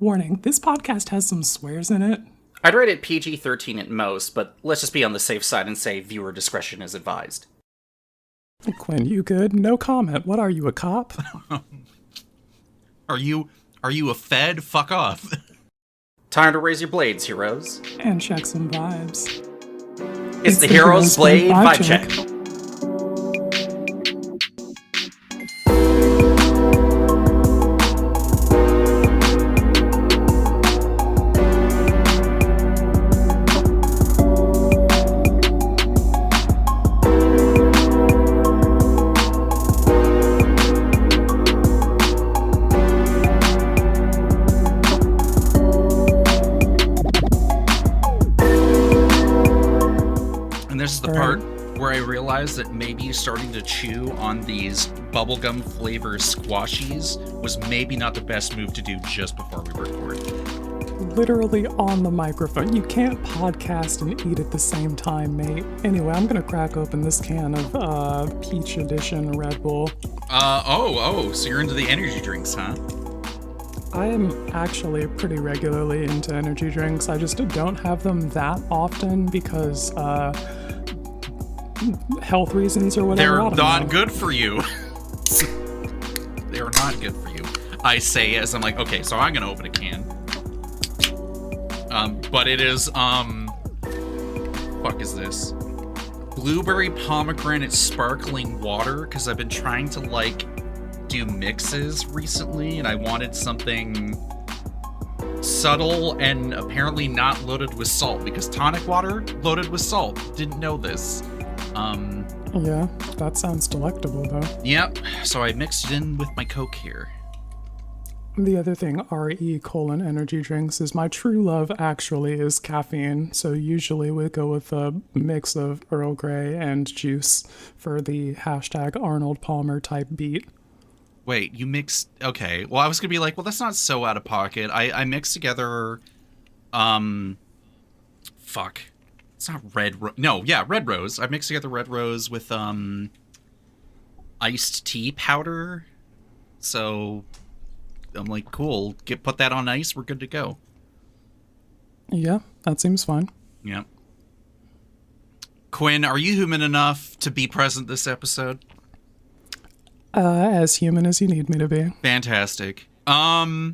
Warning, this podcast has some swears in it. I'd rate it PG-13 at most, but let's just be on the safe side and say viewer discretion is advised. Quinn, you good? No comment. What are you, a cop? Are you a fed? Fuck off. Time to raise your blades, heroes. And check some vibes. It's the Heroes Blade Vibe Check. That maybe starting to chew on these bubblegum flavor squashies was maybe not the best move to do just before we record. Literally on the microphone. You can't podcast and eat at the same time, mate. Anyway, I'm gonna crack open this can of Peach Edition Red Bull. So you're into the energy drinks, huh? I am actually pretty regularly into energy drinks. I just don't have them that often because, health reasons or whatever. They're not good for you. They're not good for you. I say as I'm like, okay, so I'm gonna open a can. But it is fuck is this? Blueberry pomegranate sparkling water, because I've been trying to like do mixes recently and I wanted something subtle and apparently not loaded with salt, because tonic water loaded with salt. Didn't know this. Yeah, that sounds delectable, though. Yep, so I mixed it in with my Coke here. The other thing, energy drinks, is my true love actually is caffeine, so usually we go with a mix of Earl Grey and juice for the hashtag Arnold Palmer type beat. Wait, you mixed... Okay, well I was gonna be like, well that's not so out of pocket. I mixed together... Fuck. It's not red rose. I mixed together red rose with iced tea powder. So I'm like, cool. Put that on ice. We're good to go. Yeah, that seems fine. Yeah. Quinn, are you human enough to be present this episode? As human as you need me to be. Fantastic. I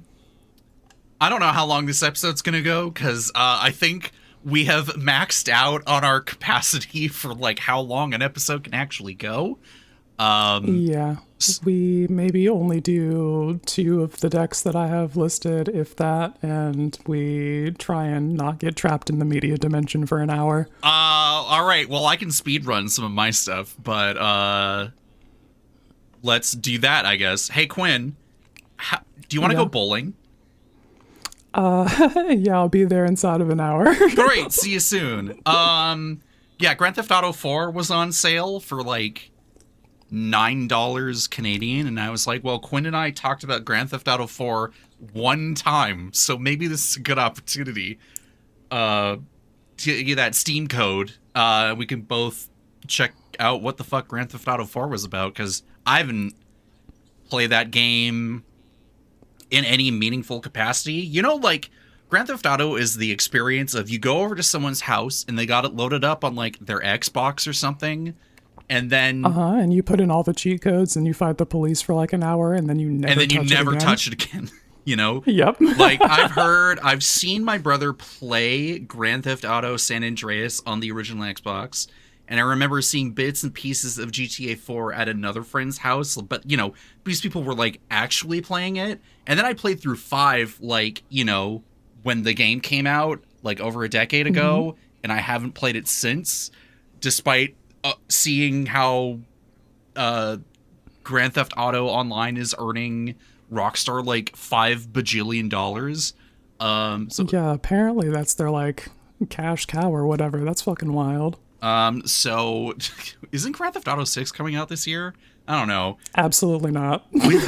don't know how long this episode's gonna go, because I think we have maxed out on our capacity for like how long an episode can actually go. Yeah, we maybe only do 2 of the decks that I have listed, if that, and we try and not get trapped in the media dimension for an hour. All right. Well, I can speedrun some of my stuff, but let's do that, I guess. Hey, Quinn, do you want to go bowling? Yeah, I'll be there inside of an hour. Great, see you soon. Yeah, Grand Theft Auto 4 was on sale for like $9 Canadian, and I was like, well, Quinn and I talked about Grand Theft Auto 4 one time, so maybe this is a good opportunity to get that Steam code. We can both check out what the fuck Grand Theft Auto 4 was about, because I haven't played that game in any meaningful capacity. You know, like, Grand Theft Auto is the experience of you go over to someone's house and they got it loaded up on, like, their Xbox or something, and then... and you put in all the cheat codes and you fight the police for, like, an hour, and then you never touch it again. You know? Yep. Like, I've seen my brother play Grand Theft Auto San Andreas on the original Xbox, and I remember seeing bits and pieces of GTA 4 at another friend's house, but, you know, these people were, like, actually playing it. And then I played through 5, like, you know, when the game came out, like, over a decade ago, and I haven't played it since, despite seeing how Grand Theft Auto Online is earning Rockstar, like, $5 bajillion. Yeah, apparently that's their, like, cash cow or whatever. That's fucking wild. So isn't Grand Theft Auto 6 coming out this year? I don't know. Absolutely not. We've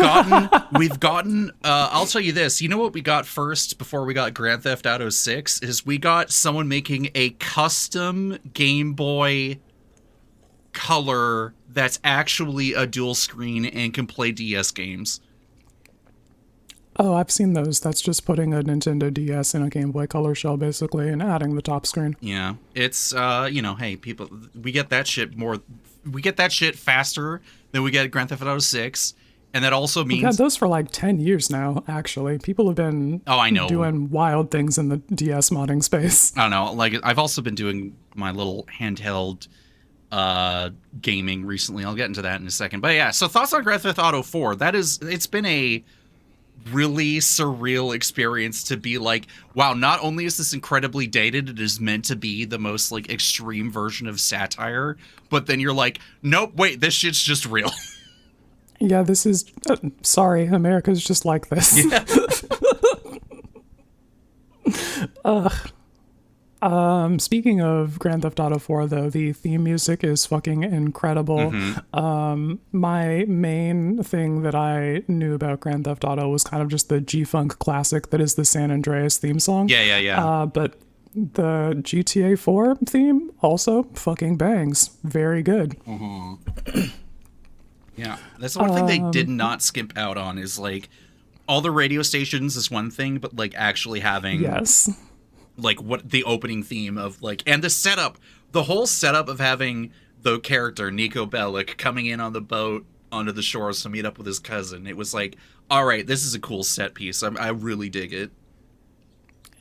gotten, I'll tell you this, you know what we got first before we got Grand Theft Auto 6 is we got someone making a custom Game Boy Color that's actually a dual screen and can play DS games. Oh, I've seen those. That's just putting a Nintendo DS in a Game Boy Color shell, basically, and adding the top screen. Yeah, it's hey, people, we get that shit faster than we get Grand Theft Auto 6, and that also means We've had those for like 10 years now. Actually, people have been doing wild things in the DS modding space. I don't know. Like, I've also been doing my little handheld gaming recently. I'll get into that in a second. But yeah, so thoughts on Grand Theft Auto 4? It's been a really surreal experience to be like, wow, not only is this incredibly dated, it is meant to be the most like extreme version of satire, but then you're like, nope, wait, this shit's just real. Yeah, this is sorry, America's just like this. Yeah. Speaking of Grand Theft Auto 4, though, the theme music is fucking incredible. My main thing that I knew about Grand Theft Auto was kind of just the G-Funk classic that is the San Andreas theme song. Yeah. But the GTA 4 theme also fucking bangs. Very good. Yeah, that's the one thing they did not skimp out on is like all the radio stations is one thing, but like actually having like what the opening theme of like, and the whole setup of having the character Nico Bellic coming in on the boat onto the shores to meet up with his cousin. It was like, all right, this is a cool set piece. I really dig it.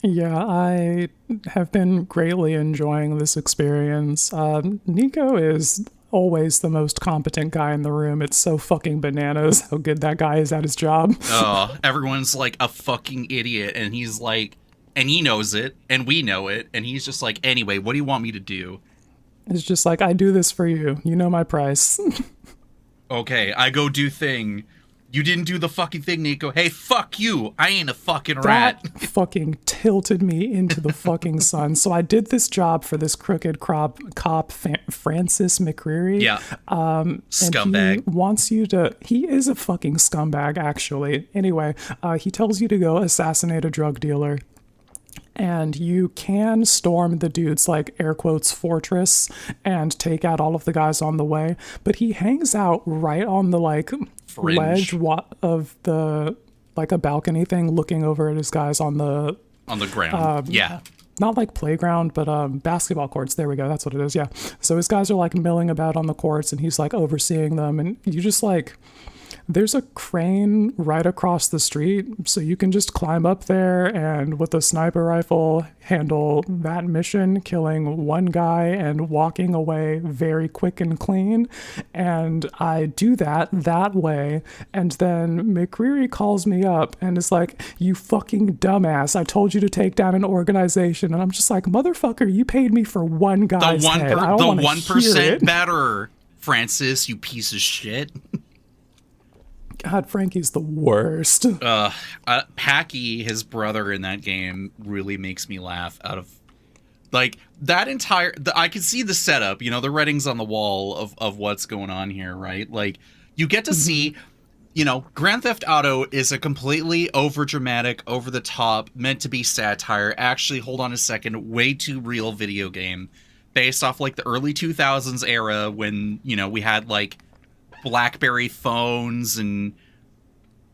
Yeah, I have been greatly enjoying this experience. Nico is always the most competent guy in the room. It's so fucking bananas how good that guy is at his job. Oh, everyone's like a fucking idiot, and he's like, and he knows it, and we know it, and he's just like, anyway, what do you want me to do? It's just like, I do this for you. You know my price. Okay, I go do thing. You didn't do the fucking thing, Nico. Hey, fuck you. I ain't a fucking rat. That fucking tilted me into the fucking sun. So I did this job for this crooked cop Francis McCreary. Yeah. Scumbag. He wants you to... He is a fucking scumbag, actually. Anyway, he tells you to go assassinate a drug dealer. And you can storm the dude's, like, air quotes, fortress and take out all of the guys on the way. But he hangs out right on the, like... ledge of the like a balcony thing looking over at his guys on the ground. Yeah, not like playground but basketball courts. There we go, that's what it is. Yeah, so his guys are like milling about on the courts and he's like overseeing them, and you just like, there's a crane right across the street, so you can just climb up there and with a sniper rifle handle that mission, killing one guy and walking away very quick and clean. And I do that way, and then McCreary calls me up and is like, you fucking dumbass, I told you to take down an organization. And I'm just like, motherfucker, you paid me for one guy's head. I don't want to hear it. 1% better, Francis, you piece of shit. God, Frankie's the worst. Packy, his brother in that game, really makes me laugh out of, like, that entire... I can see the setup, you know, the writings on the wall of what's going on here, right? Like, you get to see, you know, Grand Theft Auto is a completely overdramatic, over-the-top, meant to be satire, actually, hold on a second, way too real video game, based off, like, the early 2000s era when, you know, we had, like, BlackBerry phones and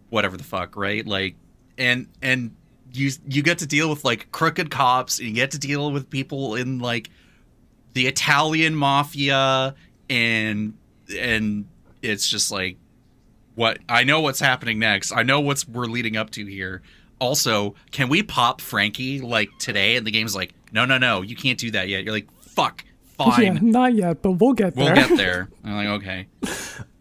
whatever the fuck, right? Like, and you get to deal with like crooked cops, and you get to deal with people in like the Italian mafia, and it's just like, what, I know what's happening next. I know we're leading up to here. Also, can we pop Frankie like today? And the game's like, no, you can't do that yet. You're like, fuck, fine. Yeah, not yet, but we'll get there. We'll get there. I'm like, okay.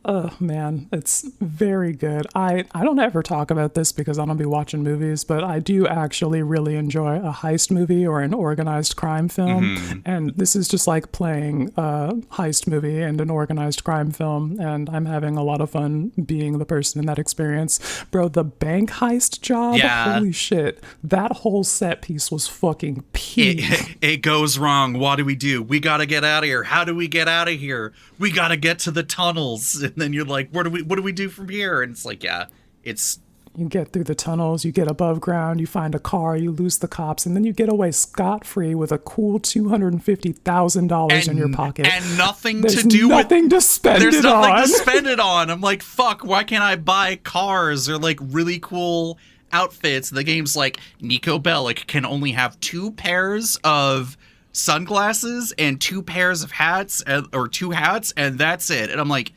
Oh man, it's very good. I don't ever talk about this because I don't be watching movies, but I do actually really enjoy a heist movie or an organized crime film. And this is just like playing a heist movie and an organized crime film, and I'm having a lot of fun being the person in that experience. Bro, the bank heist job, holy shit, that whole set piece was fucking peak. It goes wrong. What do? We gotta get out of here. How do we get out of here? We gotta get to the tunnels. And then you're like, what do we do from here? And it's like, yeah, it's... You get through the tunnels, you get above ground, you find a car, you lose the cops, and then you get away scot-free with a cool $250,000 in your pocket. And nothing There's to do nothing with... to spend There's it nothing on. to spend it on. I'm like, fuck, why can't I buy cars or like really cool outfits. The game's like, Nico Bellic can only have 2 pairs of sunglasses and 2 pairs of hats, or 2 hats, and that's it. And I'm like,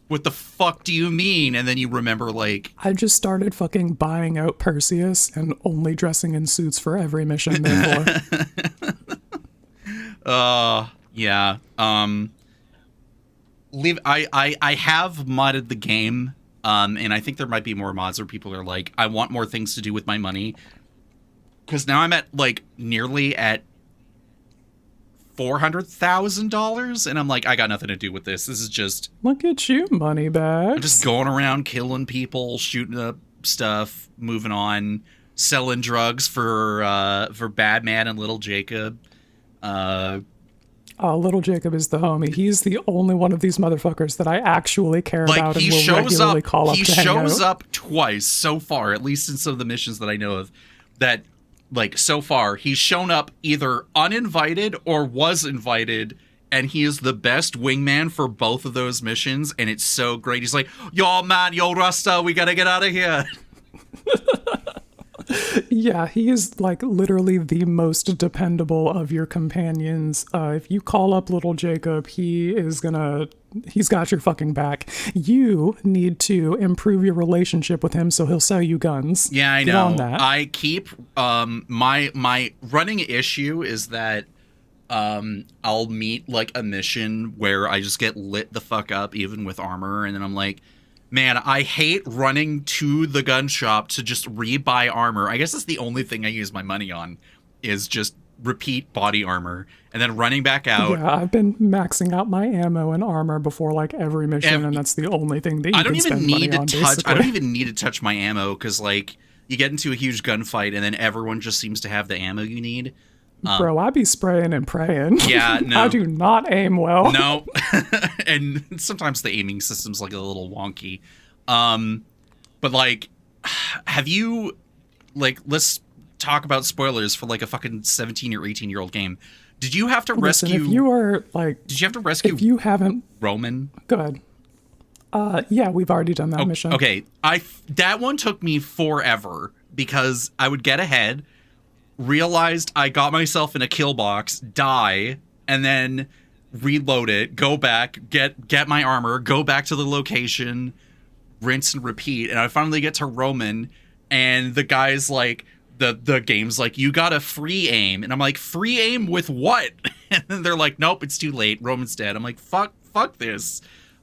what the fuck do you mean? And then you remember, like... I just started fucking buying out Perseus and only dressing in suits for every mission, therefore. Yeah. I have modded the game, and I think there might be more mods where people are like, I want more things to do with my money. Because now I'm at, like, nearly at $400,000, and I'm like, I got nothing to do with this. This is just... Look at you, moneybags. I'm just going around killing people, shooting up stuff, moving on, selling drugs for Badman and Little Jacob. Little Jacob is the homie. He's the only one of these motherfuckers that I actually care about and will regularly call up to hang out. He shows up twice so far, at least in some of the missions that I know of, that... Like, so far, he's shown up either uninvited or was invited, and he is the best wingman for both of those missions, and it's so great. He's like, yo, man, yo, Rasta, we gotta get out of here. Yeah, he is, like, literally the most dependable of your companions. If you call up Little Jacob, he's got your fucking back. You need to improve your relationship with him so he'll sell you guns. Yeah, I Get know. on that. I keep, my running issue is that, I'll meet, like, a mission where I just get lit the fuck up, even with armor, and then I'm like, man, I hate running to the gun shop to just rebuy armor. I guess that's the only thing I use my money on, is just repeat body armor, and then running back out. Yeah, I've been maxing out my ammo and armor before, like, every mission, and that's the only thing that you can spend money on, basically. I don't even need to touch my ammo, because, like, you get into a huge gunfight, and then everyone just seems to have the ammo you need. Bro, I be spraying and praying. Yeah, no. I do not aim well. No. And sometimes the aiming system's, like, a little wonky. But, like, have you, like, let's talk about spoilers for, like, a fucking 17 or 18-year-old game. Did you have to rescue... if you are, like... Did you have to rescue... If you haven't... Roman? Go ahead. Yeah, we've already done that mission. Okay, that one took me forever, because I would get ahead... realized I got myself in a kill box, die, and then reload it, go back, get my armor, go back to the location, rinse and repeat, and I finally get to Roman, and the guy's like, the game's like, you got a free aim, and I'm like, free aim with what? And then they're like, nope, it's too late, Roman's dead. I'm like, fuck this.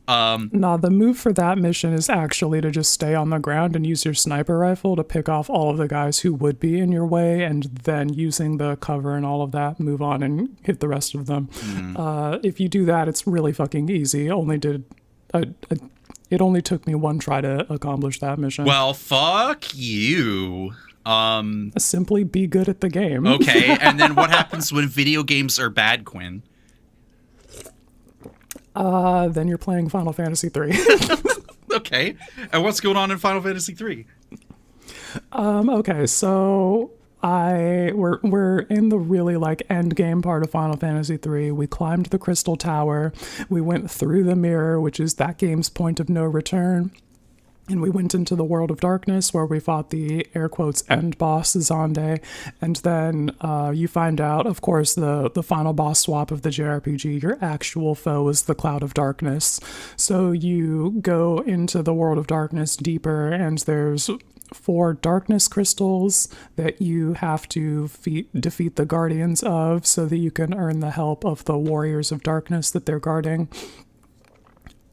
Nah, the move for that mission is actually to just stay on the ground and use your sniper rifle to pick off all of the guys who would be in your way, and then using the cover and all of that, move on and hit the rest of them. If you do that, it's really fucking easy. It only took me one try to accomplish that mission. Well, fuck you. Simply be good at the game. Okay, and then what happens when video games are bad, Quinn? Then you're playing Final Fantasy 3. Okay. And what's going on in Final Fantasy 3? Okay, so we're in the really, like, end game part of Final Fantasy 3. We climbed the Crystal Tower. We went through the mirror, which is that game's point of no return. And we went into the World of Darkness, where we fought the, air quotes, end boss, Xande. And then you find out, of course, the final boss swap of the JRPG, your actual foe is the Cloud of Darkness. So you go into the World of Darkness deeper, and there's 4 darkness crystals that you have to defeat the guardians of, so that you can earn the help of the warriors of darkness that they're guarding.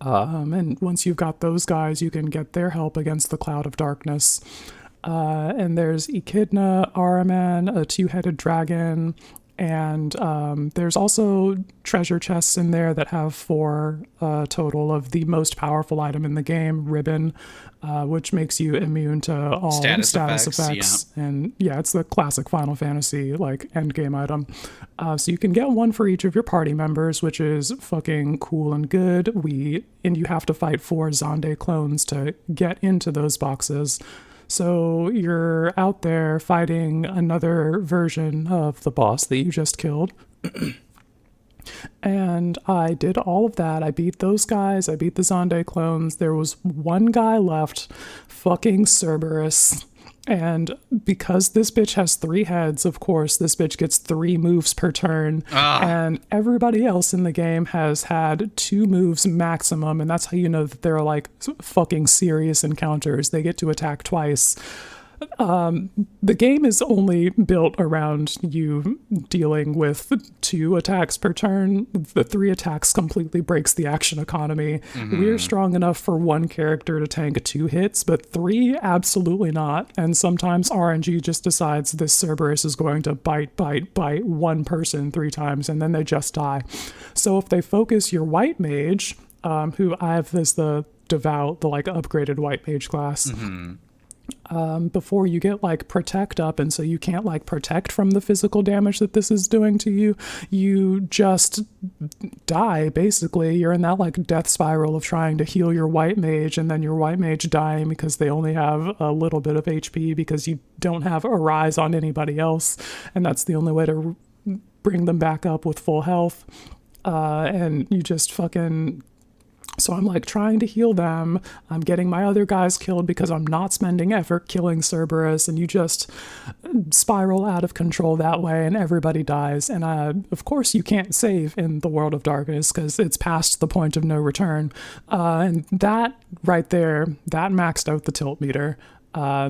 And once you've got those guys, you can get their help against the Cloud of Darkness. And there's Echidna, Ahriman, a 2-headed dragon, and there's also treasure chests in there that have 4 total of the most powerful item in the game, Ribbon, which makes you immune to all status effects. Yeah. And yeah, it's the classic Final Fantasy, like, endgame item. So you can get one for each of your party members, which is fucking cool and good. And you have to fight 4 Xande clones to get into those boxes. So you're out there fighting another version of the boss that you just killed. And I did all of that. I beat those guys. I beat the Xande clones. There was one guy left, fucking Cerberus. And because this bitch has 3 heads, of course, this bitch gets 3 moves per turn. And everybody else in the game has had 2 moves maximum. And that's how you know that they're like fucking serious encounters. They get to attack twice. The game is only built around you dealing with 2 attacks per turn. The 3 attacks completely breaks the action economy. We're strong enough for 1 character to tank 2 hits, but 3, absolutely not. And sometimes RNG just decides this Cerberus is going to bite 1 person 3 times, and then they just die. So if they focus your white mage, who I have as the devout, the like upgraded white mage class, before you get like protect up, and so you can't like protect from the physical damage that this is doing to you, you just die. Basically, you're in that like death spiral of trying to heal your white mage, and then your white mage dying because they only have a little bit of HP because you don't have a rise on anybody else, and that's the only way to bring them back up with full health. And you just fucking... So I'm like trying to heal them. I'm getting my other guys killed because I'm not spending effort killing Cerberus, and you just spiral out of control that way, and everybody dies. And of course you can't save in the World of Darkness because it's past the point of no return. And that right there, that maxed out the tilt meter.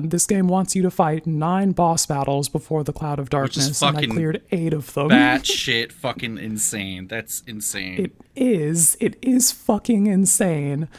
This game wants you to fight 9 boss battles before the Cloud of Darkness, and I cleared 8 of them. That shit fucking insane. That's insane. It is fucking insane.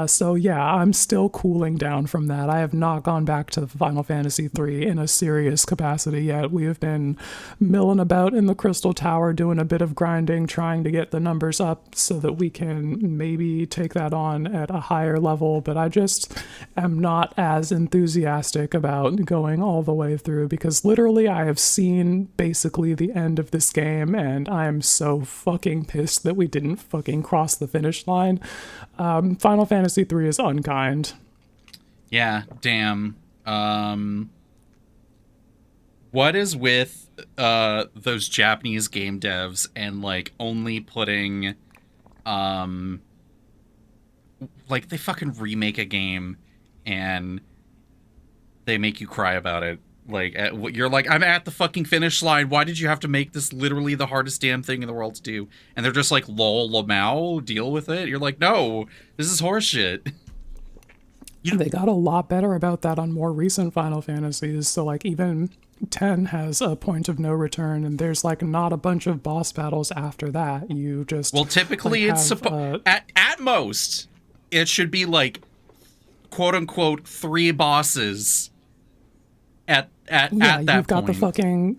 So yeah, I'm still cooling down from that. I have not gone back to Final Fantasy III in a serious capacity yet. We have been milling about in the Crystal Tower, doing a bit of grinding, trying to get the numbers up so that we can maybe take that on at a higher level, but I just am not as enthusiastic about going all the way through, because literally I have seen basically the end of this game, and I am so fucking pissed that we didn't fucking cross the finish line. Final Fantasy III is unkind. Yeah, damn. What is with those Japanese game devs and like only putting like they fucking remake a game and they make you cry about it. Like you're like, I'm at the fucking finish line. Why did you have to make this literally the hardest damn thing in the world to do? And they're just like, lol, lamau, deal with it. You're like, no, this is horseshit. They got a lot better about that on more recent Final Fantasies. So like even 10 has a point of no return, and there's like not a bunch of boss battles after that. You just typically like, it's at most it should be like quote unquote 3 bosses at that you've got point.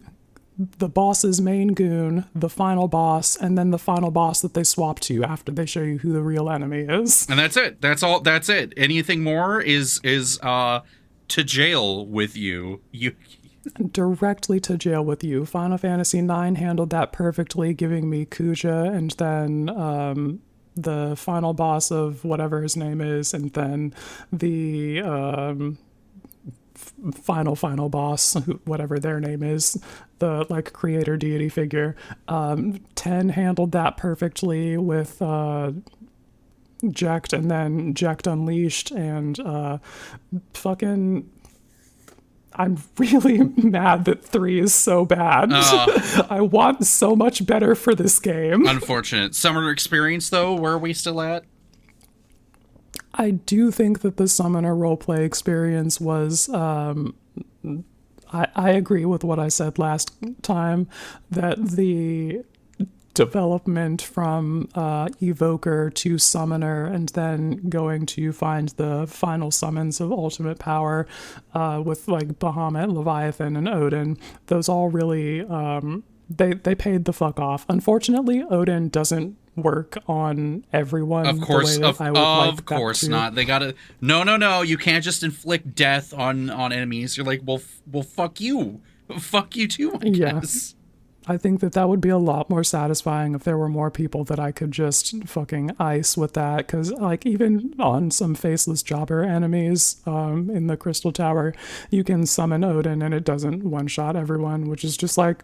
the boss's main goon, the final boss, and then the final boss that they swap to after they show you who the real enemy is. And that's it. That's all. That's it. Anything more is to jail with you. Directly to jail with you. Final Fantasy IX handled that perfectly, giving me Kuja, and then the final boss of whatever his name is, and then the final boss, whatever their name is, the like creator deity figure. 10 handled that perfectly with Jekt, and then Jekt Unleashed, and fucking I'm really mad that 3 is so bad. I want so much better for this game. Unfortunate. Summoner experience, though, where are we still at? I do think that the Summoner roleplay experience was... I agree with what I said last time, that the development from Evoker to Summoner, and then going to find the final summons of Ultimate Power with like Bahamut, Leviathan, and Odin, those all really... They paid the fuck off. Unfortunately, Odin doesn't work on everyone. Of course, the way that I would like of course that to. not. They gotta. No. You can't just inflict death on enemies. You're like, well, fuck you, fuck you too. I guess. I think that would be a lot more satisfying if there were more people that I could just fucking ice with that. Because like even on some faceless jobber enemies in the Crystal Tower, you can summon Odin and it doesn't one-shot everyone, which is just like,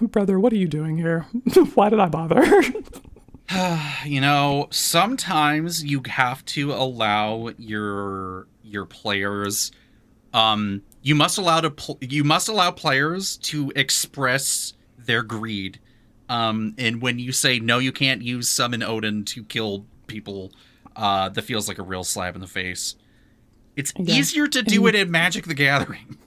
brother, what are you doing here? Why did I bother? You know, sometimes you have to allow your players You must allow players to express their greed. And when you say no, you can't use summon Odin to kill people, that feels like a real slap in the face. It's easier to do it in Magic the Gathering.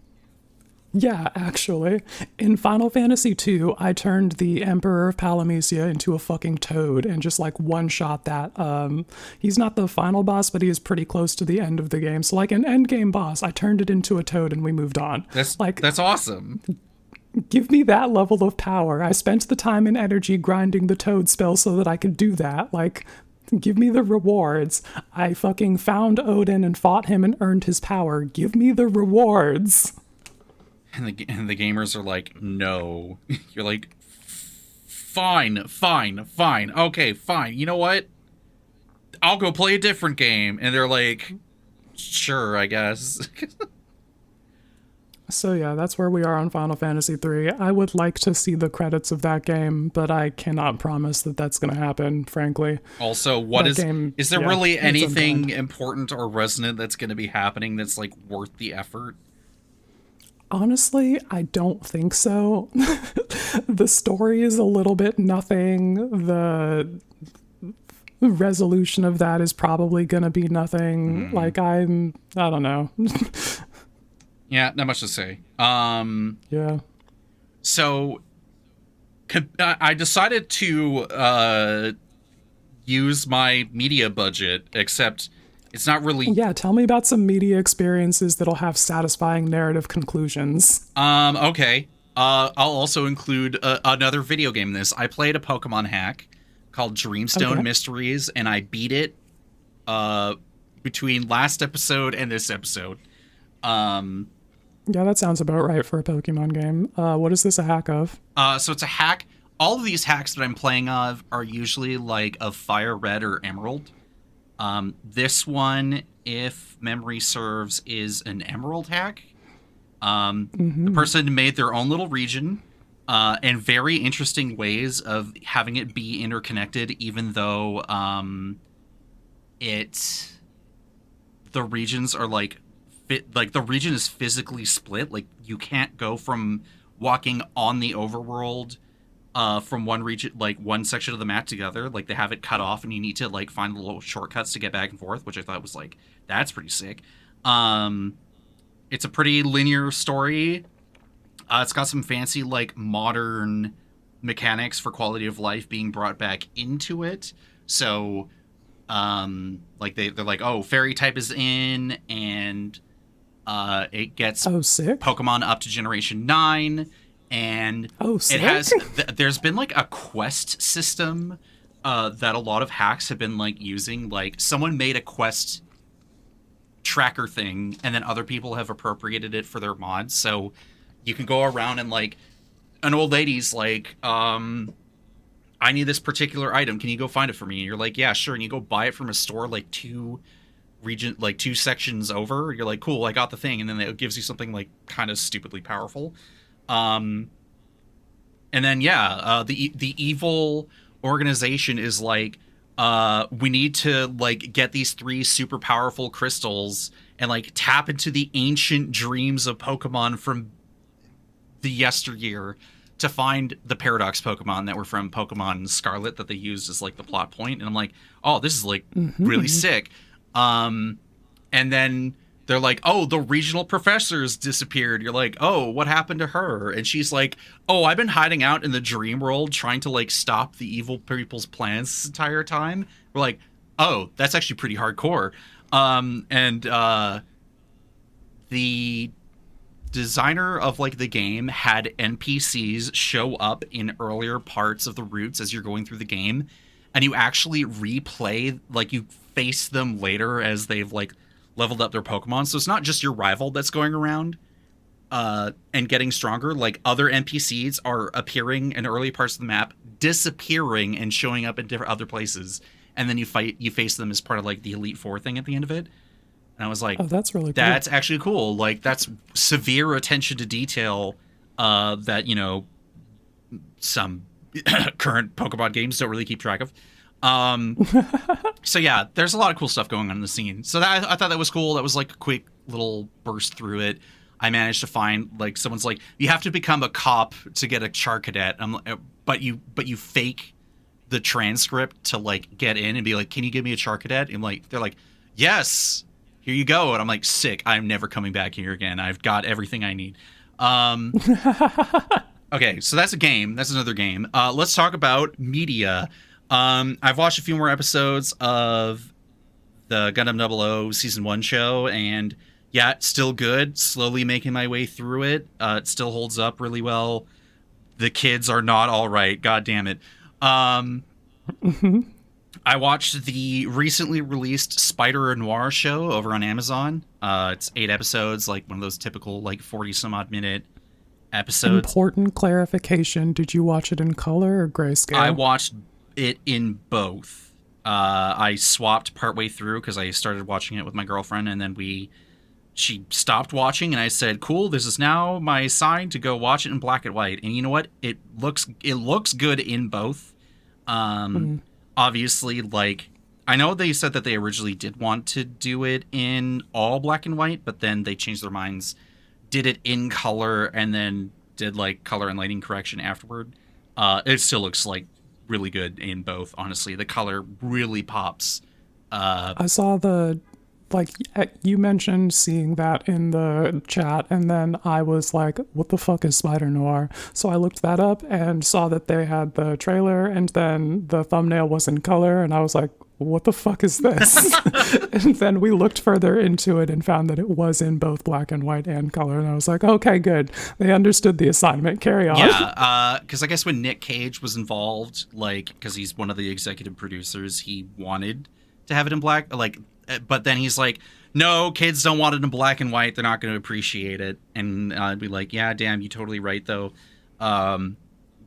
Yeah, actually. In Final Fantasy II, I turned the Emperor of Palamecia into a fucking toad and just like one-shot that. He's not the final boss, but he is pretty close to the end of the game. So like an end game boss, I turned it into a toad and we moved on. That's awesome. Give me that level of power. I spent the time and energy grinding the toad spell so that I could do that. Like, give me the rewards. I fucking found Odin and fought him and earned his power. Give me the rewards. And the gamers are like, no. You're like, fine. Okay, fine. You know what? I'll go play a different game. And they're like, sure, I guess. So yeah, that's where we are on Final Fantasy III. I would like to see the credits of that game, but I cannot promise that that's going to happen, frankly. Also, is there really anything important or resonant that's going to be happening that's like worth the effort? Honestly, I don't think so. The story is a little bit nothing. The resolution of that is probably going to be nothing. Like, I don't know. Yeah, not much to say. Yeah. So, I decided to use my media budget, except it's not really... Yeah, tell me about some media experiences that'll have satisfying narrative conclusions. Okay. I'll also include another video game in this. I played a Pokemon hack called Dreamstone Mysteries, and I beat it between last episode and this episode. Yeah, that sounds about right for a Pokemon game. What is this a hack of? So it's a hack. All of these hacks that I'm playing of are usually like of Fire Red or Emerald. This one, if memory serves, is an Emerald hack. The person made their own little region, and very interesting ways of having it be interconnected, even though the regions are like the region is physically split. Like, you can't go from walking on the overworld from one region, like one section of the map together. Like, they have it cut off and you need to like find little shortcuts to get back and forth, which I thought was like, that's pretty sick. It's a pretty linear story. It's got some fancy like modern mechanics for quality of life being brought back into it. So like they're like, oh, fairy type is in, and it gets sick. Pokemon up to Generation 9, and sick. It has there's been like a quest system that a lot of hacks have been like using. Like, someone made a quest tracker thing, and then other people have appropriated it for their mods. So you can go around and like, an old lady's like, I need this particular item. Can you go find it for me? And you're like, yeah, sure. And you go buy it from a store like two sections over. You're like, cool, I got the thing. And then it gives you something like kind of stupidly powerful. And then, the evil organization is like, we need to like get these 3 super powerful crystals and like tap into the ancient dreams of Pokemon from the yesteryear to find the Paradox Pokemon that were from Pokemon Scarlet that they used as like the plot point. And I'm like, oh, this is like really sick. And then they're like, oh, the regional professor's disappeared. You're like, oh, what happened to her? And she's like, oh, I've been hiding out in the dream world trying to like stop the evil people's plans this entire time. We're like, oh, that's actually pretty hardcore. The designer of like the game had NPCs show up in earlier parts of the routes as you're going through the game, and you actually replay, like, you face them later as they've like leveled up their Pokemon. So it's not just your rival that's going around and getting stronger. Like, other NPCs are appearing in early parts of the map, disappearing and showing up in different other places, and then you face them as part of like the Elite Four thing at the end of it. And I was like, oh, that's really cool. That's actually cool. Like, that's severe attention to detail that, you know, some current Pokemon games don't really keep track of. So yeah, there's a lot of cool stuff going on in the scene. So I thought that was cool. That was like a quick little burst through it, I managed to find like someone's like, you have to become a cop to get a char cadet. But you fake the transcript to like get in and be like, can you give me a char cadet? And like they're like, yes, here you go. And I'm like, sick. I'm never coming back here again. I've got everything I need. Okay, so that's a game. That's another game. Let's talk about media. I've watched a few more episodes of the Gundam 00 Season 1 show, and yeah, it's still good. Slowly making my way through it. It still holds up really well. The kids are not all right. God damn it. I watched the recently released Spider Noir show over on Amazon. It's 8 episodes, like one of those typical like 40-some-odd minute episodes. Important clarification. Did you watch it in color or grayscale? I watched it in both. I swapped partway through because I started watching it with my girlfriend, and then she stopped watching, and I said, cool, this is now my sign to go watch it in black and white. And you know what? It looks good in both. Obviously, like, I know they said that they originally did want to do it in all black and white, but then they changed their minds, did it in color, and then did, like, color and lighting correction afterward. It still looks, like, really good in both, honestly. The color really pops. I saw you mentioned seeing that in the chat, and then I was like, what the fuck is Spider Noir? So I looked that up and saw that they had the trailer, and then the thumbnail was in color, and I was like, what the fuck is this? And then we looked further into it and found that it was in both black and white and color, and I was like, okay, good. They understood the assignment. Carry on. Yeah, because I guess when Nick Cage was involved, like, because he's one of the executive producers, he wanted to have it in black, like, but then he's like, no, kids don't want it in black and white. They're not going to appreciate it. And I'd be like, yeah, damn, you're totally right, though.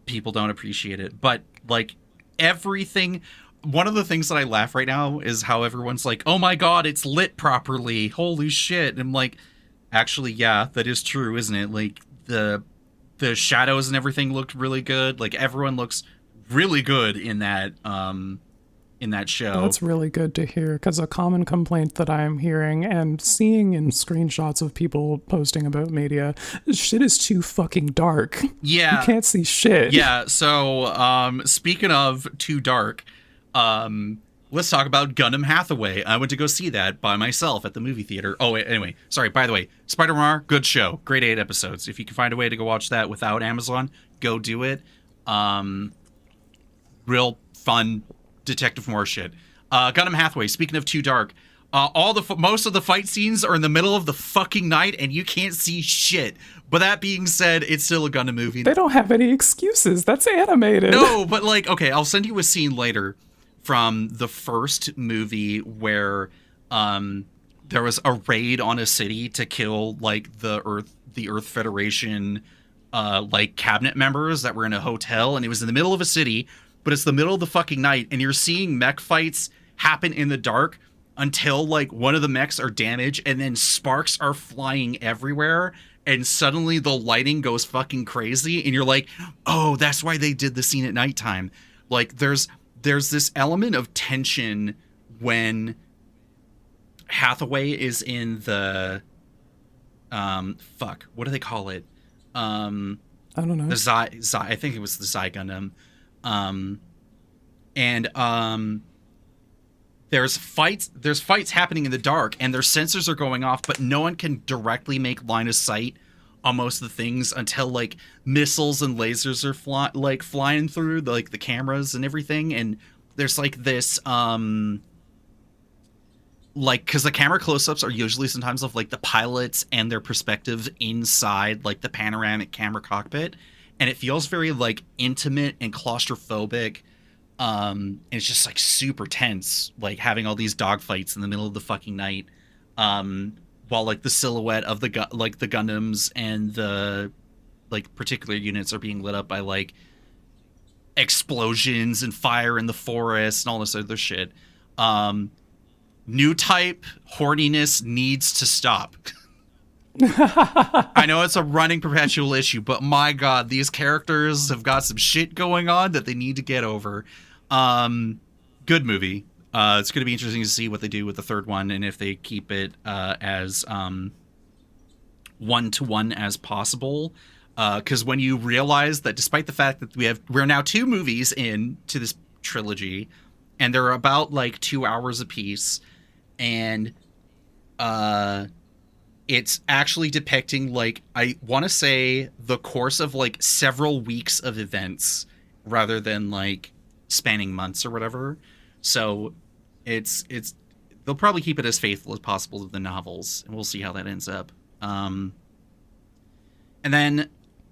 People don't appreciate it. But, like, everything... One of the things that I laugh right now is how everyone's like, oh, my God, it's lit properly. Holy shit. And I'm like, actually, yeah, that is true, isn't it? Like, the shadows and everything looked really good. Like, everyone looks really good in that show. That's really good to hear, because a common complaint that I'm hearing and seeing in screenshots of people posting about media, shit is too fucking dark. Yeah. You can't see shit. Yeah, so speaking of too dark, let's talk about Gundam Hathaway. I went to go see that by myself at the movie theater. Oh, wait, anyway, sorry, by the way, Spider Noir, good show. Great 8 episodes. If you can find a way to go watch that without Amazon, go do it. Real fun detective noir shit. Gundam Hathaway, speaking of too dark, most of the fight scenes are in the middle of the fucking night and you can't see shit. But that being said, it's still a Gundam movie. They don't have any excuses. That's animated. No, but like, okay, I'll send you a scene later from the first movie where there was a raid on a city to kill like the Earth Federation like cabinet members that were in a hotel, and it was in the middle of a city. But it's the middle of the fucking night, and you're seeing mech fights happen in the dark until, like, one of the mechs are damaged, and then sparks are flying everywhere, and suddenly the lighting goes fucking crazy, and you're like, oh, that's why they did the scene at nighttime. Like, there's this element of tension when Hathaway is in the... what do they call it? I don't know. The I think it was the Zai Gundam. There's fights happening in the dark, and their sensors are going off, but no one can directly make line of sight on most of the things until like missiles and lasers are flying through the cameras and everything. And there's like this because the camera close-ups are usually sometimes of like the pilots and their perspectives inside like the panoramic camera cockpit. And it feels very, like, intimate and claustrophobic. And it's just, like, super tense, like, having all these dogfights in the middle of the fucking night. While, like, the silhouette of the Gundams and the, like, particular units are being lit up by, like, explosions and fire in the forest and all this other shit. New type horniness needs to stop. I know it's a running perpetual issue, but my God, these characters have got some shit going on that they need to get over. Good movie. It's going to be interesting to see what they do with the third one and if they keep it as one-to-one as possible. Because when you realize that despite the fact that we're now 2 movies into this trilogy, and they're about like 2 hours apiece, and it's actually depicting, like, I want to say the course of like several weeks of events rather than like spanning months or whatever. So it's they'll probably keep it as faithful as possible to the novels, and we'll see how that ends up. And then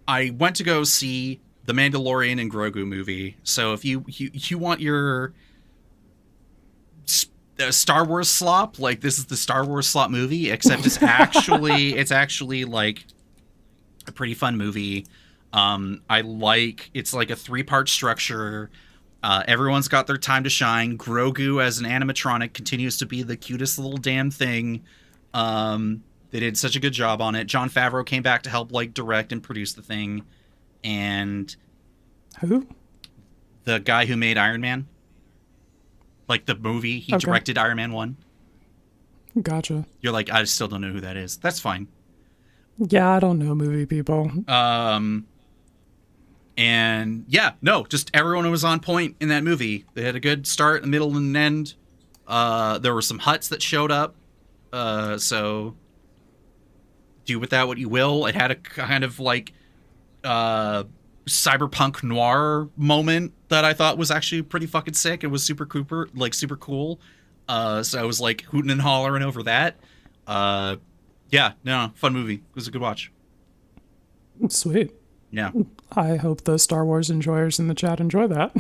I went to go see the Mandalorian and Grogu movie. So if you want your Star Wars slop, like, this is the Star Wars slop movie, except it's actually like a pretty fun movie. It's like a 3-part structure. Everyone's got their time to shine. Grogu as an animatronic continues to be the cutest little damn thing. They did such a good job on it. Jon Favreau came back to help like direct and produce the thing. And who? The guy who made Iron Man. Like the movie, he directed Iron Man 1. Gotcha. You're like, I still don't know who that is. That's fine. Yeah, I don't know movie people. And yeah, no, just everyone was on point in that movie. They had a good start, a middle, and an end. There were some huts that showed up. So do with that what you will. It had a kind of like cyberpunk noir moment that I thought was actually pretty fucking sick. It was super cool. So I was like hooting and hollering over that. Yeah, no, fun movie. It was a good watch. Sweet. Yeah. I hope the Star Wars enjoyers in the chat enjoy that.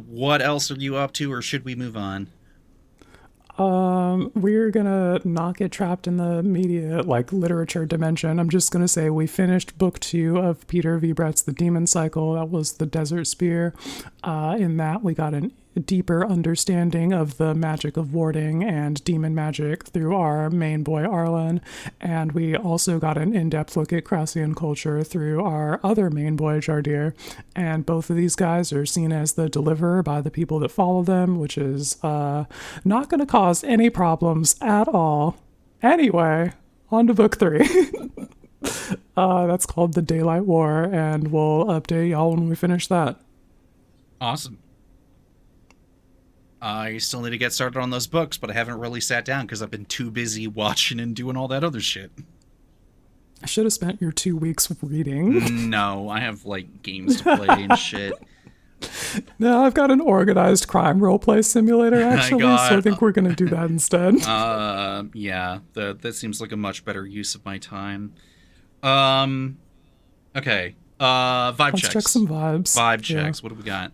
What else are you up to, or should we move on? We're gonna not get trapped in the media, like, literature dimension. I'm just gonna say we finished book 2 of Peter V. Brett's The Demon Cycle. That was the Desert Spear. In that, we got a deeper understanding of the magic of warding and demon magic through our main boy Arlen, and we also got an in-depth look at Krausian culture through our other main boy Jardir. And both of these guys are seen as the deliverer by the people that follow them, which is not going to cause any problems at all. Anyway, on to book 3. That's called The Daylight War, and we'll update y'all when we finish that. Awesome. I still need to get started on those books, but I haven't really sat down because I've been too busy watching and doing all that other shit. I should have spent your 2 weeks reading. No, I have, like, games to play and shit. No, I've got an organized crime roleplay simulator, actually, so I think we're going to do that instead. Yeah, that seems like a much better use of my time. Okay. Vibe checks. Let's check some vibes. Vibe checks. What do we got?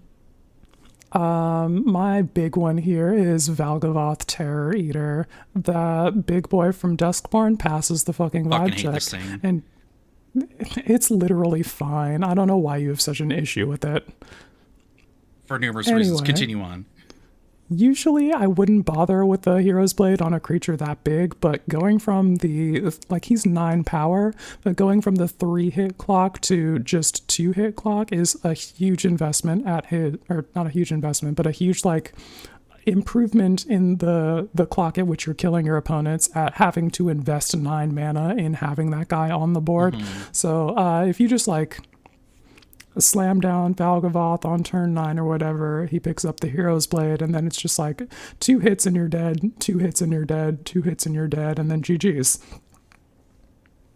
My big one here is Valgavoth Terror Eater. The big boy from Duskborn passes the fucking vibe check. And it's literally fine. I don't know why you have such an issue with it. For numerous reasons. Continue on. Usually I wouldn't bother with the Hero's Blade on a creature that big, but going from he's 9 power, but going from the 3-hit clock to just 2-hit clock is a huge investment or not a huge investment, but a huge, like, improvement in the clock at which you're killing your opponents at having to invest 9 mana in having that guy on the board. Mm-hmm. So if you just, like, slam down Valgavoth on turn 9 or whatever, he picks up the Hero's Blade, and then it's just like 2 hits and you're dead, 2 hits and you're dead, 2 hits and you're dead, and then GG's.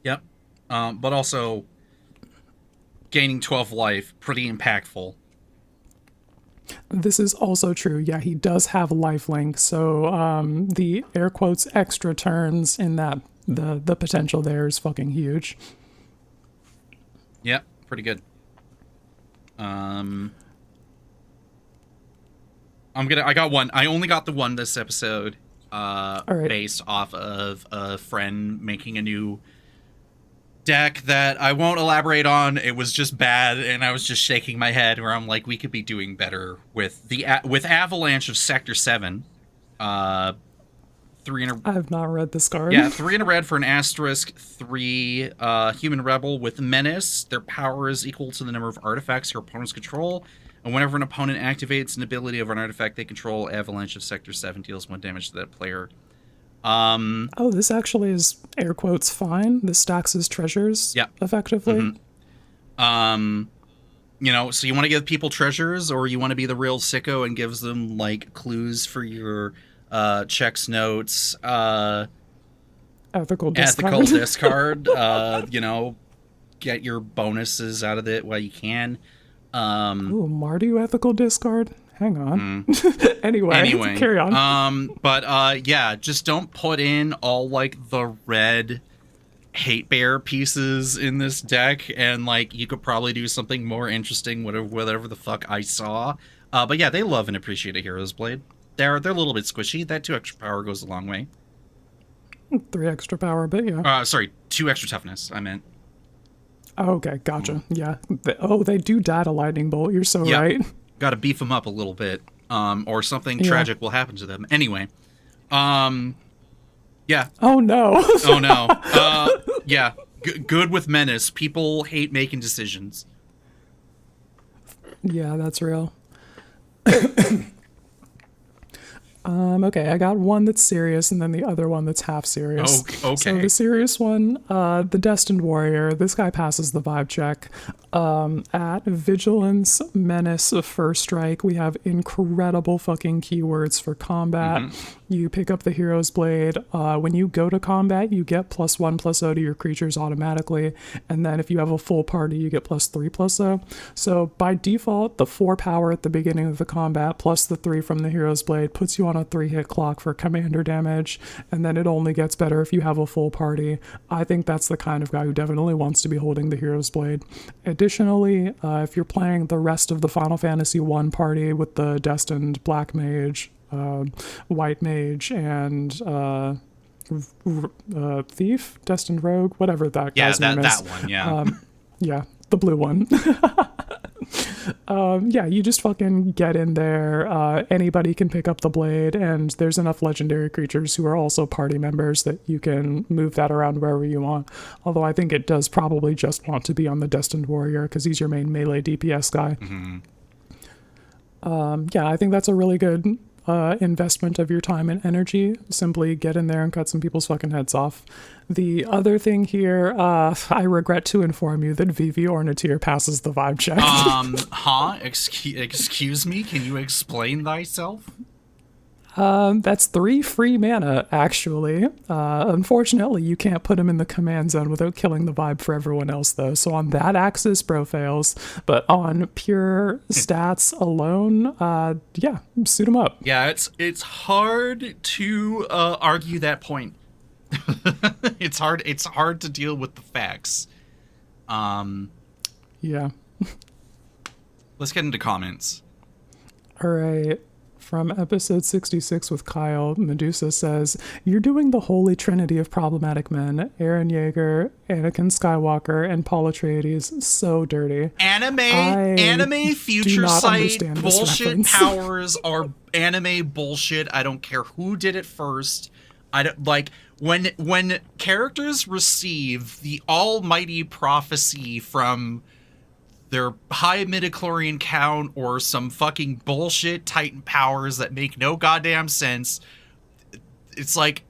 Yep. But also gaining 12 life, pretty impactful. This is also true. Yeah, he does have lifelink, so the air quotes extra turns in that the potential there is fucking huge. Yep, pretty good. I got one. I only got the one this episode, right. Based off of a friend making a new deck that I won't elaborate on. It was just bad, and I was just shaking my head where I'm like, we could be doing better with Avalanche of Sector 7. 3 in a... I have not read this card. Yeah, 3 in a red for an asterisk, 3 human rebel with menace. Their power is equal to the number of artifacts your opponents control. And whenever an opponent activates an ability of an artifact they control, Avalanche of Sector 7 deals 1 damage to that player. Oh, this actually is air quotes fine. This stacks as treasures. Yeah. Effectively. You know, so you want to give people treasures, or you want to be the real sicko and gives them like clues for your checks, notes, Ethical discard. You know, get your bonuses out of it while you can. Ooh, Mardu ethical discard. Hang on. Anyway, carry on. But yeah, just don't put in all like the red hate bear pieces in this deck, and like you could probably do something more interesting, whatever the fuck I saw. But yeah, they love and appreciate a Hero's Blade. They're a little bit squishy. That 2 extra power goes a long way. 3 extra power, but yeah. Sorry, 2 extra toughness, I meant. Oh, okay, gotcha. Yeah. They do data lightning bolt. You're so right. Got to beef them up a little bit, or something tragic will happen to them. Anyway, yeah. Oh no. Oh no. Yeah. Good with menace. People hate making decisions. Yeah, that's real. Okay, I got one that's serious and then the other one that's half serious. Okay. So the serious one, the Destined Warrior, this guy passes the vibe check. At Vigilance, Menace, First Strike, we have incredible fucking keywords for combat. You pick up the Hero's Blade. When you go to combat, you get +1/+0 to your creatures automatically. And then if you have a full party, you get +3/+0. So by default, the 4 power at the beginning of the combat plus the 3 from the Hero's Blade puts you on a 3-hit clock for commander damage. And then it only gets better if you have a full party. I think that's the kind of guy who definitely wants to be holding the Hero's Blade. Additionally, if you're playing the rest of the Final Fantasy I party with the Destined Black Mage, White Mage, and Thief, Destined Rogue, whatever that guy's name is. That one, yeah. Yeah, the blue one. Yeah, you just fucking get in there. Anybody can pick up the blade, and there's enough legendary creatures who are also party members that you can move that around wherever you want. Although I think it does probably just want to be on the Destined Warrior because he's your main melee DPS guy. Yeah, I think that's a really good investment of your time and energy. Simply get in there and cut some people's fucking heads off. The other thing here, I regret to inform you that Vivi Orniteer passes the vibe check. Excuse me, can you explain thyself? That's 3 free mana, actually. Unfortunately, you can't put him in the command zone without killing the vibe for everyone else, though. So on that axis, bro fails. But on pure stats alone, yeah, suit him up. Yeah, it's hard to argue that point. It's hard to deal with the facts. Yeah. Let's get into comments. All right. From episode 66 with Kyle, Medusa says, "You're doing the holy trinity of problematic men. Eren Yeager, Anakin Skywalker, and Paul Atreides. So dirty." Anime future sight bullshit reference. powers are anime bullshit. I don't care who did it first. I don't like when characters receive the almighty prophecy from their high midichlorian count or some fucking bullshit Titan powers that make no goddamn sense. It's like,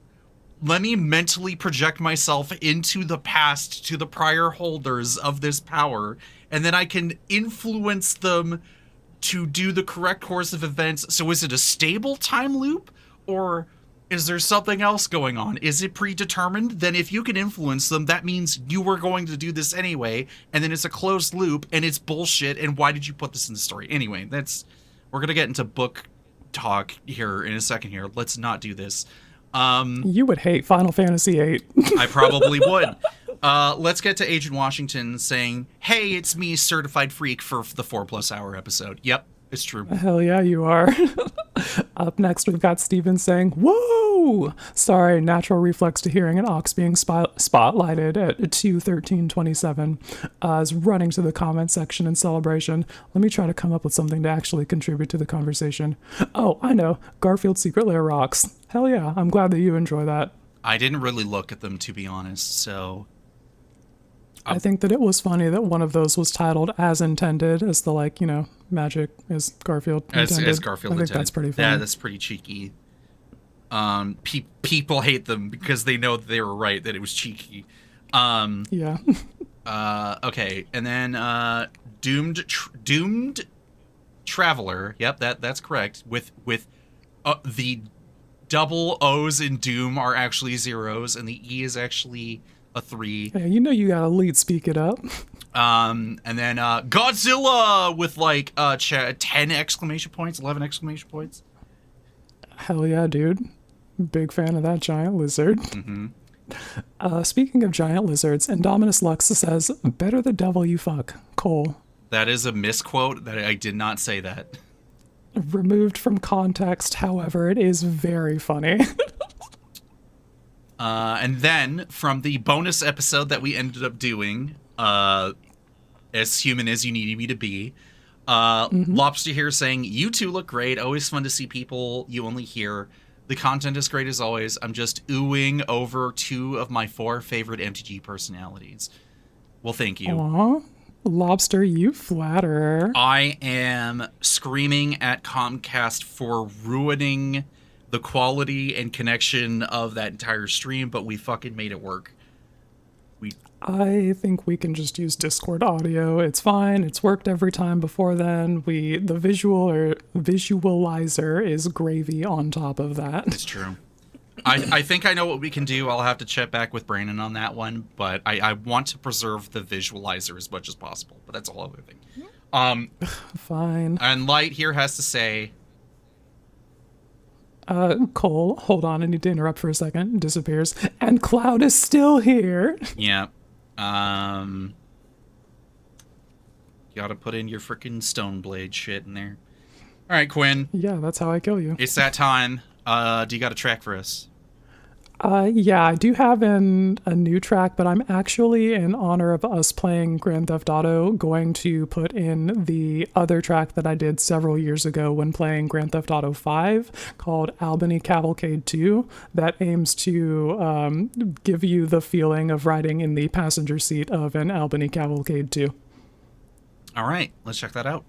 let me mentally project myself into the past to the prior holders of this power, and then I can influence them to do the correct course of events. So is it a stable time loop, or is there something else going on? Is it predetermined? Then if you can influence them, that means you were going to do this anyway, and then it's a closed loop, and it's bullshit, and why did you put this in the story? Anyway, we're going to get into book talk here in a second here. Let's not do this. You would hate Final Fantasy VIII. I probably would. Let's get to Agent Washington saying, "Hey, it's me, Certified Freak, for the 4+ hour episode." Yep, it's true. Hell yeah, you are. Up next, we've got Steven saying, "Whoa! Sorry, natural reflex to hearing an ox being spotlighted at 2:13:27. Is running to the comment section in celebration. Let me try to come up with something to actually contribute to the conversation. Oh, I know. Garfield's Secret Lair rocks. Hell yeah, I'm glad that you enjoy that." I didn't really look at them, to be honest, so... I think that it was funny that one of those was titled as intended, as the, like, you know, magic as Garfield intended. As Garfield I think intended. that's pretty funny. Yeah, that's pretty cheeky. People hate them because they know that they were right, that it was cheeky. Yeah. Okay, and then Doomed Traveler. Yep, that's correct. With the double O's in Doom are actually zeros, and the E is actually a 3. Yeah, you know you gotta lead speak it up. And then Godzilla with like 10 exclamation points, 11 exclamation points. Hell yeah, dude. Big fan of that giant lizard. Mm-hmm. Speaking of giant lizards, Indominus Lux says, better the devil you fuck. Cole. That is a misquote. That I did not say that. Removed from context, however, it is very funny. And then from the bonus episode that we ended up doing, As Human as You Needed Me to Be, Lobster here saying, you two look great. Always fun to see people you only hear. The content is great as always. I'm just oohing over 2 of my 4 favorite MTG personalities. Well, thank you. Aw, Lobster, you flatter. I am screaming at Comcast for ruining the quality and connection of that entire stream, but we fucking made it work. I think we can just use Discord audio. It's fine. It's worked every time before then. The visualizer is gravy on top of that. It's true. I think I know what we can do. I'll have to check back with Brandon on that one, but I want to preserve the visualizer as much as possible. But that's a whole other thing. Fine. And Light here has to say, Cole, hold on. I need to interrupt for a second. Disappears. And Cloud is still here. yeah, you gotta put in your freaking stone blade shit in there. All right, Quinn. Yeah, that's how I kill you. It's that time. Do you got a track for us? Yeah, I do have a new track, but I'm actually, in honor of us playing Grand Theft Auto, going to put in the other track that I did several years ago when playing Grand Theft Auto 5 called Albany Cavalcade 2 that aims to give you the feeling of riding in the passenger seat of an Albany Cavalcade 2. All right, let's check that out.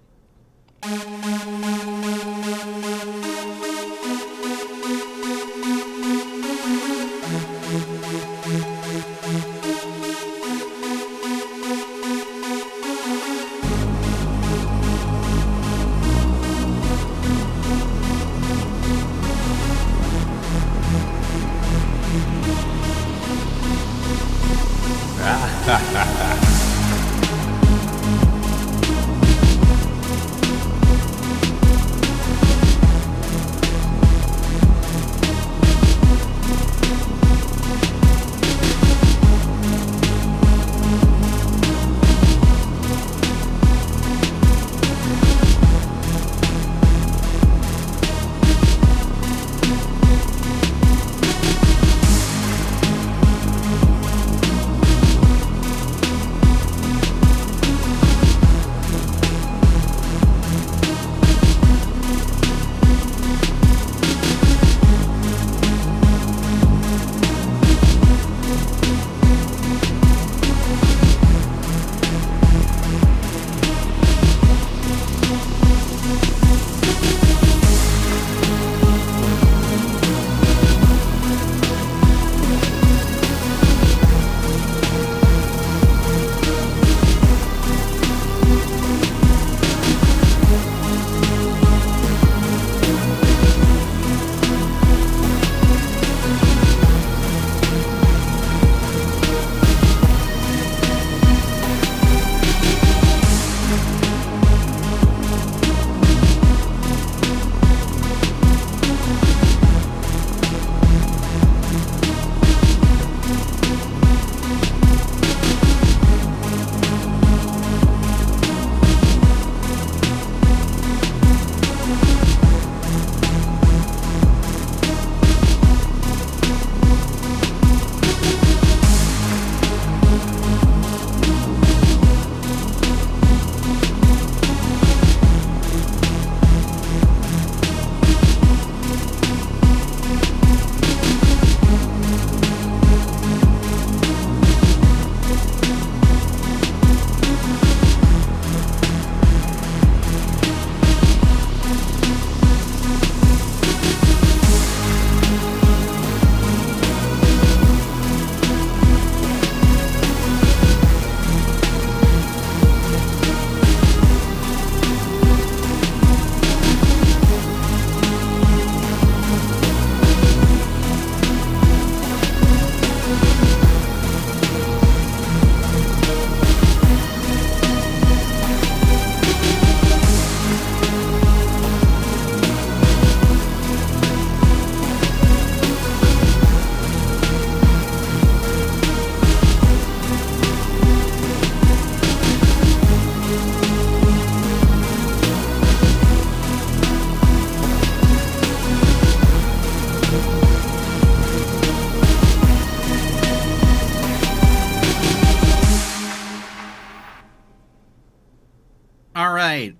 All right.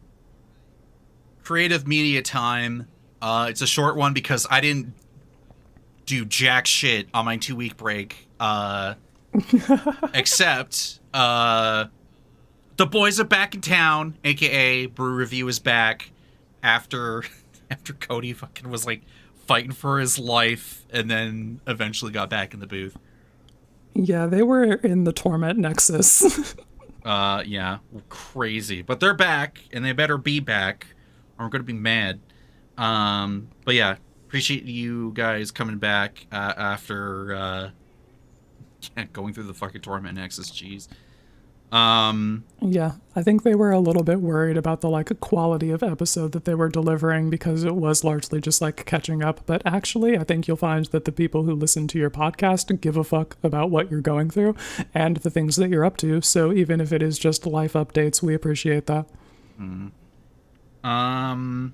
Creative media time. It's a short one because I didn't do jack shit on my 2-week break. Except, the boys are back in town, aka Brew Review is back after Cody fucking was like fighting for his life and then eventually got back in the booth. Yeah, they were in the Torment Nexus. Yeah, crazy. But they're back, and they better be back, or we're gonna be mad. But yeah, appreciate you guys coming back after going through the fucking Torment Nexus. Jeez. Yeah, I think they were a little bit worried about the quality of episode that they were delivering because it was largely just catching up. But actually, I think you'll find that the people who listen to your podcast give a fuck about what you're going through and the things that you're up to. So even if it is just life updates, we appreciate that. And then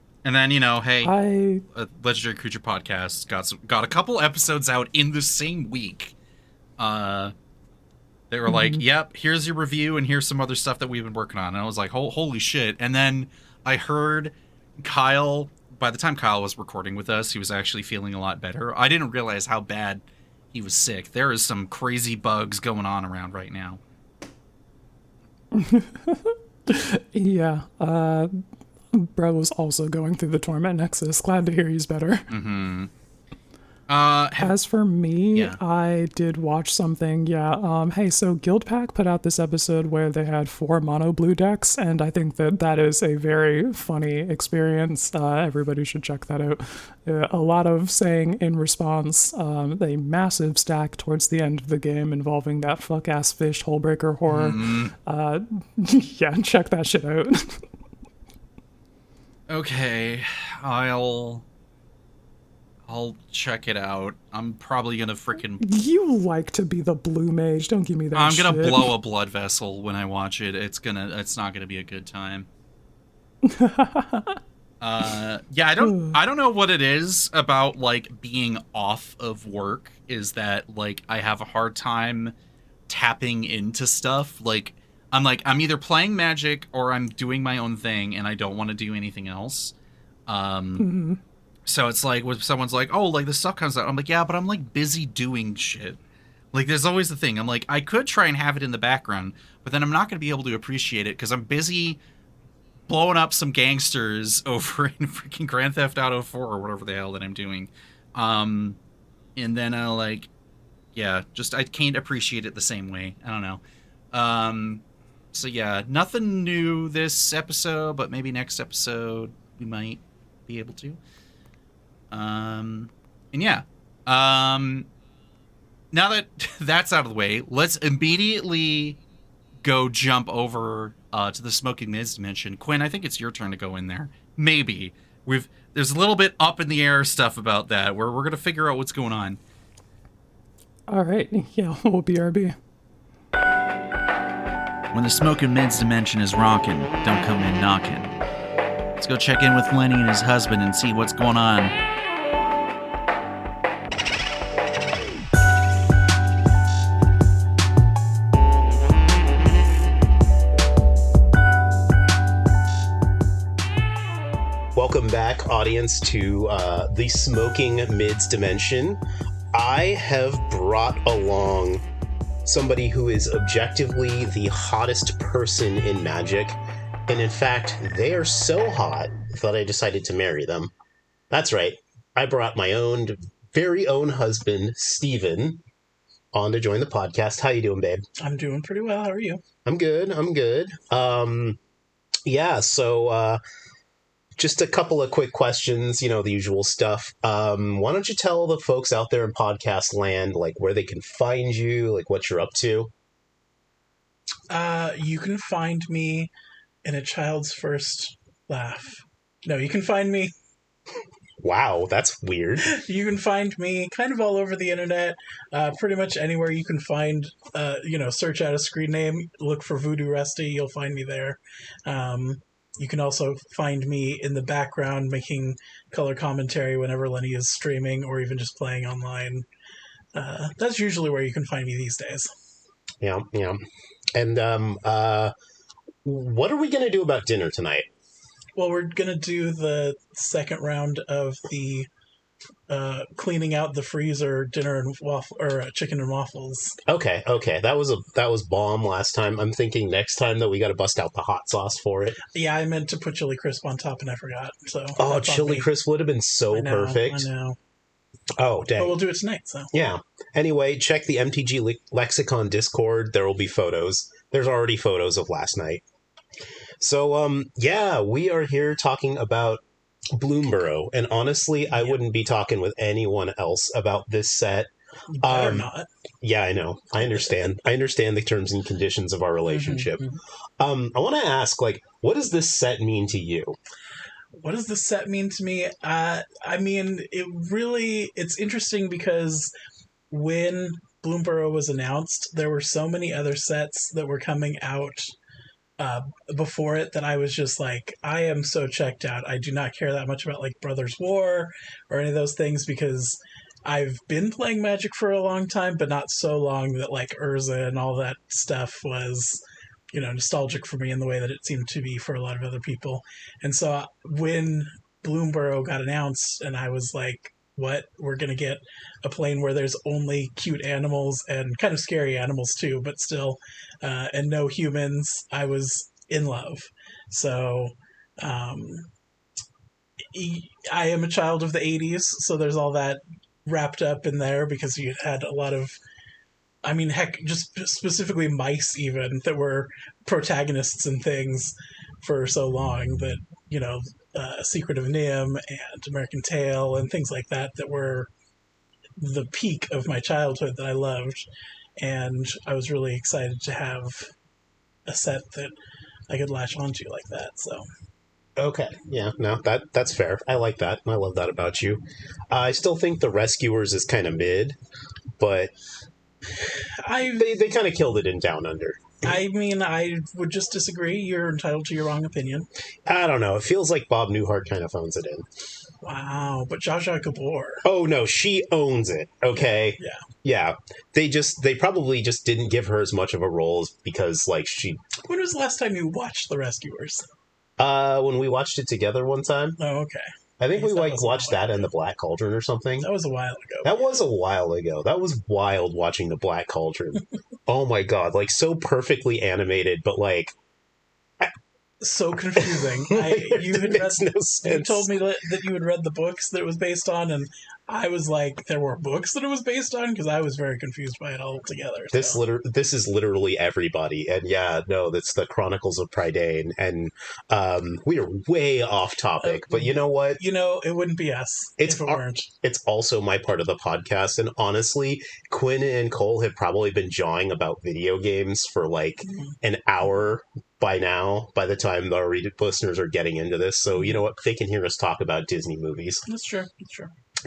hey, Legendary Creature Podcast got a couple episodes out in the same week. They were like, yep, here's your review, and here's some other stuff that we've been working on. And I was like, holy shit. And then I heard Kyle, by the time Kyle was recording with us, he was actually feeling a lot better. I didn't realize how bad he was sick. There is some crazy bugs going on around right now. Yeah. Bro was also going through the Torment Nexus. Glad to hear he's better. Mm-hmm. As for me, yeah. I did watch something. Yeah. Hey, so Guild Pack put out this episode where they had 4 mono blue decks, and I think that is a very funny experience. Everybody should check that out. A lot of saying in response, a massive stack towards the end of the game involving that fuck-ass fish Hullbreaker horror. Yeah, check that shit out. Okay, I'll check it out. I'm probably gonna freaking... You like to be the blue mage. Don't give me that shit. I'm gonna blow a blood vessel when I watch it. It's not gonna be a good time. Yeah, I don't know what it is about being off of work, is that I have a hard time tapping into stuff. I'm either playing Magic or I'm doing my own thing and I don't want to do anything else. So it's when someone's like, oh, this stuff comes out. I'm like, yeah, but I'm busy doing shit. There's always the thing. I'm like, I could try and have it in the background, but then I'm not going to be able to appreciate it because I'm busy blowing up some gangsters over in freaking Grand Theft Auto 4 or whatever the hell that I'm doing. And then I can't appreciate it the same way. I don't know. So yeah, nothing new this episode, but maybe next episode we might be able to. And yeah, now that that's out of the way, let's immediately go jump over to the Smoking Mids dimension. Quinn, I think it's your turn to go in there. Maybe there's a little bit up in the air stuff about that where we're gonna figure out what's going on. All right, yeah, we'll BRB. When the Smoking Mids dimension is rocking, don't come in knocking. Let's go check in with Lenny and his husband and see what's going on. Welcome back, audience, to the Smoking Mids dimension. I have brought along somebody who is objectively the hottest person in Magic, and in fact, they are so hot that I decided to marry them. That's right, I brought my very own husband, Steven, on to join the podcast. How you doing, babe? I'm doing pretty well. How are you? I'm good. Yeah, so just a couple of quick questions, the usual stuff. Why don't you tell the folks out there in podcast land, where they can find you, what you're up to? You can find me in a child's first laugh. No, you can find me... Wow, that's weird. You can find me kind of all over the internet, pretty much anywhere you can find, search out a screen name, look for Voodoo Rusty, you'll find me there. You can also find me in the background making color commentary whenever Lenny is streaming or even just playing online. That's usually where you can find me these days. Yeah. And what are we going to do about dinner tonight? Well, we're gonna do the second round of the cleaning out the freezer dinner and waffle or chicken and waffles. Okay. That was bomb last time. I'm thinking next time that we got to bust out the hot sauce for it. Yeah, I meant to put chili crisp on top and I forgot. So Oh, that's on chili me. crisp would have been so perfect. I know. Oh, dang. But we'll do it tonight. So Yeah. Anyway, check the MTG Lexicon Discord. There will be photos. There's already photos of last night. So, yeah, we are here talking about Bloomburrow. And honestly, I wouldn't be talking with anyone else about this set. you better not. Yeah, I know. I understand. I understand the terms and conditions of our relationship. I want to ask, like, what does this set mean to you? What does this set mean to me? I mean, it's interesting because when Bloomburrow was announced, there were so many other sets that were coming out before it that I was just like, I am so checked out. I do not care that much about like Brothers War or any of those things because I've been playing Magic for a long time, but not so long that like Urza and all that stuff was, nostalgic for me in the way that it seemed to be for a lot of other people. And so when Bloomburrow got announced and I was like, what? We're going to get a plane where there's only cute animals and kind of scary animals too, but still, and no humans. I was in love. So, I am a child of the 80s, so there's all that wrapped up in there because you had a lot of, heck, just specifically mice even that were protagonists and things for so long that, Secret of Nim and American Tail and things like that were the peak of my childhood that I loved. And I was really excited to have a set that I could latch onto like that. So. Okay, yeah, no, that's fair. I like that. I love that about you. I still think the Rescuers is kind of mid, but they kind of killed it in Down Under. I would just disagree. You're entitled to your wrong opinion. I don't know. It feels like Bob Newhart kind of phones it in. Wow, but Zsa Zsa Gabor. Oh, no, she owns it, okay? Yeah. They probably just didn't give her as much of a role because, like, she... When was the last time you watched The Rescuers? When we watched it together one time. Oh, okay. I think we watched that and The Black Cauldron or something. That was a while ago. That was a while ago. That was wild watching The Black Cauldron. Oh my god, like so perfectly animated, but like so confusing. You told me that you had read the books that it was based on, and I was like, there were books that it was based on because I was very confused by it all together. This is literally everybody, and yeah, no, that's the Chronicles of Prydain, and we are way off topic, but you know what? It wouldn't be us if it weren't. It's also my part of the podcast, and honestly, Quinn and Cole have probably been jawing about video games for like an hour by now, by the time our listeners are getting into this. So you know what? They can hear us talk about Disney movies. That's true.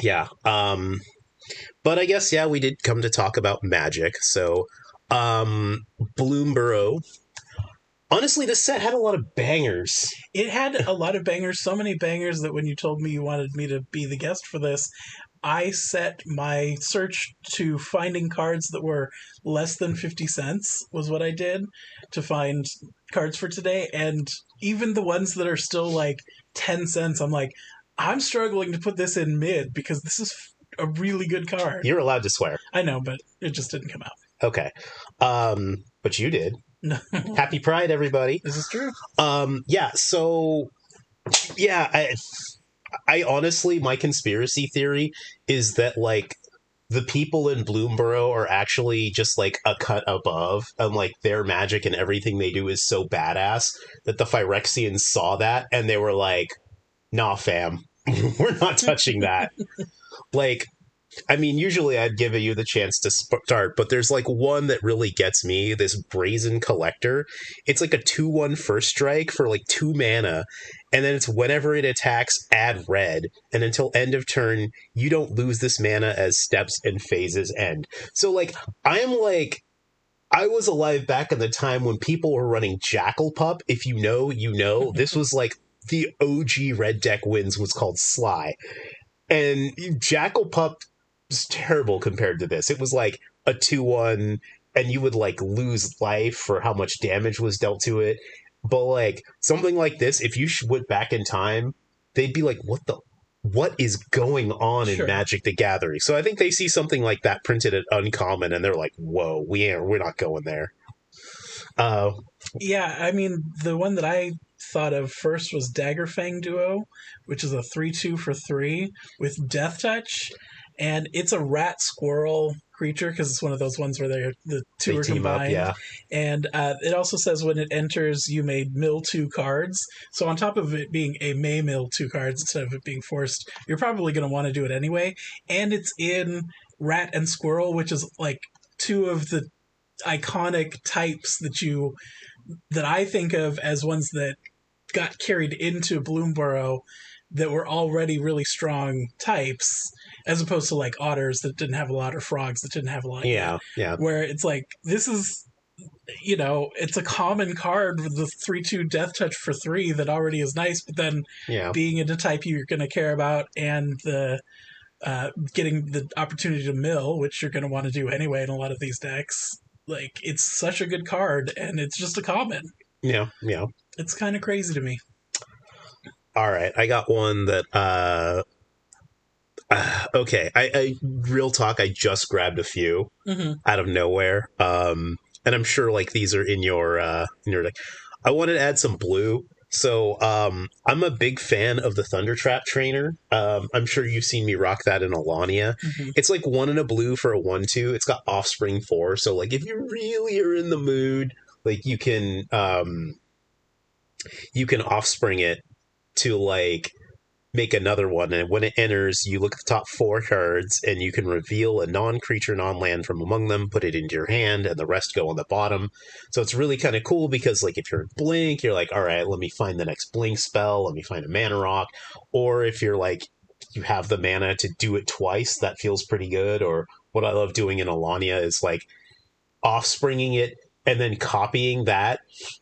Yeah. But I guess, yeah, we did come to talk about Magic. So, Bloomburrow. Honestly, this set had a lot of bangers. It had a lot of bangers, so many bangers that when you told me you wanted me to be the guest for this, I set my search to finding cards that were less than 50 cents was what I did to find cards for today. And even the ones that are still like 10 cents, I'm like, I'm struggling to put this in mid because this is a really good card. You're allowed to swear. I know, but it just didn't come out. Okay. But you did. No. Happy Pride, everybody. This is true. Yeah, so... Yeah, I honestly, my conspiracy theory is that, like, the people in Bloomburrow are actually just, like, a cut above, and, like, their magic and everything they do is so badass that the Phyrexians saw that, and they were like, nah, fam, we're not touching that. Like, I mean, usually I'd give you the chance to start, but there's, like, one that really gets me, this Brazen Collector. It's, like, a 2/1 first strike for, like, 2 mana, and then it's whenever it attacks, add red, and until end of turn, you don't lose this mana as steps and phases end. So, like, I was alive back in the time when people were running Jackal Pup. If you know, you know. This was, like, the OG red deck wins was called Sly. And Jackal Pup was terrible compared to this. It was like a 2/1, and you would like lose life for how much damage was dealt to it. But like something like this, if you went back in time, they'd be like, what is going on in Sure. Magic the Gathering? So I think they see something like that printed at Uncommon, and they're like, "Whoa, we're not going there." Yeah, I mean, the one that I thought of first was Daggerfang Duo, which is a 3/2 for 3 with Death Touch, and it's a rat squirrel creature because it's one of those ones where the two They are team up, combined. yeah. And it also says when it enters, you may mill 2 cards. So on top of it being a may mill 2 cards instead of it being forced, you're probably going to want to do it anyway. And it's in rat and squirrel, which is like two of the iconic types that I think of as ones that got carried into Bloomburrow that were already really strong types, as opposed to like otters that didn't have a lot or frogs that didn't have a lot. Yeah. Where it's like, this is, it's a common card with the 3/2 Death Touch for 3 that already is nice, but then being into type you're going to care about and the getting the opportunity to mill, which you're going to want to do anyway in a lot of these decks. Like, it's such a good card, and it's just a common. Yeah. It's kind of crazy to me. All right, I got one that. Okay, I real talk. I just grabbed a few out of nowhere, and I'm sure like these are in your deck. I wanted to add some blue. So I'm a big fan of the Thundertrap Trainer. I'm sure you've seen me rock that in Alania. It's like 1 in a blue for a 1/2. It's got Offspring 4. So like if you really are in the mood, like you can Offspring it to like make another one, and when it enters, you look at the top 4 cards, and you can reveal a non-creature, non-land from among them, put it into your hand, and the rest go on the bottom. So it's really kind of cool because, like, if you're in Blink, you're like, all right, let me find the next Blink spell, let me find a mana rock. Or if you're like, you have the mana to do it twice, that feels pretty good. Or what I love doing in Alania is like offspringing it and then copying that,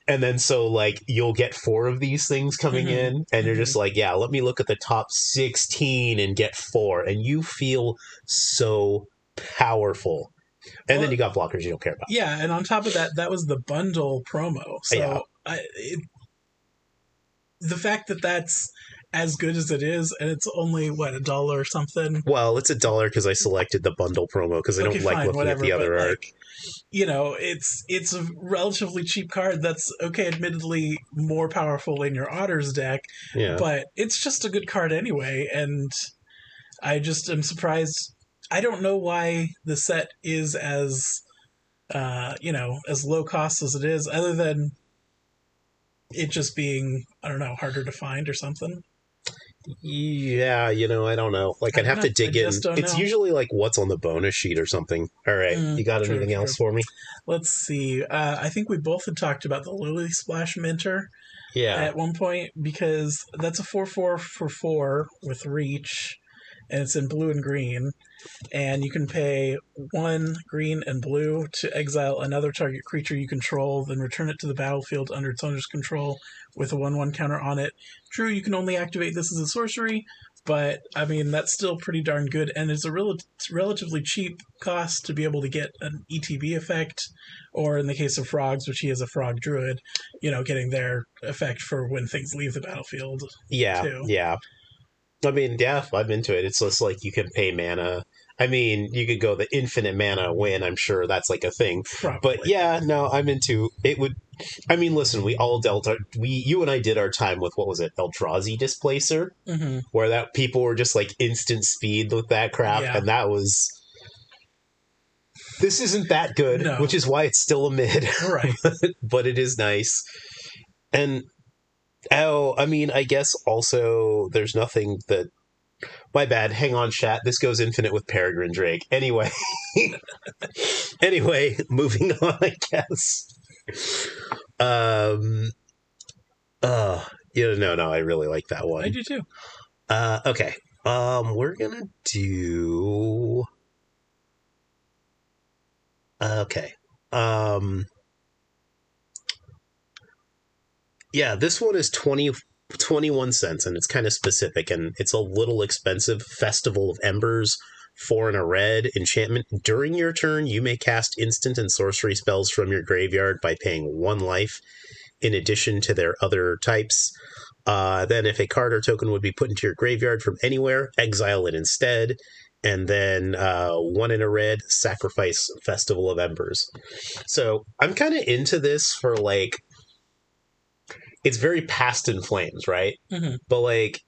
and then so like you'll get 4 of these things coming in, and you're just like, yeah, let me look at the top 16 and get 4, and you feel so powerful. And then you got blockers you don't care about. Yeah, and on top of that, that was the bundle promo. So the fact that that's as good as it is, and it's only $1 or something. Well, it's $1 because I selected the bundle promo because I don't like looking at the other art. Like, it's a relatively cheap card that's admittedly more powerful in your Otters deck, but it's just a good card anyway, and I just am surprised. I don't know why the set is as as low cost as it is, other than it just being, I don't know, harder to find or something. Yeah, I don't know. Like, I'd have to dig in. It's usually like what's on the bonus sheet or something. All right, you got anything else for me? Let's see. I think we both had talked about the Lily Splash Minter at one point, because that's a 4/4 for 4 with reach, and it's in blue and green. And you can pay 1 green and blue to exile another target creature you control, then return it to the battlefield under its owner's control with a 1/1 counter on it. True, you can only activate this as a sorcery, but I mean, that's still pretty darn good, and it's a relatively cheap cost to be able to get an ETB effect, or in the case of frogs, which he is a frog druid, getting their effect for when things leave the battlefield. Yeah. I mean, I'm into it. It's just like you can pay mana. I mean, you could go the infinite mana win. I'm sure that's like a thing. Probably. But yeah, no, I'm into it. I mean, listen, you and I did our time with, what was it, Eldrazi Displacer, where that people were just like instant speed with that crap, and that was. This isn't that good, which is why it's still a mid, right? But it is nice, and. Oh, I mean, I guess also there's nothing that... My bad. Hang on, chat. This goes infinite with Peregrine Drake. Anyway. Moving on, I guess. No, I really like that one. I do too. Okay. We're gonna do... Okay. Yeah, this one is 21 cents, and it's kind of specific, and it's a little expensive. Festival of Embers, 4 and a red, enchantment. During your turn, you may cast instant and sorcery spells from your graveyard by paying 1 life. in addition to their other types. Then if a card or token would be put into your graveyard from anywhere, exile it instead. And then 1 in a red, sacrifice Festival of Embers. So I'm kind of into this for, like, it's very Past in Flames, right? Mm-hmm. But, like,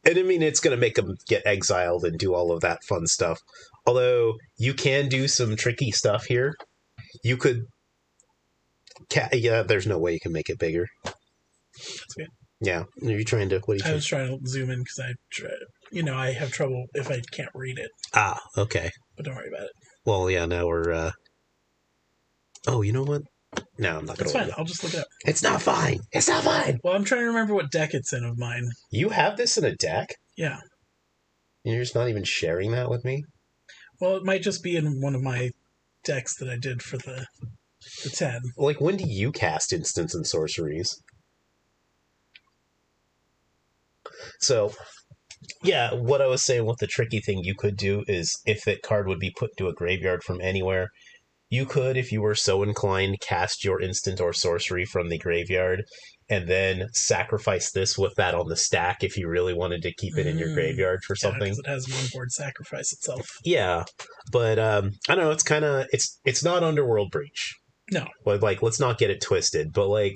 and I mean, it's going to make them get exiled and do all of that fun stuff. Although you can do some tricky stuff here. You could, yeah, there's no way you can make it bigger. That's good. Yeah. Are you trying to, what are you I was trying to zoom in because I have trouble if I can't read it. Ah, okay. But don't worry about it. Well, yeah, now we're, oh, you know what? No, I'm not going It's to. fine. I'll just look it up. It's not fine. It's not fine. Well, I'm trying to remember what deck it's in of mine. You have this in a deck? Yeah. And you're just not even sharing that with me? Well, it might just be in one of my decks that I did for the 10. Like, when do you cast instants and sorceries? So, yeah, what I was saying with the tricky thing you could do is if that card would be put to a graveyard from anywhere, you could, if you were so inclined, cast your instant or sorcery from the graveyard and then sacrifice this with that on the stack if you really wanted to keep it in your graveyard for something. Yeah, 'cause it has an onboard sacrifice itself. Yeah, but I don't know, it's kind of, it's not Underworld Breach. No. But, like, let's not get it twisted, but, like,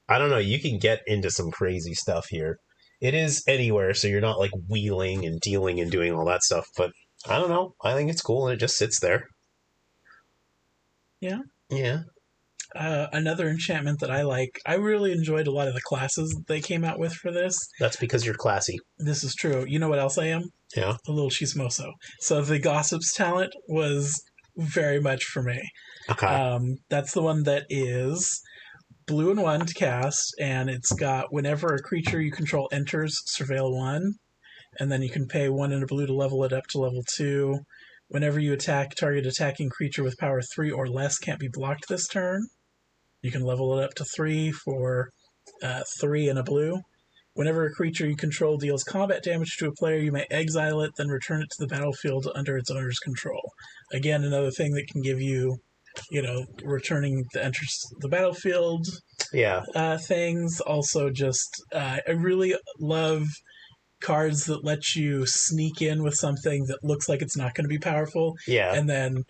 I don't know, you can get into some crazy stuff here. It is anywhere, so you're not, like, wheeling and dealing and doing all that stuff, but I don't know, I think it's cool and it just sits there. Yeah. Yeah. Another enchantment that I like, I really enjoyed a lot of the classes that they came out with for this. That's because you're classy. This is true. You know what else I am? Yeah. A little chismoso. So the Gossip's talent was very much for me. Okay. That's the one that is blue and 1 to cast, and it's got whenever a creature you control enters, surveil 1, and then you can pay 1 in a blue to level it up to level 2. Whenever you attack, target attacking creature with power 3 or less can't be blocked this turn. You can level it up to 3 for 3 and a blue. Whenever a creature you control deals combat damage to a player, you may exile it, then return it to the battlefield under its owner's control. Again, another thing that can give you, returning the enters the battlefield things. Also, just I really love cards that let you sneak in with something that looks like it's not going to be powerful. Yeah. And then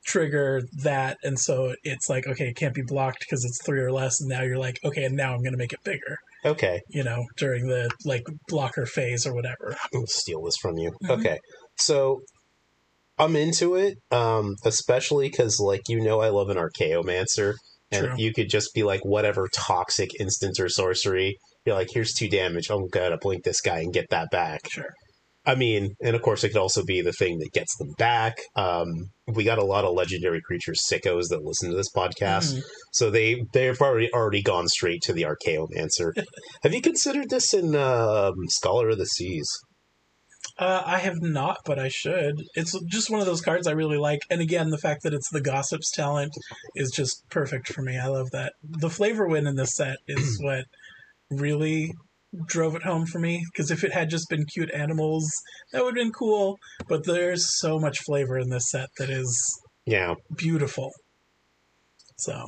trigger that, and so it's like, okay, it can't be blocked because it's 3 or less, and now you're like, okay, and now I'm going to make it bigger. Okay. During the, like, blocker phase or whatever. I'll steal this from you. Mm-hmm. Okay. So, I'm into it, especially because, like, I love an Archaeomancer, and True. you could just be like, whatever toxic instant or sorcery, you're like, here's 2 damage, I'm gonna blink this guy and get that back. Sure. I mean, and of course it could also be the thing that gets them back. We got a lot of legendary creatures sickos that listen to this podcast, so they've already gone straight to the Archaeomancer. Have you considered this in Scholar of the Seas? I have not, but I should. It's just one of those cards I really like, and again, the fact that it's the Gossip's talent is just perfect for me. I love that. The flavor win in this set is what really drove it home for me, because if it had just been cute animals, that would have been cool, but there's so much flavor in this set that is beautiful. So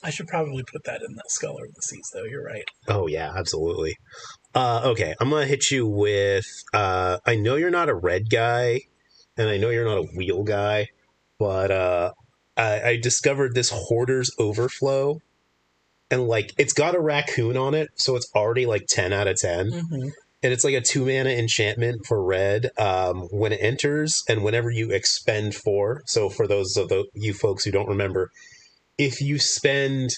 I should probably put that in the Scholar of the Seas, though. You're right. Oh yeah, absolutely. Okay, I'm gonna hit you with I know you're not a red guy and I know you're not a wheel guy, but I discovered this Hoarder's Overflow. And, like, it's got a raccoon on it, so it's already, like, 10 out of 10. Mm-hmm. And it's, like, a 2-mana enchantment for red. When it enters, and whenever you expend 4, so for those of you folks who don't remember, if you spend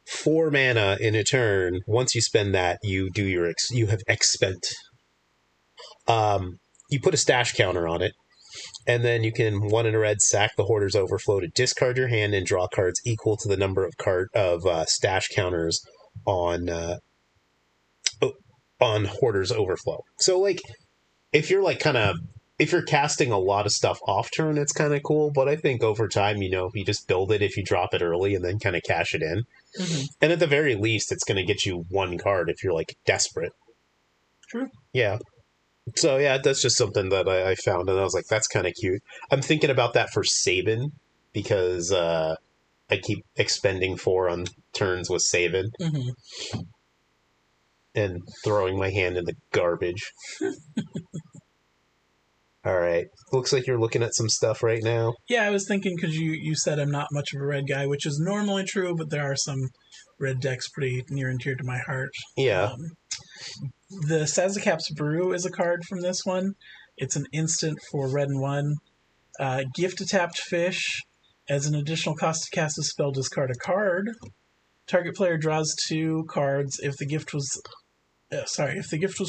4 mana in a turn, once you spend that, you do you have expent. You put a stash counter on it. And then you can 1 in a red, sack the Hoarder's Overflow to discard your hand and draw cards equal to the number of stash counters on Hoarder's Overflow. So, like, if you're if you're casting a lot of stuff off turn, it's kind of cool. But I think over time, you just build it if you drop it early and then kind of cash it in. Mm-hmm. And at the very least, it's going to get you 1 card if you're, like, desperate. True. Yeah. So, yeah, that's just something that I found, and I was like, that's kind of cute. I'm thinking about that for Sabin, because I keep expending 4 on turns with Savin and throwing my hand in the garbage. All right. Looks like you're looking at some stuff right now. Yeah, I was thinking because you said I'm not much of a red guy, which is normally true, but there are some red decks pretty near and dear to my heart. Yeah. The Sazakap's Brew is a card from this one. It's an instant for red and 1. Gift a tapped fish. As an additional cost to cast a spell, discard a card. Target player draws 2 cards. If the gift was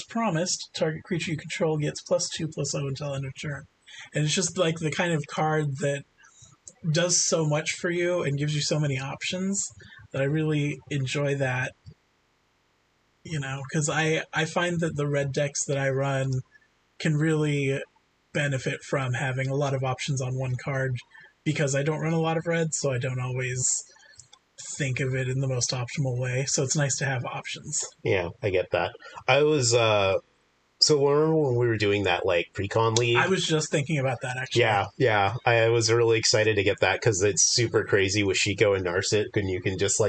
promised, target creature you control gets +2/+0 until end of turn. And it's just like the kind of card that does so much for you and gives you so many options that I really enjoy that. Because I find that the red decks that I run can really benefit from having a lot of options on one card, because I don't run a lot of red, so I don't always think of it in the most optimal way. So it's nice to have options. Yeah, I get that. I was so remember when we were doing that like pre-con league? I was just thinking about that actually. Yeah. I was really excited to get that because it's super crazy with Shiko and Narset, and you can just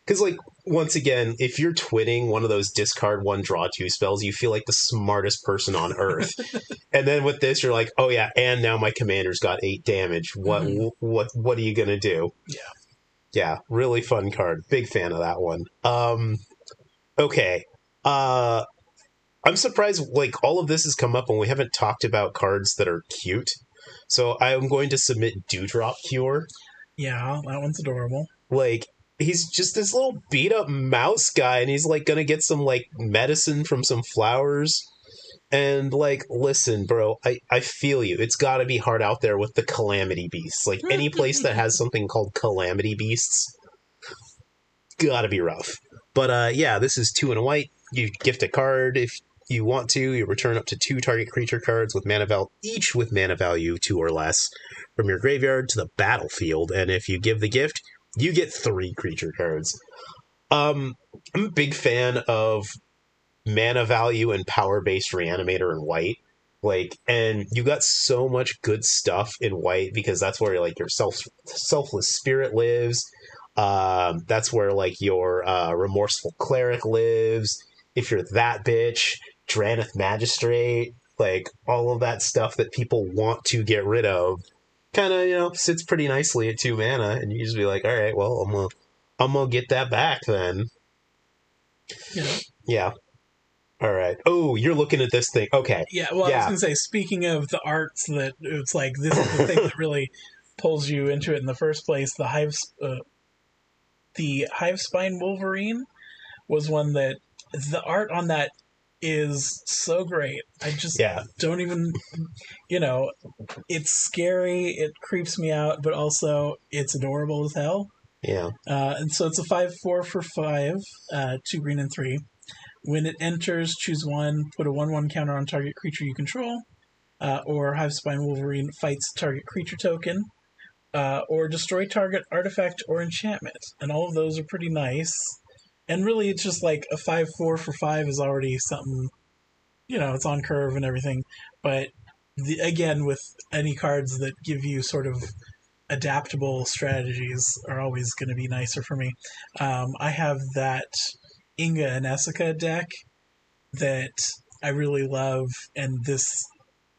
because once again, if you're twinning one of those discard 1, draw 2 spells, you feel like the smartest person on earth. And then with this, you're like, oh yeah, and now my commander's got 8 damage. What are you gonna do? Yeah, really fun card. Big fan of that one. Okay. I'm surprised all of this has come up and we haven't talked about cards that are cute. So I am going to submit Dewdrop Cure. Yeah, that one's adorable. He's just this little beat up mouse guy, and he's gonna get some medicine from some flowers. And listen, bro, I feel you. It's gotta be hard out there with the calamity beasts. Any place that has something called calamity beasts, gotta be rough. But yeah, this is 2 and a white. You gift a card if you want to. You return up to 2 target creature cards with each with mana value 2 or less from your graveyard to the battlefield. And if you give the gift, you get 3 creature cards. I'm a big fan of mana value and power-based Reanimator in white. And you got so much good stuff in white because that's where your selfless spirit lives. That's where your remorseful cleric lives. If you're that bitch, Draneth Magistrate, all of that stuff that people want to get rid of, kind of sits pretty nicely at 2 mana, and you just be like, all right, well, I'm gonna get that back then. Yeah. All right. Oh, you're looking at this thing. Okay. Yeah. Well, I was gonna say, speaking of the arts, that it's this is the thing that really pulls you into it in the first place. The Hivespine Wolverine was one that the art on that is so great. I just don't even, it's scary, it creeps me out, but also it's adorable as hell. Yeah. And so it's a 5/4 for 5, 2 green and 3. When it enters, choose 1, put a 1/1 counter on target creature you control, or Hivespine Wolverine fights target creature token, or destroy target artifact or enchantment. And all of those are pretty nice. And really, it's just a 5/4 for 5 is already something, it's on curve and everything. But again, with any cards that give you sort of adaptable strategies are always going to be nicer for me. I have that Inga and Essica deck that I really love, and this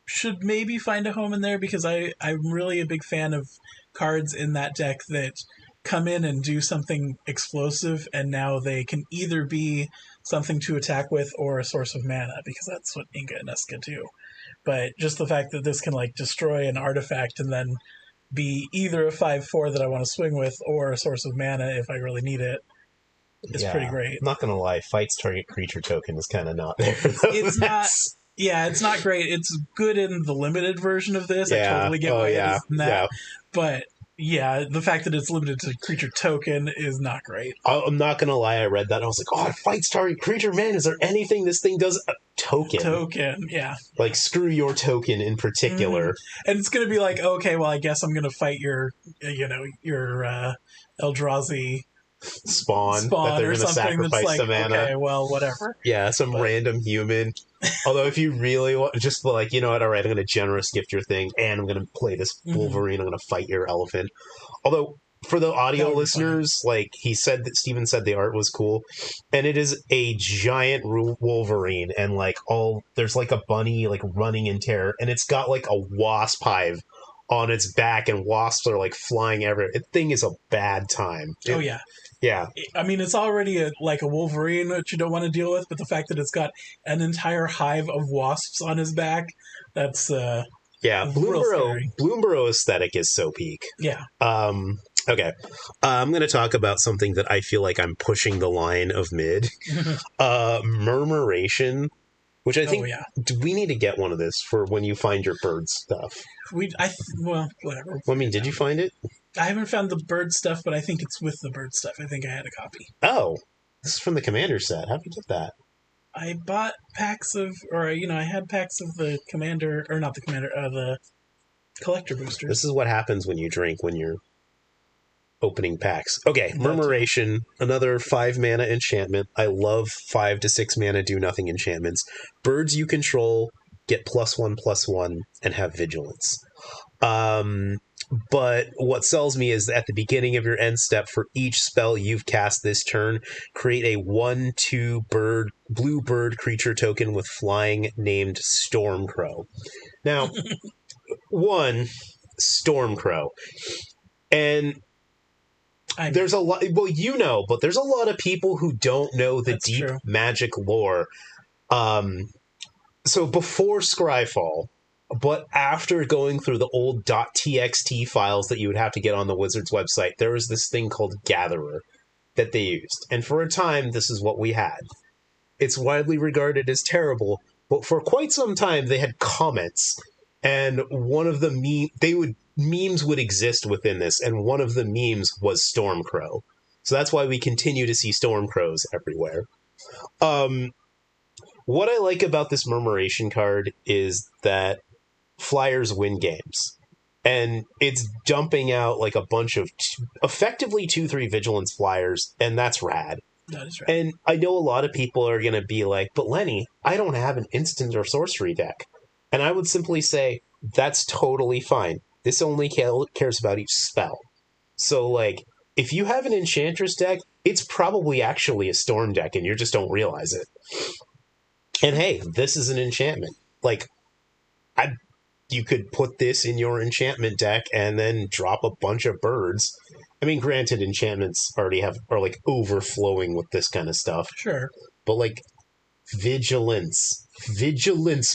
should maybe find a home in there because I'm really a big fan of cards in that deck that come in and do something explosive, and now they can either be something to attack with or a source of mana, because that's what Inga and Essica do. But just the fact that this can destroy an artifact and then be either a 5/4 that I want to swing with or a source of mana if I really need it, it's pretty great. I'm not gonna lie, fights target creature token is kind of not there. It's not. Yeah, it's not great. It's good in the limited version of this. I totally get why it is in that. Yeah. But yeah, the fact that it's limited to creature token is not great. I'm not gonna lie, I read that and I was like, oh, it fights target creature, man. Is there anything this thing does? Token, yeah. Screw your token in particular. And it's gonna be okay, well, I guess I'm gonna fight your Eldrazi spawn that they're or going to sacrifice some mana. Okay, well, whatever. Yeah, random human. Although if you really want, just you know what, all right, I'm going to generous gift your thing, and I'm going to play this Wolverine, I'm going to fight your elephant. Although, For the audio That would be listeners, like he said that Steven said the art was cool, and it is a giant Wolverine, and like there's like a bunny like running in terror, and it's got like a wasp hive on its back, and wasps are like flying everywhere. That thing is a bad time. Oh yeah. Yeah. I mean, it's already like a Wolverine, which you don't want to deal with, but the fact that it's got an entire hive of wasps on his back, that's Yeah, real scary. Bloomburrow aesthetic is so peak. Yeah. Okay. I'm going to talk about something that I feel like I'm pushing the line of mid. Murmuration, which I think do we need to get one of this for when you find your bird stuff. Well, whatever. I mean, did you find it? I haven't found the bird stuff, but I think it's with the bird stuff. I think I had a copy. Oh, this is from the Commander set. How'd you get that? I bought packs of, I had packs of the Commander, or not the Commander, the Collector boosters. This is what happens when you drink when you're opening packs. Okay, Murmuration, another 5 mana enchantment. I love 5 to 6 mana do nothing enchantments. Birds you control get +1/+1 and have vigilance. But what sells me is at the beginning of your end step, for each spell you've cast this turn, create a 1/2 blue bird creature token with flying named Stormcrow. Now, Stormcrow. And there's a lot, but there's a lot of people who don't know the deep Magic lore. So before Scryfall, but after going through the old .txt files that you would have to get on the Wizards website, there was this thing called Gatherer that they used. And for a time, this is what we had. It's widely regarded as terrible, but for quite some time, they had comments. And one of the memes would exist within this, and one of the memes was Stormcrow. So that's why we continue to see Stormcrows everywhere. What I like about this Murmuration card is that Flyers win games. And it's dumping out like a bunch of effectively 2/3 Vigilance Flyers, and that's rad. That is right. And I know a lot of people are going to be like, but Lenny, I don't have an instant or sorcery deck. And I would simply say, that's totally fine. This only cares about each spell. So, like, if you have an Enchantress deck, it's probably actually a Storm deck, and you just don't realize it. And hey, this is an enchantment. Like, you could put this in your enchantment deck and then drop a bunch of birds. I mean, granted, enchantments are like overflowing with this kind of stuff. Sure. But like, vigilance,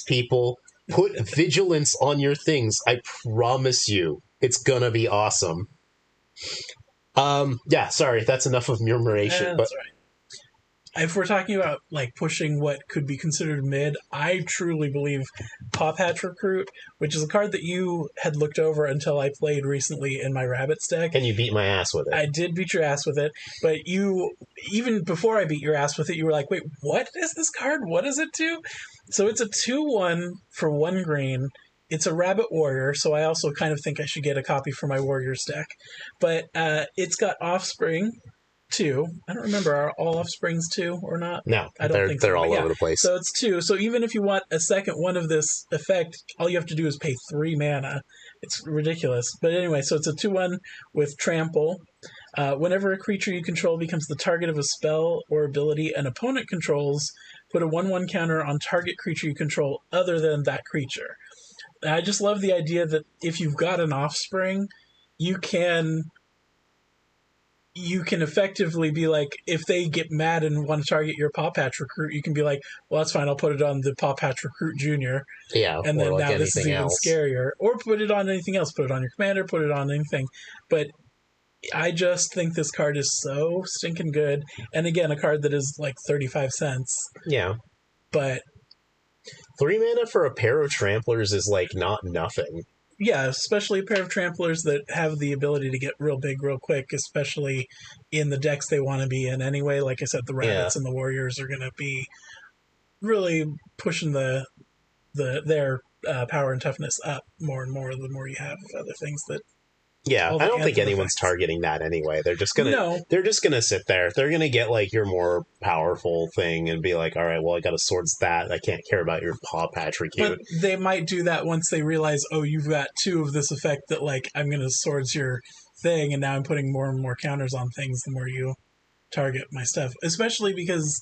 people. Put vigilance on your things. I promise you, it's gonna be awesome. Yeah, sorry, that's enough of murmuration. That's right. If we're talking about like pushing what could be considered mid, I truly believe Paw Patch Recruit, which is a card that you had looked over until I played recently in my Rabbits deck. And you beat my ass with it. I did beat your ass with it, but even before I beat your ass with it, you were like, wait, what is this card? What does it do? So it's a 2/1 for 1 green. It's a Rabbit Warrior, so I also kind of think I should get a copy for my Warriors deck. But it's got Offspring 2. I don't remember, are all Offsprings 2 or not? No, I don't think they're all over the place. So it's 2. So even if you want a second one of this effect, all you have to do is pay 3 mana. It's ridiculous. But anyway, so it's a 2/1 with Trample. Whenever a creature you control becomes the target of a spell or ability an opponent controls, put a 1/1 counter on target creature you control other than that creature. And I just love the idea that if you've got an Offspring, you can effectively be like, if they get mad and want to target your Paw Patch Recruit, you can be like, well, that's fine, I'll put it on the Paw Patch Recruit Junior. Yeah, and then like now this is even scarier. Or put it on anything else. Put it on your commander, put it on anything. But I just think this card is so stinking good. And again, a card that is like 35 cents. Yeah. But 3 mana for a pair of Tramplers is like not nothing. Yeah, especially a pair of Tramplers that have the ability to get real big real quick, especially in the decks they want to be in anyway. Like I said, the Rabbits and the Warriors are going to be really pushing their power and toughness up more and more the more you have other things that... Yeah, I don't think anyone's targeting that anyway. They're just gonna sit there. They're gonna get like your more powerful thing and be like, all right, well, I got a Swords that. I can't care about your Paw Patch Recruit. But they might do that once they realize, oh, you've got 2 of this effect that like I'm gonna Swords your thing, and now I'm putting more and more counters on things the more you target my stuff. Especially because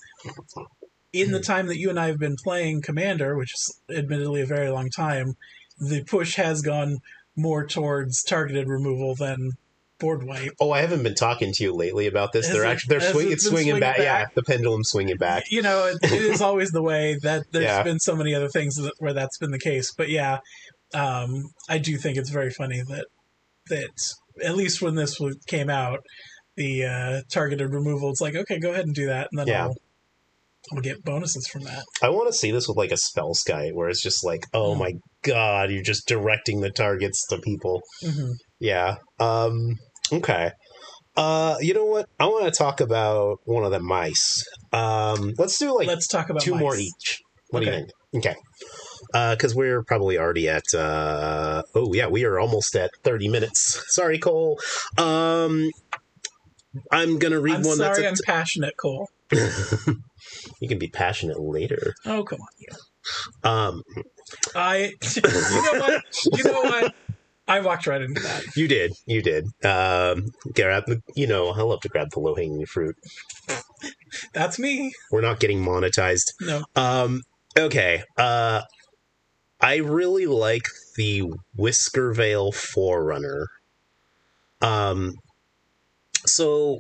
in the time that you and I have been playing Commander, which is admittedly a very long time, the push has gone more towards targeted removal than board wipe. Oh, I haven't been talking to you lately about this. They're swinging back. Yeah, the pendulum's swinging back. You know, it is always the way that there's been so many other things where that's been the case. But yeah, I do think it's very funny that at least when this came out, the targeted removal, it's like, okay, go ahead and do that, and then I'll get bonuses from that. I want to see this with like a spell skite where it's just like, oh my god, you're just directing the targets to people. Mm-hmm. Yeah. Okay. You know what? I want to talk about one of the mice. Let's talk about 2 mice. More each. What do you think? Okay. Because we're probably already at we are almost at 30 minutes. Sorry, Cole. I'm gonna read one. Sorry, I'm passionate, Cole. You can be passionate later. Oh, come on, you. You know what? I walked right into that. You did. I love to grab the low-hanging fruit. That's me. We're not getting monetized. No. Okay. I really like the Whiskervale Forerunner. So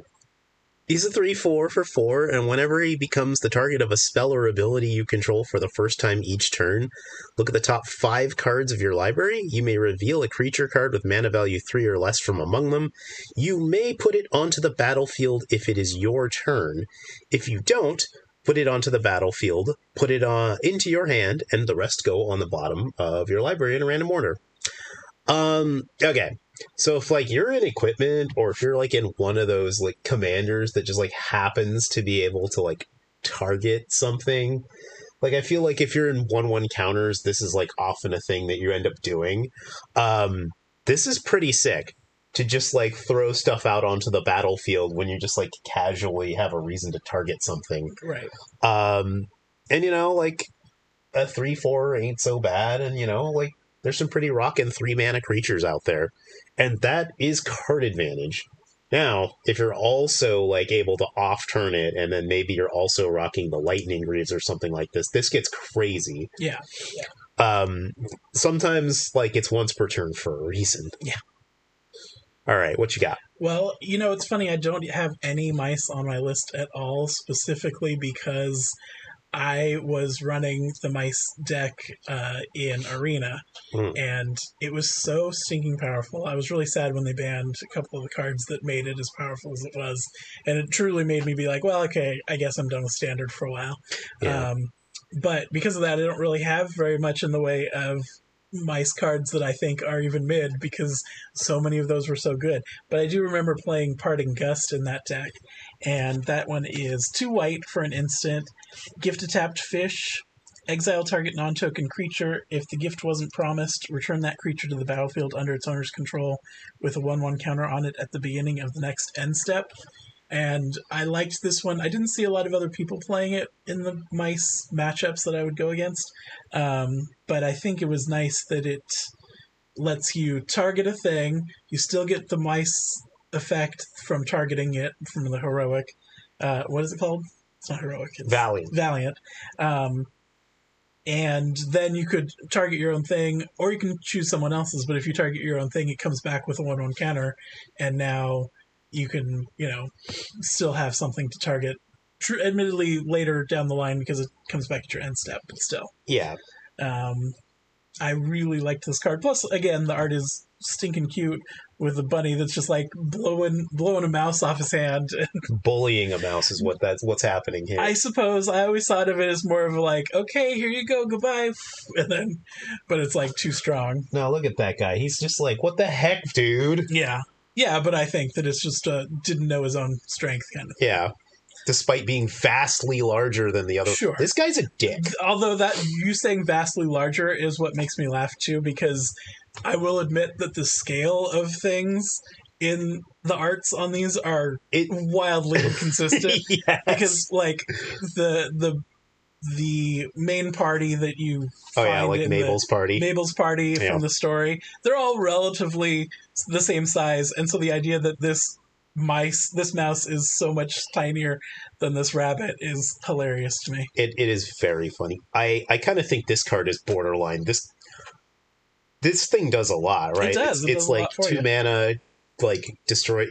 he's a 3/4 for 4, and whenever he becomes the target of a spell or ability you control for the first time each turn, look at the top 5 cards of your library. You may reveal a creature card with mana value 3 or less from among them. You may put it onto the battlefield if it is your turn. If you don't, put it onto the battlefield, put it into your hand, and the rest go on the bottom of your library in a random order. Okay. So if like you're in equipment, or if you're like in one of those like commanders that just like happens to be able to like target something, like I feel like if you're in 1/1 counters, this is like often a thing that you end up doing. This is pretty sick to just like throw stuff out onto the battlefield when you just like casually have a reason to target something. Right. And you know, like a 3/4 ain't so bad, and you know, like there's some pretty rockin' 3-mana creatures out there. And that is card advantage. Now, if you're also like able to off-turn it, and then maybe you're also rocking the Lightning Greaves or something like this gets crazy. Yeah. Sometimes like it's once per turn for a reason. Yeah. All right, what you got? Well, you know, it's funny. I don't have any mice on my list at all, specifically because I was running the mice deck in Arena, and it was so stinking powerful. I was really sad when they banned a couple of the cards that made it as powerful as it was, and it truly made me be like, well, okay, I guess I'm done with Standard for a while. Yeah. But because of that, I don't really have very much in the way of mice cards that I think are even mid, because so many of those were so good. But I do remember playing Parting Gust in that deck, and that one is 2 white for an instant, gift a tapped fish, exile target non-token creature. If the gift wasn't promised, return that creature to the battlefield under its owner's control with a 1/1 counter on it at the beginning of the next end step. And I liked this one. I didn't see a lot of other people playing it in the mice matchups that I would go against. But I think it was nice that it lets you target a thing. You still get the mice effect from targeting it from the heroic. What is it called? It's not heroic. It's Valiant. And then you could target your own thing, or you can choose someone else's. But if you target your own thing, it comes back with a 1/1 counter. And now you can, still have something to target. Admittedly, later down the line, because it comes back at your end step, but still. Yeah. I really liked this card. Plus, again, the art is stinking cute with a bunny that's just like blowing a mouse off his hand. Bullying a mouse is what's happening here. I suppose. I always thought of it as more of like, okay, here you go, goodbye. But it's like too strong. No, look at that guy. He's just like, what the heck, dude? Yeah. Yeah, but I think that it's just didn't know his own strength kind of thing. Yeah. Despite being vastly larger than the other. Sure. This guy's a dick. Although that you saying vastly larger is what makes me laugh too, because I will admit that the scale of things in the arts on these are wildly inconsistent. Yes. Because like the the main party that you find like in Mabel's party. Mabel's party Yeah. from the story, they're all relatively the same size, and so the idea that this mouse is so much tinier than this rabbit is hilarious to me. It is very funny. I kind of think this card is borderline. This thing does a lot, right? It does. It does It's a like lot for 2 you. mana, like destroy,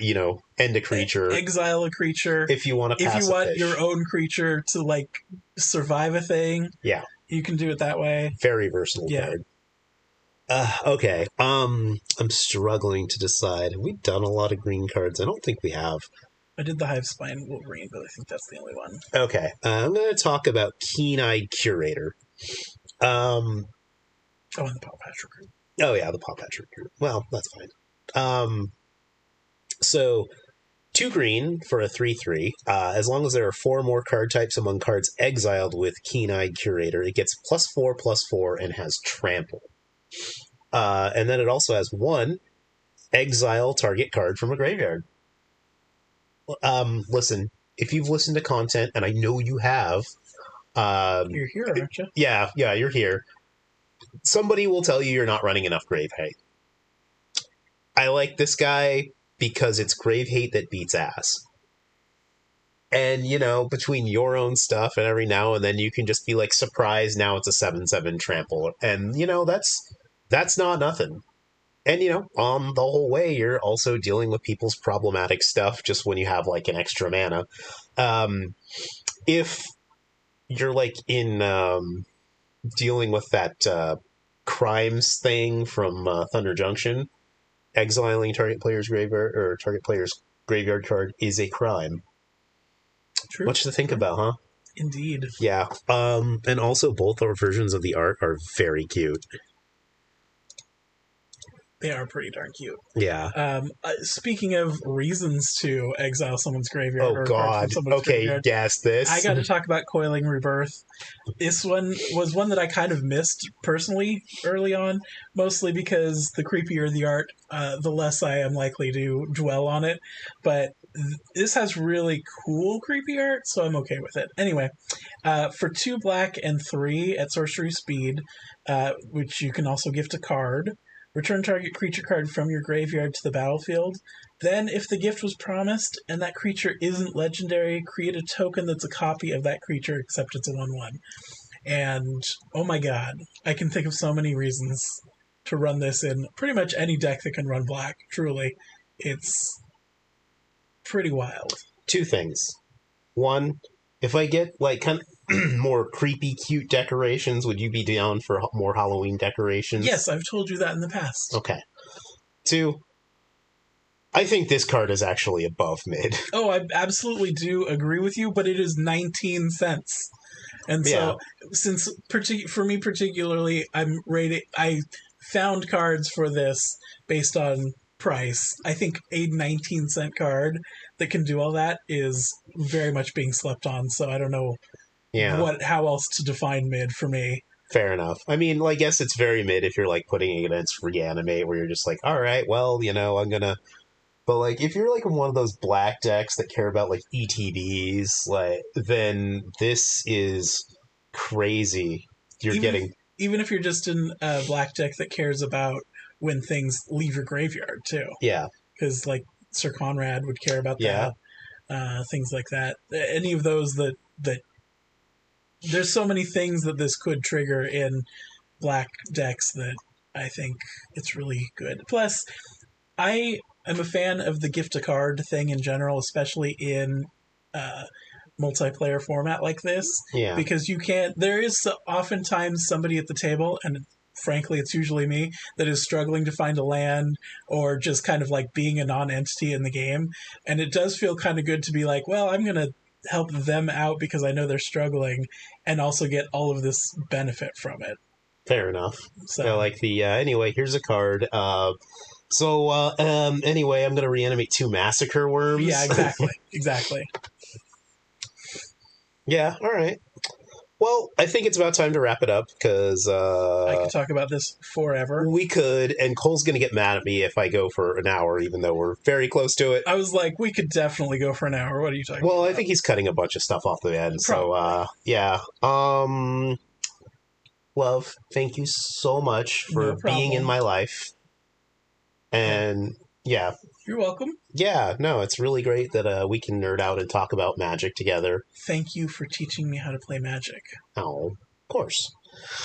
end a creature. Exile a creature. If you want to If pass you a want fish. your own creature to like survive a thing, Yeah. you can do it that way. Very versatile card. Okay. I'm struggling to decide. Have we done a lot of green cards? I don't think we have. I did the Hivespine Wolverine, but I think that's the only one. Okay. I'm going to talk about Keen-Eyed Curator. Oh, and the Paw Patch Recruit. Oh, yeah, the Paw Patch Recruit. Well, that's fine. So, 2 green for a 3/3. As long as there are 4 more card types among cards exiled with Keen-Eyed Curator, it gets +4/+4 and has Trample. And then it also has 1 exile target card from a graveyard. Listen, if you've listened to content, and I know you have... You're here, aren't you? Yeah, you're here. Somebody will tell you you're not running enough Grave Hate. I like this guy because it's Grave Hate that beats ass. And, between your own stuff and every now and then you can just be like, surprise, now it's a 7/7 trample. And, that's not nothing. And, on the whole way, you're also dealing with people's problematic stuff just when you have, like, an extra mana. If you're, like, in dealing with that crimes thing from Thunder Junction, exiling target player's graveyard or target player's graveyard card is a crime. True. Much to think about, huh? Indeed. Yeah. And also both our versions of the art are very cute. They are pretty darn cute. Yeah. Speaking of reasons to exile someone's graveyard, Oh, or a card from God. someone's Okay, graveyard, guess this. I got to talk about Coiling Rebirth. This one was one that I kind of missed personally early on, mostly because the creepier the art, the less I am likely to dwell on it. But this has really cool creepy art, so I'm okay with it. Anyway, for 2 black and 3 at sorcery speed, which you can also gift a card, return target creature card from your graveyard to the battlefield. Then, if the gift was promised and that creature isn't legendary, create a token that's a copy of that creature, except it's a 1/1. And, oh my god, I can think of so many reasons to run this in pretty much any deck that can run black. Truly, it's pretty wild. 2 things. 1, if I get, like, kind of more creepy, cute decorations, would you be down for more Halloween decorations? Yes, I've told you that in the past. Okay. 2, I think this card is actually above mid. Oh, I absolutely do agree with you, but it is 19 cents. And so, since for me particularly, I found cards for this based on price. I think a 19-cent card that can do all that is very much being slept on, so I don't know how else to define mid for me. Fair enough. I mean, I guess it's very mid if you're, like, putting it against Reanimate, where you're just like, all right, well, I'm gonna... But, like, if you're, like, in one of those black decks that care about, like, ETBs, then this is crazy. Even if you're just in a black deck that cares about when things leave your graveyard, too. Yeah. Because, like, Sir Conrad would care about that. Things like that. Any of those that... There's so many things that this could trigger in black decks that I think it's really good. Plus, I'm a fan of the gift a card thing in general, especially in multiplayer format like this. Yeah. Because there is oftentimes somebody at the table, and frankly it's usually me, that is struggling to find a land or just kind of like being a non-entity in the game. And it does feel kind of good to be like, well, I'm going to help them out because I know they're struggling and also get all of this benefit from it. Fair enough. So, like the, anyway, here's a card. Anyway, I'm going to reanimate 2 Massacre Worms. Yeah, exactly. Exactly. Yeah, all right. Well, I think it's about time to wrap it up because I could talk about this forever. we could, and Cole's going to get mad at me if I go for an hour, even though we're very close to it. I was like, we could definitely go for an hour. What are you talking about? Well, I think he's cutting a bunch of stuff off the end, so yeah. Love, thank you so much for No being in problem. my life. And yeah, You're welcome. yeah, no, it's really great that we can nerd out and talk about magic together. Thank you for teaching me how to play Magic. Oh, of course.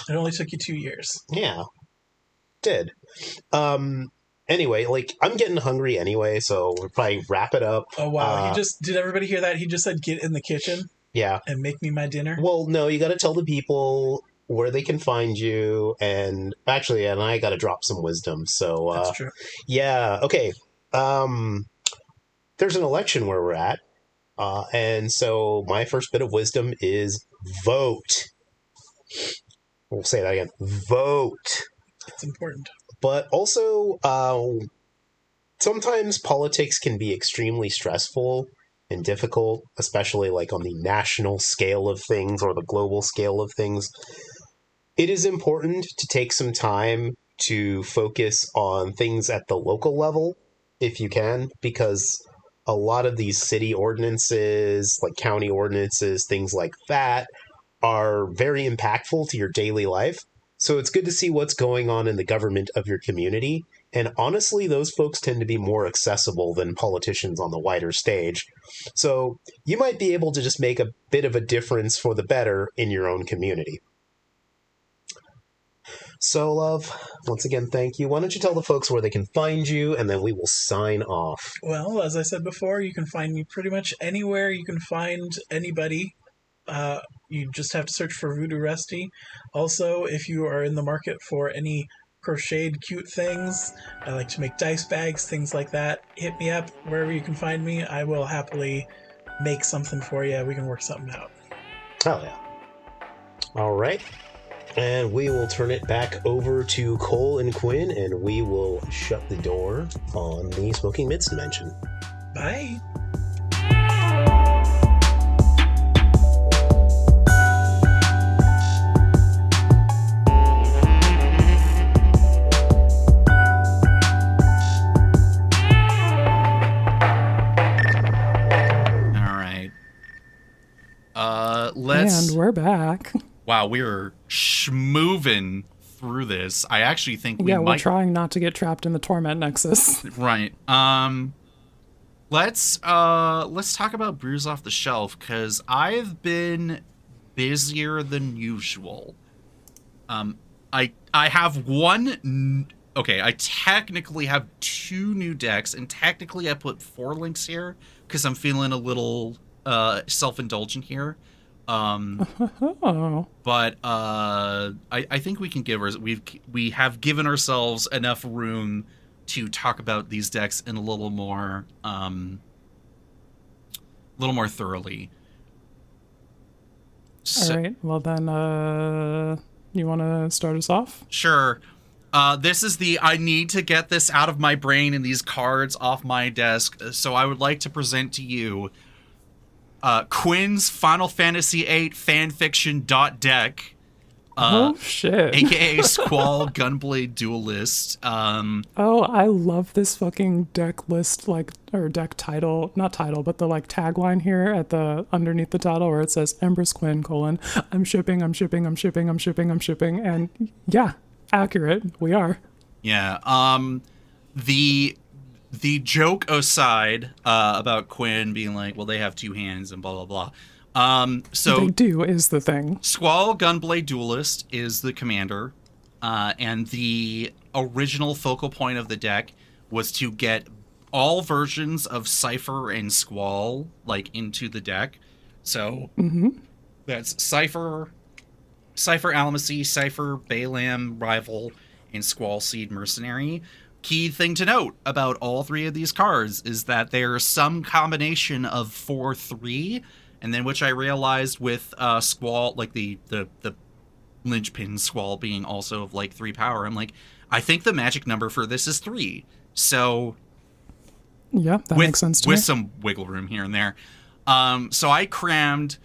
It only took you 2 years. Yeah, did. Anyway, like, I'm getting hungry anyway, so we'll probably wrap it up. Oh, wow. Did everybody hear that? He just said, get in the kitchen Yeah. and make me my dinner. Well, no, you got to tell the people where they can find you, and actually, and I got to drop some wisdom. So, That's true. yeah, okay. There's an election where we're at, and so my first bit of wisdom is vote. We'll say that again. Vote. It's important. But also, sometimes politics can be extremely stressful and difficult, especially like on the national scale of things or the global scale of things. It is important to take some time to focus on things at the local level, if you can, because a lot of these city ordinances, like county ordinances, things like that, are very impactful to your daily life. So it's good to see what's going on in the government of your community. And honestly, those folks tend to be more accessible than politicians on the wider stage. So you might be able to just make a bit of a difference for the better in your own community. So, love, once again, thank you. Why don't you tell the folks where they can find you, and then we will sign off. Well, as I said before, you can find me pretty much anywhere you can find anybody. You just have to search for Voodoo Rusty. Also, if you are in the market for any crocheted cute things, I like to make dice bags, things like that, hit me up wherever you can find me. I will happily make something for you. We can work something out. Oh, yeah. All right. And we will turn it back over to Cole and Quinn, and we will shut the door on the Smoking Mids dimension. Bye. Let's. And we're back. Wow, we're schmoving through this. I actually think we Yeah, might. we're trying not to get trapped in the torment nexus. Right. Let's talk about brews off the shelf because I've been busier than usual. I have one. Okay, I technically have 2 new decks, and technically I put 4 links here because I'm feeling a little self-indulgent here. Oh. But I think we can we have given ourselves enough room to talk about these decks in a little more thoroughly. So, All right. Well, then, you want to start us off? sure. This is I need to get this out of my brain and these cards off my desk. So I would like to present to you Quinn's Final Fantasy VIII fanfiction .deck. Oh, shit. AKA Squall Gunblade Duelist. Oh, I love this fucking deck list, or deck title, not title, but the tagline here at the underneath the title where it says Empress Quinn, I'm shipping, and yeah, accurate, we are. Yeah. The joke aside about Quinn being like, well, they have 2 hands and blah, blah, blah. So They do is the thing. Squall Gunblade Duelist is the commander, and the original focal point of the deck was to get all versions of Cypher and Squall into the deck. So that's Cypher Alamacy, Cypher Baalam Rival, and Squall Seed Mercenary. Key thing to note about all 3 of these cards is that they're some combination of 4/3. And then, which I realized with Squall, the linchpin Squall being also of 3 power, I'm like, I think the magic number for this is 3. So, Yeah, that makes sense to me. with some wiggle room here and there. So I crammed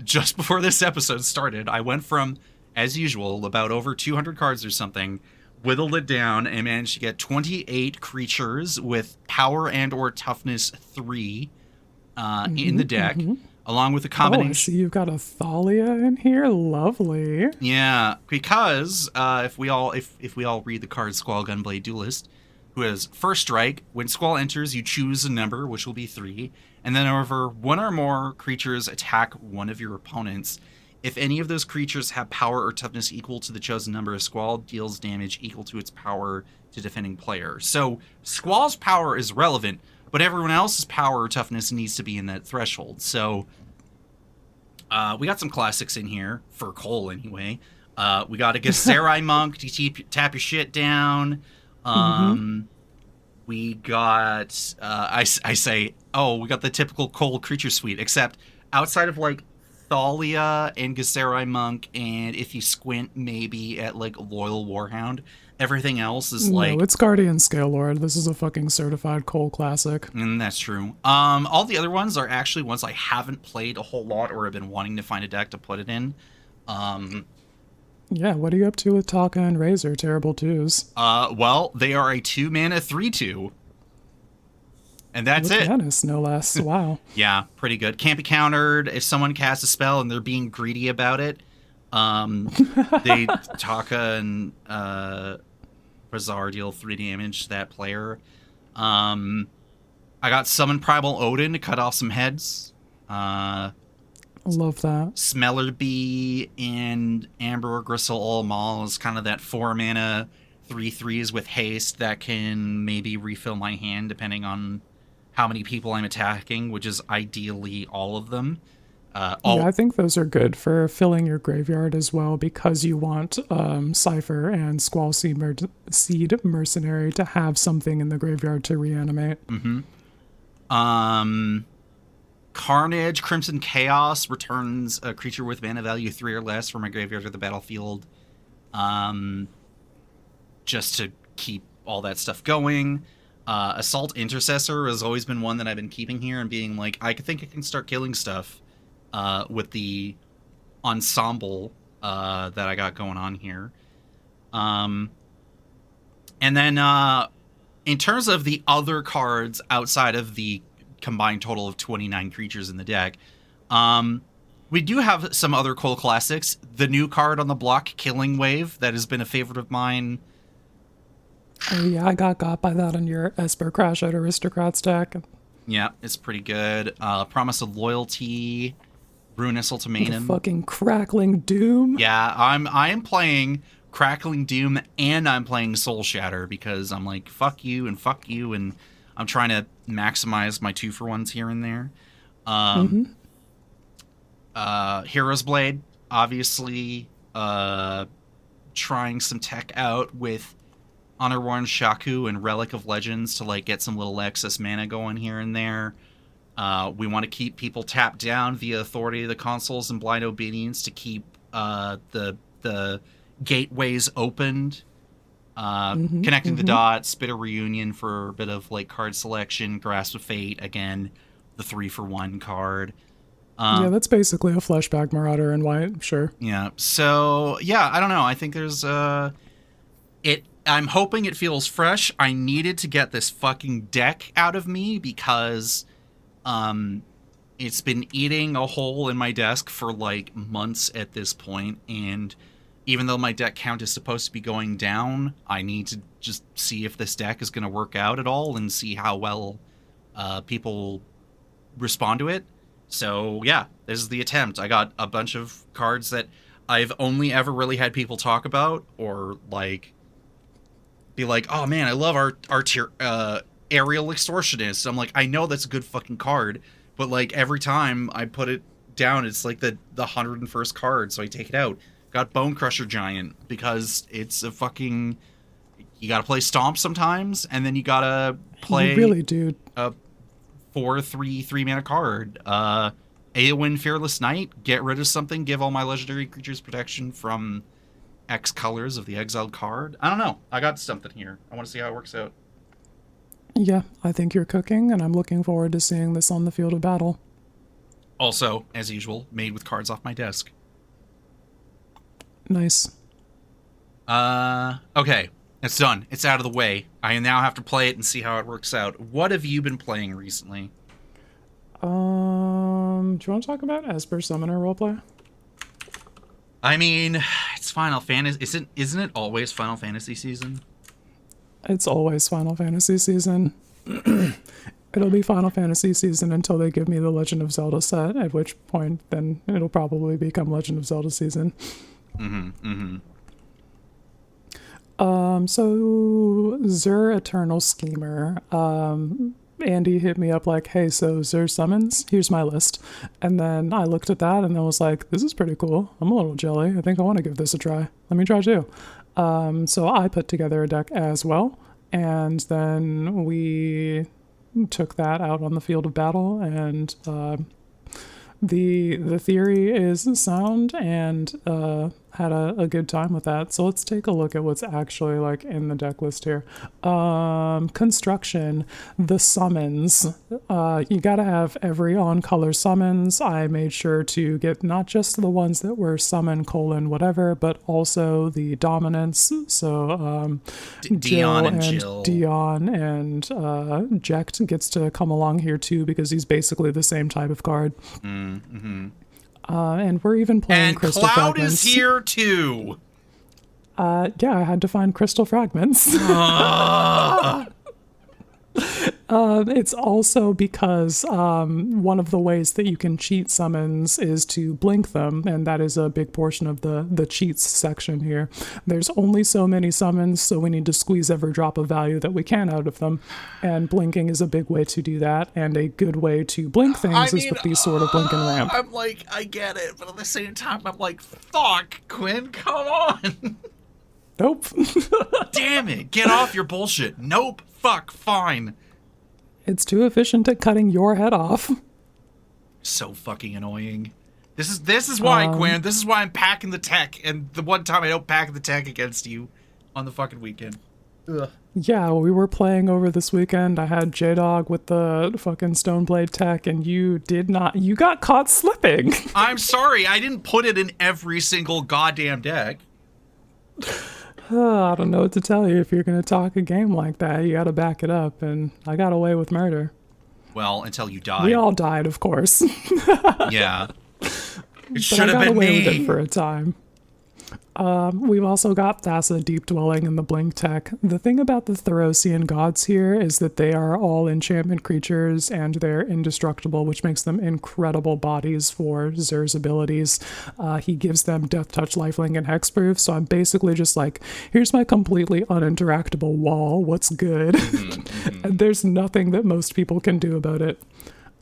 just before this episode started, I went from, as usual, about over 200 cards or something, whittled it down, and managed to get 28 creatures with power and or toughness 3 in the deck, along with a combination. Oh, I see you've got a Thalia in here. Lovely. Yeah, because if we all read the card Squall Gunblade Duelist, who has first strike, when Squall enters, you choose a number, which will be 3, and then over one or more creatures attack one of your opponents. If any of those creatures have power or toughness equal to the chosen number, Squall deals damage equal to its power to defending player. So Squall's power is relevant, but everyone else's power or toughness needs to be in that threshold. So we got some classics in here, for Cole anyway. We got a Gesserai Monk to tap your shit down. We got, we got the typical Cole creature suite, except outside of like Thalia and Gesserai Monk, and if you squint, maybe at like Loyal Warhound, everything else is like... No, it's Guardian Scale Lord. This is a fucking certified Cole classic. That's true. All the other ones are actually ones I haven't played a whole lot or have been wanting to find a deck to put it in. Yeah, what are you up to with Taka and Razor? Terrible twos. Well, they are a 2-mana 3/2. And that's with it. Menace, no less. Wow. Yeah, pretty good. Can't be countered. If someone casts a spell and they're being greedy about it, they Taka and Bazaar deal 3 damage to that player. I got Summon Primal Odin to cut off some heads. Love that. Smeller Bee and Amber Gristle All is kind of that 4-mana 3/3s with haste that can maybe refill my hand depending on how many people I'm attacking, which is ideally all of them. Yeah, I think those are good for filling your graveyard as well, because you want Cypher and Squall Seed Mercenary to have something in the graveyard to reanimate. Carnage Crimson Chaos returns a creature with mana value 3 or less from my graveyard to the battlefield, just to keep all that stuff going. Assault Intercessor has always been one that I've been keeping here and being like, I think I can start killing stuff with the ensemble that I got going on here. And then in terms of the other cards outside of the combined total of 29 creatures in the deck, we do have some other Cole classics. The new card on the block, Killing Wave, that has been a favorite of mine. Oh yeah, I got by that on your Esper Crash Out Aristocrats deck. Yeah, it's pretty good. Promise of Loyalty, Ruinous Ultimatum. The fucking Crackling Doom. Yeah, I am playing Crackling Doom and I'm playing Soul Shatter because I'm like, fuck you, and I'm trying to maximize my 2-for-1s here and there. Hero's Blade, obviously, trying some tech out with Honor-Worn Shaku and Relic of Legends to like get some little excess mana going here and there. We want to keep people tapped down via Authority of the Consuls and Blind Obedience to keep the gateways opened. Connecting the Dots, bit of Reunion for a bit of like card selection, Grasp of Fate, again, the 3-for-1 card. Yeah, that's basically a Fleshback Marauder in white, sure. Yeah, so, yeah, I don't know. I think there's, I'm hoping it feels fresh. I needed to get this fucking deck out of me because, it's been eating a hole in my desk for, like, months at this point, and even though my deck count is supposed to be going down, I need to just see if this deck is going to work out at all and see how well people respond to it. So, yeah, this is the attempt. I got a bunch of cards that I've only ever really had people talk about or, like, be like, oh, man, I love our Aerial Extortionist. I'm like, I know that's a good fucking card, but, like, every time I put it down, it's, like, the 101st card, so I take it out. Got Bone Crusher Giant because it's a fucking... You gotta play Stomp sometimes, and then you gotta play... You really do. A 4/3 3-mana card. Eowyn Fearless Knight, get rid of something, give all my legendary creatures protection from X colors of the exiled card. I don't know. I got something here. I want to see how it works out. Yeah, I think you're cooking, and I'm looking forward to seeing this on the field of battle. Also, as usual, made with cards off my desk. Nice. Okay. It's done. It's out of the way. I now have to play it and see how it works out. What have you been playing recently? Do you want to talk about Esper Summoner roleplay? I mean, it's Final Fantasy. Isn't it always Final Fantasy season? It's always Final Fantasy season. It'll be Final Fantasy season until they give me the Legend of Zelda set, at which point then it'll probably become Legend of Zelda season. So Zur Eternal Schemer, Andy hit me up like, hey, so Zur Summons, here's my list. And then I looked at that and I was like, this is pretty cool. I'm a little jelly. I think I want to give this a try. Let me try too. So I put together a deck as well. And then we took that out on the field of battle, and the theory is sound, and had a good time with that. So let's take a look at what's actually like in the deck list here. Construction, the summons. You gotta have every on-color summons. I made sure to get not just the ones that were summon : whatever, but also the dominants. So Dion and Jill. Dion and Jekt gets to come along here too, because he's basically the same type of card. And we're even playing and Crystal Cloud Fragments. is here too. Yeah, I had to find Crystal Fragments. It's also because one of the ways that you can cheat summons is to blink them, and that is a big portion of the cheats section here. There's only so many summons, so we need to squeeze every drop of value that we can out of them, and blinking is a big way to do that, and a good way to blink things is with these sort of blink and ramp. I'm like, I get it, but at the same time, I'm like, fuck, Quinn, come on. Nope. Damn it, get off your bullshit. Nope, fuck, fine. It's too efficient at cutting your head off. So fucking annoying. This is why, Quinn. This is why I'm packing the tech, and the one time I don't pack the tech against you on the fucking weekend. Ugh. Yeah, we were playing over this weekend. I had J-Dog with the fucking Stoneblade tech, and you did not. You got caught slipping. I'm sorry, I didn't put it in every single goddamn deck. I don't know what to tell you. If you're going to talk a game like that, you got to back it up, and I got away with murder. Well, until you died. We all died, of course. Yeah. It should have been me. With it for a time. We've also got Thassa Deep Dwelling in the Blink tech. The thing about the Therosian gods here is that they are all enchantment creatures, and they're indestructible, which makes them incredible bodies for Zur's abilities. He gives them Death Touch, Lifelink, and Hexproof, so I'm basically just like, here's my completely uninteractable wall, what's good? And there's nothing that most people can do about it.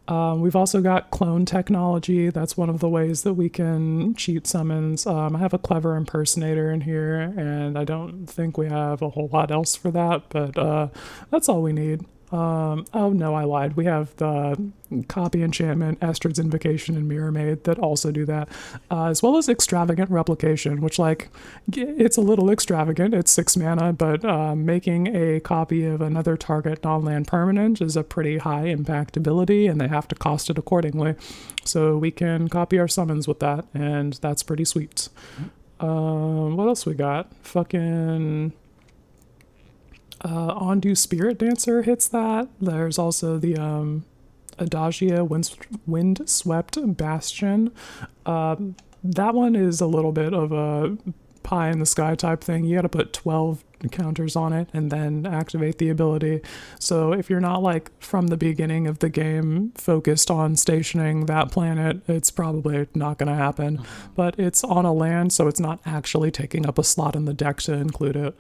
We've also got clone technology. That's one of the ways that we can cheat summons. I have a clever impersonator in here, and I don't think we have a whole lot else for that, but that's all we need. Oh no, I lied. We have the copy enchantment, Estrid's Invocation, and Mirror Maid that also do that, as well as extravagant replication, which, like, it's a little extravagant. It's 6 mana, but making a copy of another target non-land permanent is a pretty high impact ability, and they have to cost it accordingly. So we can copy our summons with that, and that's pretty sweet. What else we got? Fucking Ondu Spirit Dancer hits that. There's also the Adagia Windswept Bastion. That one is a little bit of a pie in the sky type thing. You gotta put 12 counters on it and then activate the ability. So if you're not, like, from the beginning of the game focused on stationing that planet, it's probably not gonna happen. But it's on a land, so it's not actually taking up a slot in the deck to include it.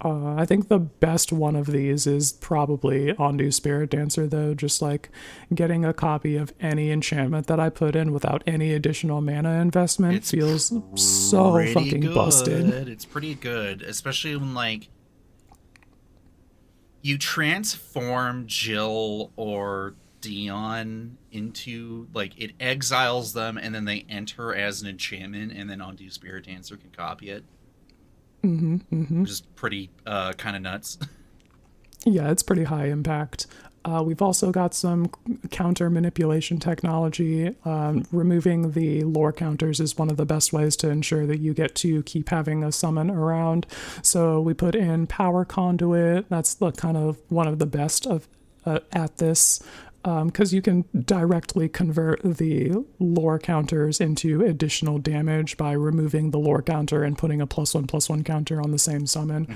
I think the best one of these is probably Ondu Spirit Dancer, though. Just, like, getting a copy of any enchantment that I put in without any additional mana investment feels so fucking good. busted. It's pretty good, especially when, like, you transform Jill or Dion into, like, it exiles them and then they enter as an enchantment, and then Ondu Spirit Dancer can copy it. Which is pretty kind of nuts. Yeah, it's pretty high impact. We've also got some counter manipulation technology. Removing the lore counters is one of the best ways to ensure that you get to keep having a summon around. So we put in Power Conduit. That's kind of one of the best of at this, because you can directly convert the lore counters into additional damage by removing the lore counter and putting a +1/+1 counter on the same summon.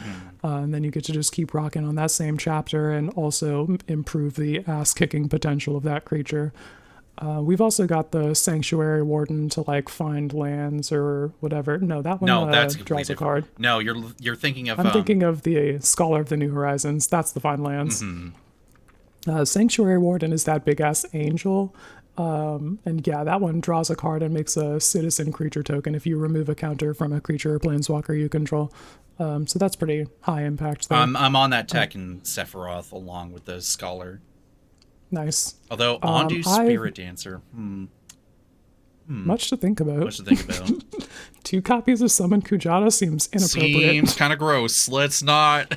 And then you get to just keep rocking on that same chapter and also improve the ass-kicking potential of that creature. We've also got the Sanctuary Warden to like find lands or whatever. No, that one that's draws a card. No, you're thinking of. I'm thinking of the Scholar of the New Horizons. That's the find lands. Sanctuary Warden is that big ass angel. And yeah, that one draws a card and makes a citizen creature token if you remove a counter from a creature or planeswalker you control. So that's pretty high impact there. I'm on that tech in Sephiroth along with the Scholar. Nice. Although Ondu Spirit Dancer. Much to think about. Much to think about. 2 copies of Summon Kujata seems inappropriate. Seems kind of gross. Let's not.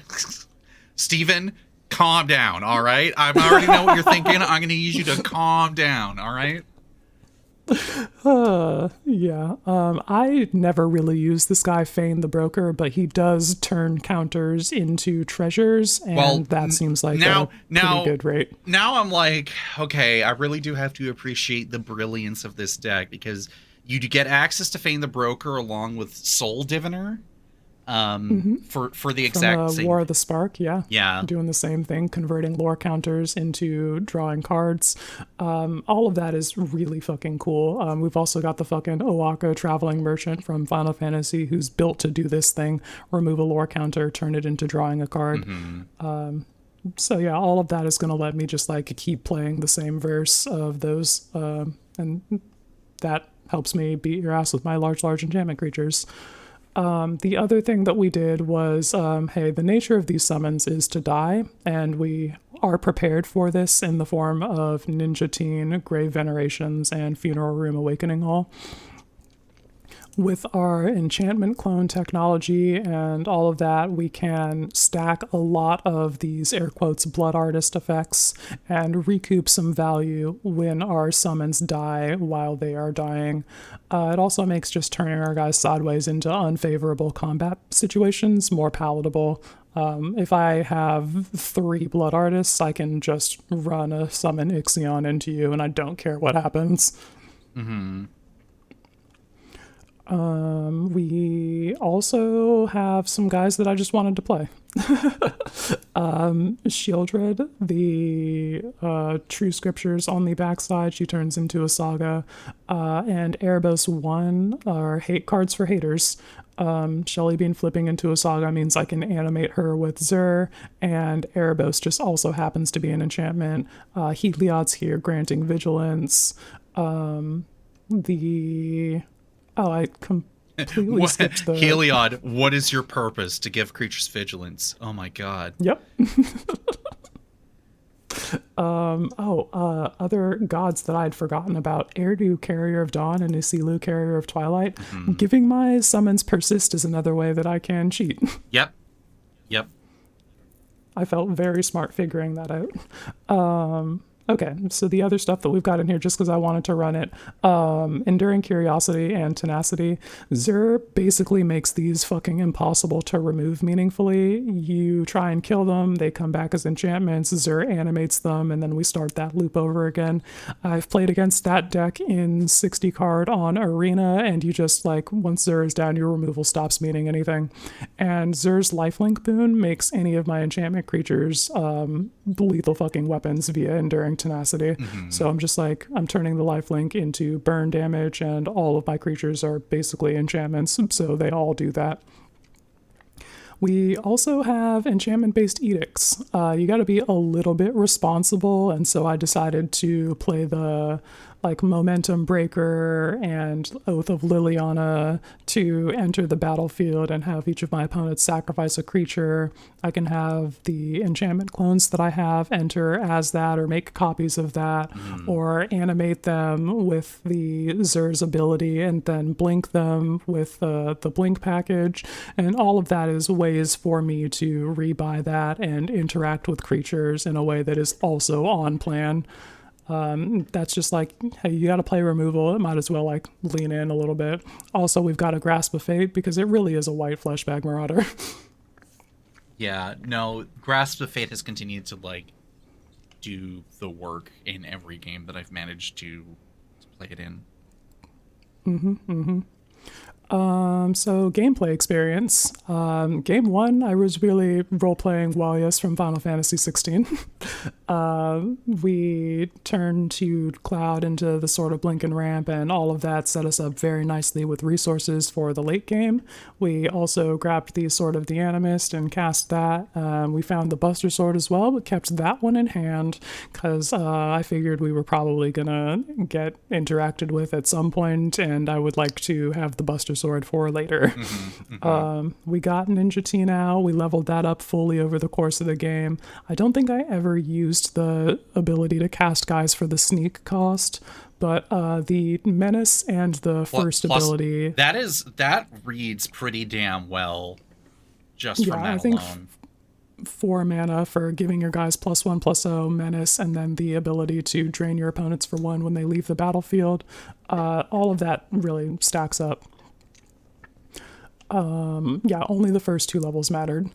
Steven, calm down, all right? I already know what you're thinking. I'm going to use you to calm down, all right? Yeah. I never really use this guy, Fane the Broker, but he does turn counters into treasures, and that seems like a pretty good rate. Now I'm like, okay, I really do have to appreciate the brilliance of this deck, because you get access to Fane the Broker along with Soul Diviner. For the exact same War of the Spark, yeah, doing the same thing, converting lore counters into drawing cards. All of that is really fucking cool. We've also got the fucking Oaka Traveling Merchant from Final Fantasy, who's built to do this thing: remove a lore counter, turn it into drawing a card. So yeah, all of that is going to let me just like keep playing the same verse of those, and that helps me beat your ass with my large enchantment creatures. The other thing that we did was, hey, the nature of these summons is to die, and we are prepared for this in the form of Ninja Teen, Grave Venerations, and Funeral Room Awakening Hall. With our enchantment clone technology and all of that, we can stack a lot of these air quotes blood artist effects and recoup some value when our summons die while they are dying. It also makes just turning our guys sideways into unfavorable combat situations more palatable. If I have 3 blood artists, I can just run a summon Ixion into you and I don't care what happens. We also have some guys that I just wanted to play. Shieldred, the True Scriptures on the backside, she turns into a saga. And Erebos 1 are hate cards for haters. Shelly Bean flipping into a saga means I can animate her with Zur, and Erebos just also happens to be an enchantment. Heliod's here granting vigilance. I completely skipped the... Heliod, what is your purpose? To give creatures vigilance. Oh my god. Yep. Other gods that I'd forgotten about. Erdu, Carrier of Dawn, and Isilu, Carrier of Twilight. Giving my summons persist is another way that I can cheat. Yep. I felt very smart figuring that out. Okay, so the other stuff that we've got in here, just because I wanted to run it, Enduring Curiosity and Tenacity. Zur basically makes these fucking impossible to remove meaningfully. You try and kill them, they come back as enchantments, Zur animates them, and then we start that loop over again. I've played against that deck in 60 card on Arena, and you just, like, once Zur is down, your removal stops meaning anything. And Zur's lifelink boon makes any of my enchantment creatures lethal fucking weapons via Enduring Tenacity. So I'm just like, I'm turning the lifelink into burn damage, and all of my creatures are basically enchantments, so they all do that. We also have enchantment-based edicts. You got to be a little bit responsible, and so I decided to play the like Momentum Breaker and Oath of Liliana to enter the battlefield and have each of my opponents sacrifice a creature. I can have the enchantment clones that I have enter as that or make copies of that, or animate them with the Zer's ability and then blink them with the blink package. And all of that is ways for me to rebuy that and interact with creatures in a way that is also on plan. That's just like, hey, you got to play removal. It might as well like lean in a little bit. Also, we've got a Grasp of Fate because it really is a white fleshbag marauder. Yeah, no, Grasp of Fate has continued to like do the work in every game that I've managed to play it in. So gameplay experience. Game one, I was really role-playing Walius from Final Fantasy 16. We turned to Cloud into the sort of blink and ramp, and all of that set us up very nicely with resources for the late game. We also grabbed the Sword of the Animist and cast that. We found the Buster Sword as well, but kept that one in hand because I figured we were probably gonna get interacted with at some point, and I would like to have the Buster Sword for later. We got Ninja T now. We leveled that up fully over the course of the game. I don't think I ever used the ability to cast guys for the sneak cost, but the Menace and the first ability... That reads pretty damn well just from that I think alone. 4 mana for giving your guys +1/+0 Menace, and then the ability to drain your opponents for 1 when they leave the battlefield. All of that really stacks up. Only the first 2 levels mattered.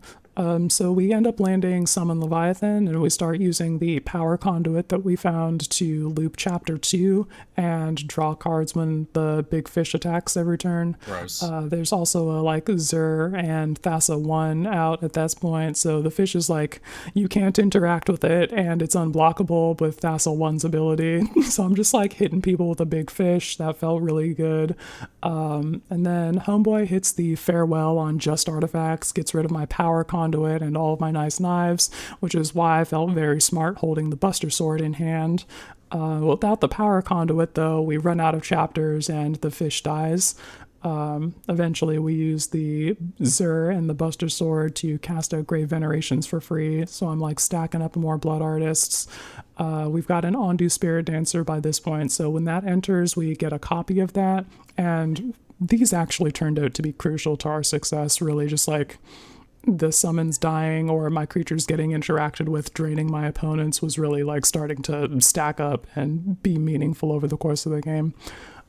So we end up landing Summon Leviathan, and we start using the power conduit that we found to loop Chapter 2 and draw cards when the big fish attacks every turn. Gross. There's also a Zur and Thassa 1 out at that point, so the fish is like, you can't interact with it, and it's unblockable with Thassa 1's ability. So I'm just like hitting people with a big fish. That felt really good. And then Homeboy hits the farewell on just artifacts, gets rid of my power conduit and all of my nice knives, which is why I felt very smart holding the Buster Sword in hand. Without the power conduit, though, we run out of chapters and the fish dies. Eventually, we use the Zur and the Buster Sword to cast out Grave Venerations for free, so I'm like stacking up more Blood Artists. We've got an Ondu Spirit Dancer by this point, so when that enters, we get a copy of that, and these actually turned out to be crucial to our success, really just like the summons dying or my creatures getting interacted with, draining my opponents was really like starting to stack up and be meaningful over the course of the game.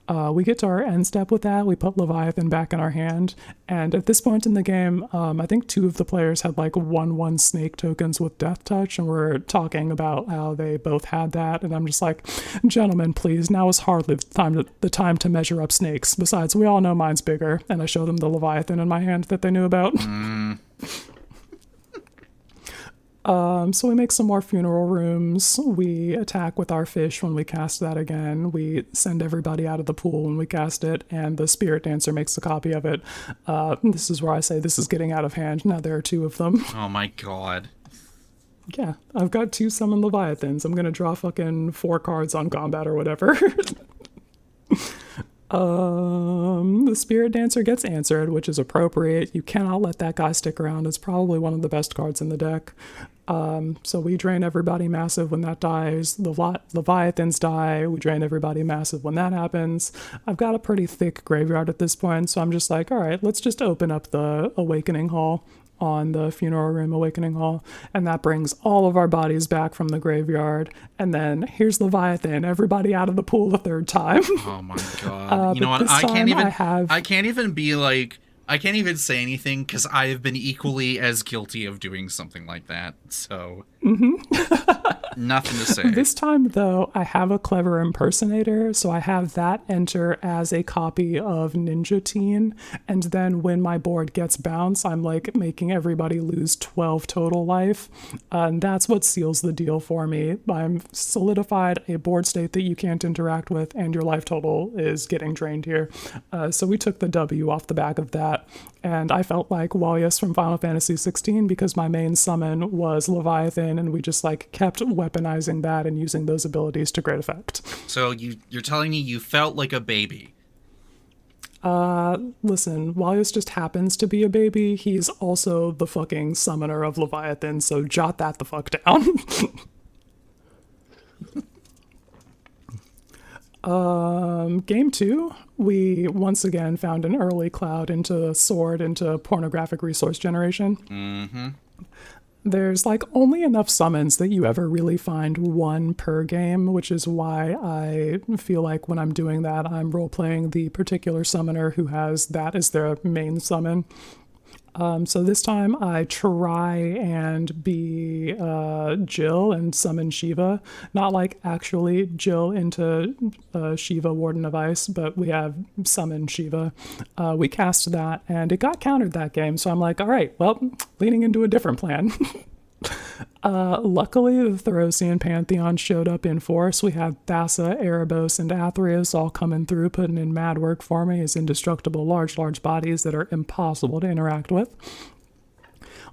We get to our end step with that. We put Leviathan back in our hand, and at this point in the game, I think 2 of the players had like 1/1 snake tokens with Death Touch, and we're talking about how they both had that, and I'm just like, gentlemen, please, now is hardly the time to measure up snakes. Besides, we all know mine's bigger, and I show them the Leviathan in my hand that they knew about. So we make some more funeral rooms. We attack with our fish when we cast that again. We send everybody out of the pool when we cast it, and the Spirit Dancer makes a copy of it. This is where I say this is getting out of hand. Now there are 2 of them. Oh my god. Yeah, I've got 2 Summon Leviathans. I'm gonna draw fucking 4 cards on combat or whatever. The Spirit Dancer gets answered, which is appropriate. You cannot let that guy stick around. It's probably one of the best cards in the deck. So we drain everybody massive when that dies. Leviathans die. We drain everybody massive when that happens. I've got a pretty thick graveyard at this point, so I'm just like, all right, let's just open up the Awakening Hall on the Funeral Room Awakening Hall, and that brings all of our bodies back from the graveyard, and then here's Leviathan, everybody out of the pool a 3rd time. Oh my god. You know what? I can't even say anything because I have been equally as guilty of doing something like that. So nothing to say. This time, though, I have a clever impersonator, so I have that enter as a copy of Ninja Teen, and then when my board gets bounced, I'm like making everybody lose 12 total life, and that's what seals the deal for me. I'm solidified a board state that you can't interact with, and your life total is getting drained here. So we took the W off the back of that, and I felt like Walius from Final Fantasy 16 because my main summon was Leviathan, and we just like kept weaponizing that and using those abilities to great effect. So you're telling me you felt like a baby? Listen, Walius just happens to be a baby. He's also the fucking summoner of Leviathan, so jot that the fuck down. Game 2, we once again found an early cloud into sword into pornographic resource generation. Mm-hmm. There's like only enough summons that you ever really find one per game, which is why I feel like when I'm doing that, I'm role-playing the particular summoner who has that as their main summon. So this time I try and be Jill and summon Shiva. Not like actually Jill into Shiva, Warden of Ice, but we have summoned Shiva. We cast that and it got countered that game. So I'm like, all right, well, leaning into a different plan. Luckily, the Therosian Pantheon showed up in force. We had Thassa, Erebos, and Athreus all coming through, putting in mad work for me as indestructible large bodies that are impossible to interact with.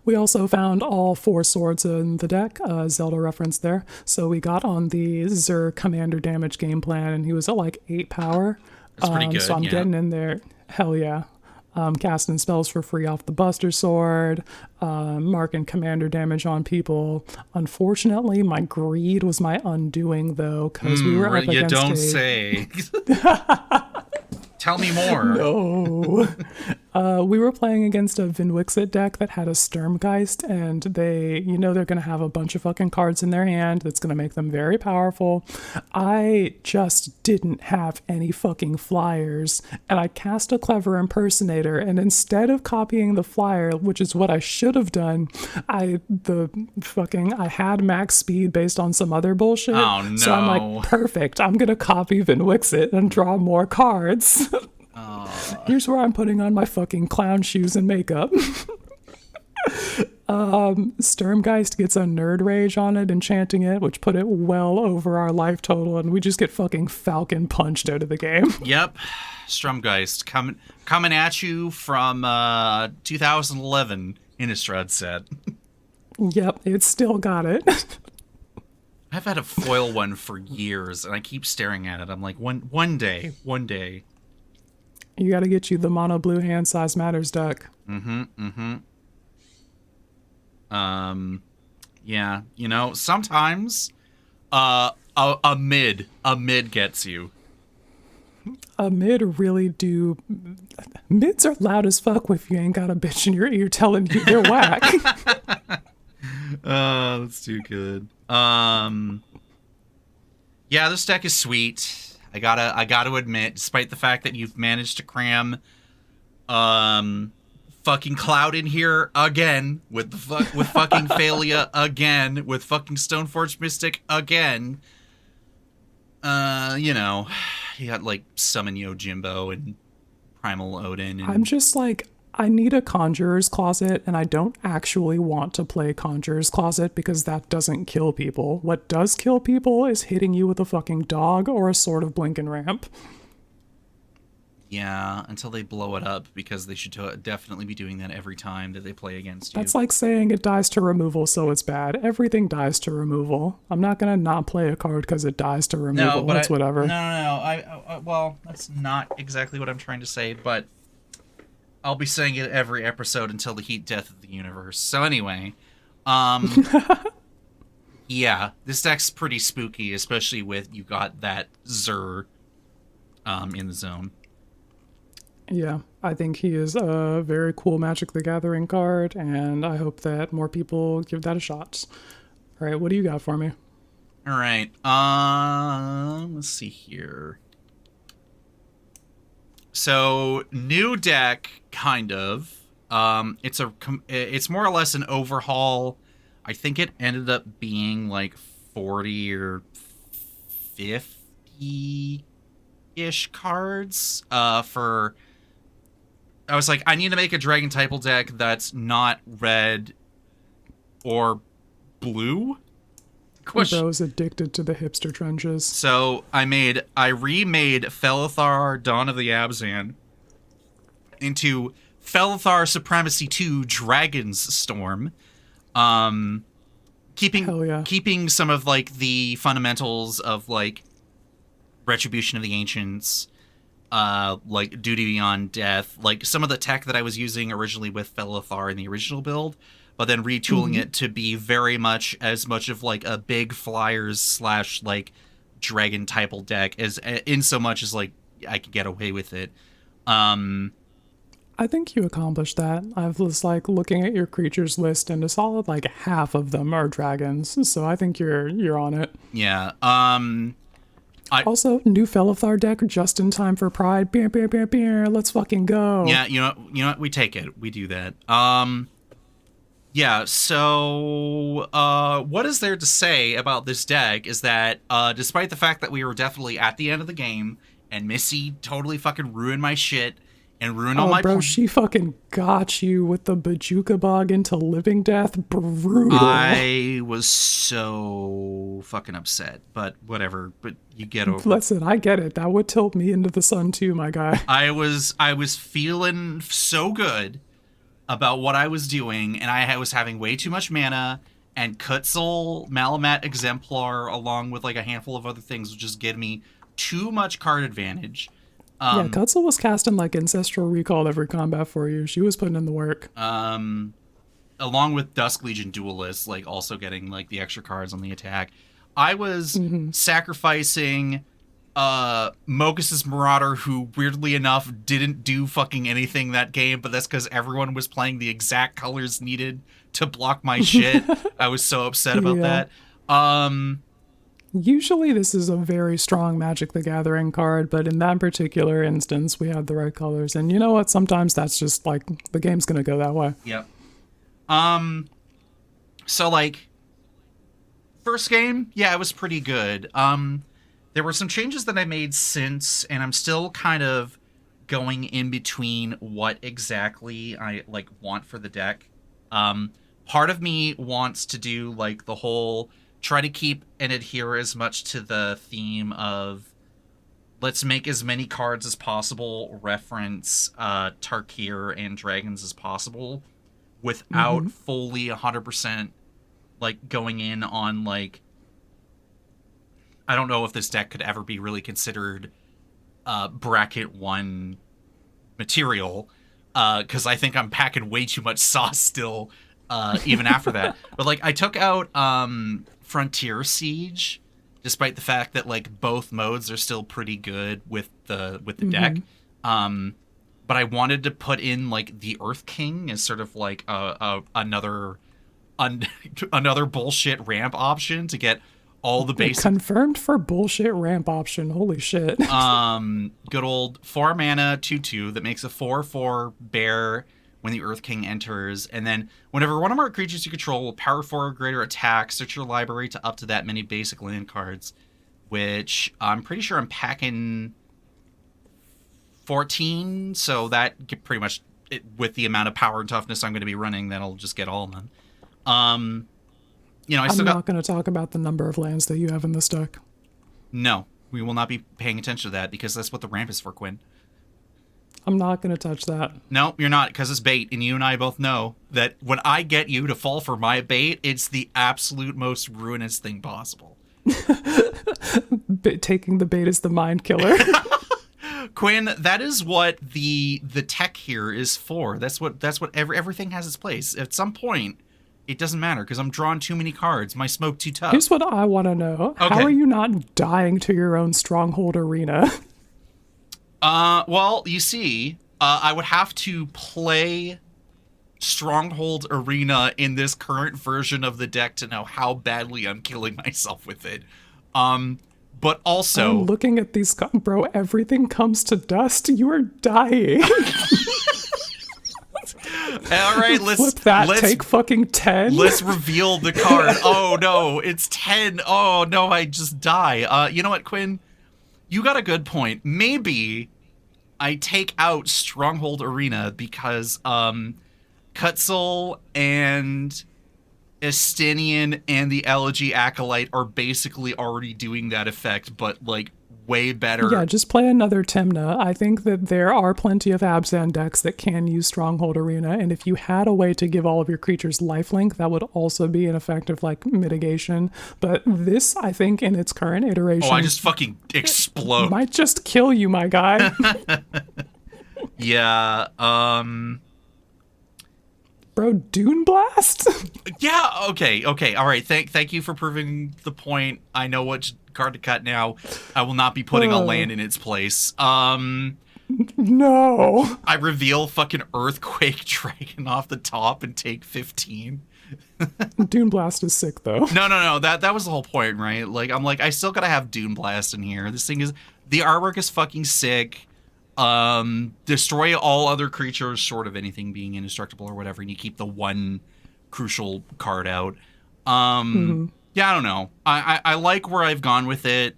We also found all 4 swords in the deck, Zelda reference there. So we got on the Zur commander damage game plan, and he was at like 8 power. That's pretty good, so I'm getting in there. Hell yeah. Casting spells for free off the Buster Sword, marking commander damage on people. Unfortunately, my greed was my undoing, though, because we were up against you don't say. Tell me more. No. We were playing against a Vinwixit deck that had a Sturmgeist, and they're going to have a bunch of fucking cards in their hand that's going to make them very powerful. I just didn't have any fucking flyers, and I cast a Clever Impersonator, and instead of copying the flyer, which is what I should have done, I had max speed based on some other bullshit. Oh, no. So I'm like, perfect, I'm going to copy Vinwixit and draw more cards. Here's where I'm putting on my fucking clown shoes and makeup. Sturmgeist gets a Nerd Rage on it, enchanting it, which put it well over our life total, and we just get fucking Falcon punched out of the game. Yep. Strumgeist coming at you from 2011 Innistrad set. Yep, it's still got it. I've had a foil one for years, and I keep staring at it. I'm like, one day. You gotta get you the mono blue hand size matters deck. Yeah, sometimes a mid gets you. A mid really do. Mids are loud as fuck if you ain't got a bitch in your ear telling you they're whack. That's too good. Yeah, this deck is sweet. I gotta admit, despite the fact that you've managed to cram fucking Cloud in here again with fucking Thalia again with fucking Stoneforge Mystic again. You got like Summon Yojimbo and Primal Odin. And I'm just like, I need a Conjurer's Closet, and I don't actually want to play Conjurer's Closet because that doesn't kill people. What does kill people is hitting you with a fucking dog or a Sword of Blink and Ramp. Yeah, until they blow it up, because they should definitely be doing that every time that they play against you. That's like saying it dies to removal, so it's bad. Everything dies to removal. I'm not gonna not play a card because it dies to removal. No, but that's whatever. No. Well, that's not exactly what I'm trying to say, but I'll be saying it every episode until the heat death of the universe. So anyway, yeah, this deck's pretty spooky, especially with you got that Zur in the zone. Yeah, I think he is a very cool Magic the Gathering card, and I hope that more people give that a shot. All right, what do you got for me? All right, let's see here. So, new deck, kind of. It's more or less an overhaul. I think it ended up being like 40 or 50-ish cards for... I was like, I need to make a Dragon Typal deck that's not red or blue. Bro's addicted to the hipster trenches. So I remade Felithar Dawn of the Abzan into Felithar Supremacy 2 Dragon's Storm. Hell yeah. keeping some of like the fundamentals of like Retribution of the Ancients, like Duty Beyond Death, like some of the tech that I was using originally with Felithar in the original build, but then retooling it to be very much as much of like a big flyers / like dragon type deck as in so much as like I could get away with it. I think you accomplished that. I was like looking at your creatures list, and a solid like half of them are dragons. So I think you're on it. Yeah. Also, new Felithar deck just in time for Pride. Bam, bam, bam, bam. Let's fucking go. Yeah, you know what? We take it. We do that. Yeah, so what is there to say about this deck is that despite the fact that we were definitely at the end of the game and Missy totally fucking ruined my shit and ruined all my... she fucking got you with the Bajuka Bog into Living Death. Brutal. I was so fucking upset, but whatever. But you get over it. Listen, I get it. That would tilt me into the sun too, my guy. I was feeling so good about what I was doing, and I was having way too much mana, and Kutzel, Malamat Exemplar, along with like a handful of other things, would just give me too much card advantage. Yeah, Kutzel was casting like Ancestral Recall every combat for you. She was putting in the work. Along with Dusk Legion Duelists, like also getting like the extra cards on the attack. I was sacrificing Mokus's Marauder, who weirdly enough didn't do fucking anything that game, but that's because everyone was playing the exact colors needed to block my shit. I was so upset about that. Usually this is a very strong Magic the Gathering card, but in that particular instance, we had the right colors. And you know what? Sometimes that's just like the game's gonna go that way. Yep. So like first game, yeah, it was pretty good. There were some changes that I made since, and I'm still kind of going in between what exactly I like want for the deck. Part of me wants to do like the whole try to keep and adhere as much to the theme of let's make as many cards as possible reference Tarkir and dragons as possible without fully 100% like going in on like, I don't know if this deck could ever be really considered bracket 1 material, because I think I'm packing way too much sauce still, even after that. But like I took out Frontier Siege, despite the fact that like both modes are still pretty good with the deck. But I wanted to put in like the Earth King as sort of like another bullshit ramp option to get all the basic... Confirmed for bullshit ramp option. Holy shit. Good old 4 mana 2/2 that makes a 4/4 bear when the Earth King enters, and then whenever one of our creatures you control will power 4 or greater attack, search your library to up to that many basic land cards, which I'm pretty sure I'm packing 14, so that pretty much, with the amount of power and toughness I'm going to be running, that'll just get all of them. I'm not going to talk about the number of lands that you have in this deck. No, we will not be paying attention to that, because that's what the ramp is for, Quinn. I'm not going to touch that. No, you're not, because it's bait, and you and I both know that when I get you to fall for my bait, it's the absolute most ruinous thing possible. Taking the bait is the mind killer. Quinn, that is what the tech here is for. That's what everything has its place. At some point, it doesn't matter, because I'm drawing too many cards. My smoke too tough. Here's what I want to know. Okay. How are you not dying to your own Stronghold Arena? Well, you see, I would have to play Stronghold Arena in this current version of the deck to know how badly I'm killing myself with it. But also... I'm looking at these... Bro, everything comes to dust. You are dying. All right, let's take fucking 10. Let's reveal the card. Oh no, it's 10. Oh no, I just die. You know what, Quinn? You got a good point. Maybe I take out Stronghold Arena because Kutzel and Estinian and the Elegy Acolyte are basically already doing that effect, but like way better. Yeah, just play another Timna. I think that there are plenty of Abzan decks that can use Stronghold Arena, and if you had a way to give all of your creatures lifelink, that would also be an effective, like, mitigation. But this, I think, in its current iteration... Oh, I just fucking explode. Might just kill you, my guy. Yeah, Bro, Dune Blast? Yeah, okay, all right. Thank you for proving the point. I know what card to cut now. I will not be putting a land in its place. No. I reveal fucking Earthquake Dragon off the top and take 15. Dune Blast is sick, though. No. That was the whole point, right? Like, I'm like, I still gotta have Dune Blast in here. This thing is... The artwork is fucking sick. Destroy all other creatures short of anything being indestructible or whatever, and you keep the one crucial card out. Yeah, I don't know. I like where I've gone with it.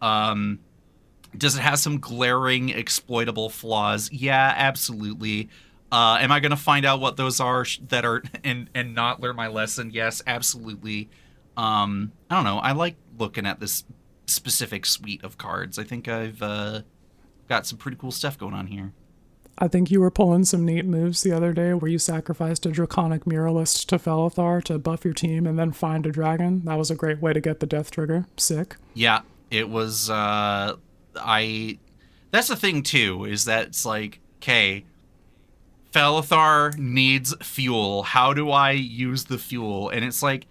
Does it have some glaring exploitable flaws? Yeah, absolutely. Am I gonna find out what those are that are and not learn my lesson? Yes, absolutely. I don't know. I like looking at this specific suite of cards. I think I've got some pretty cool stuff going on here. I think you were pulling some neat moves the other day where you sacrificed a Draconic Muralist to Felithar to buff your team and then find a dragon. That was a great way to get the death trigger. Sick. Yeah, it was, that's the thing too, is that it's like, okay, Felithar needs fuel. How do I use the fuel? And it's like,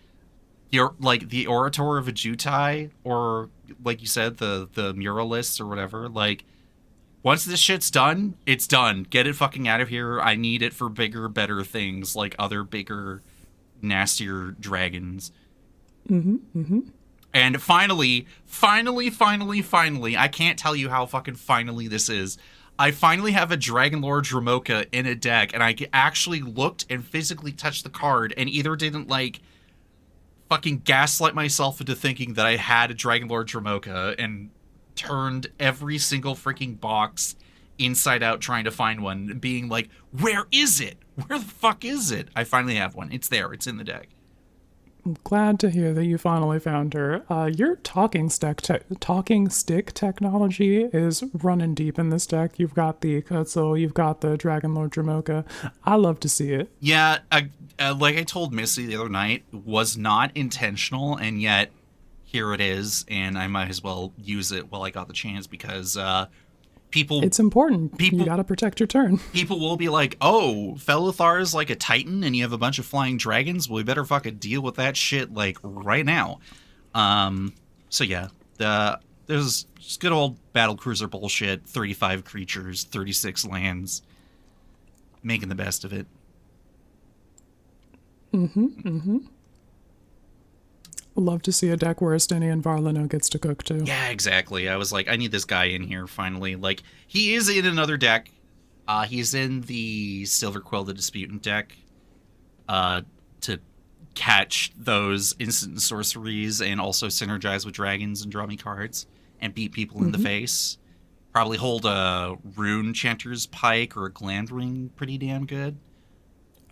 you're like the Orator of Ajutai, or like you said, the Muralist or whatever, like, once this shit's done, it's done. Get it fucking out of here. I need it for bigger, better things, like other bigger, nastier dragons. And finally, I can't tell you how fucking finally this is. I finally have a Dragonlord Dromoka in a deck, and I actually looked and physically touched the card, and either didn't, like, fucking gaslight myself into thinking that I had a Dragonlord Dromoka, and turned every single freaking box inside out trying to find one, being like, where is it? Where the fuck is it? I finally have one. It's there. It's in the deck. I'm glad to hear that you finally found her. Your talking stick technology is running deep in this deck. You've got the Kutzel, you've got the Dragonlord Dromoka. I love to see it. Yeah, like I told Missy the other night, was not intentional, and yet here it is, and I might as well use it while I got the chance, because it's important. You gotta protect your turn. People will be like, oh, Felithar is like a titan and you have a bunch of flying dragons? Well, we better fucking deal with that shit, like, right now. So yeah, there's just good old battlecruiser bullshit, 35 creatures, 36 lands, making the best of it. Love to see a deck where Estinian Varlino gets to cook too. Yeah, exactly. I was like, I need this guy in here finally. Like, he is in another deck. He's in the Silver Quill the Disputant deck to catch those instant sorceries and also synergize with dragons and draw me cards and beat people in the face. Probably hold a Rune Chanter's Pike or a Glandring pretty damn good.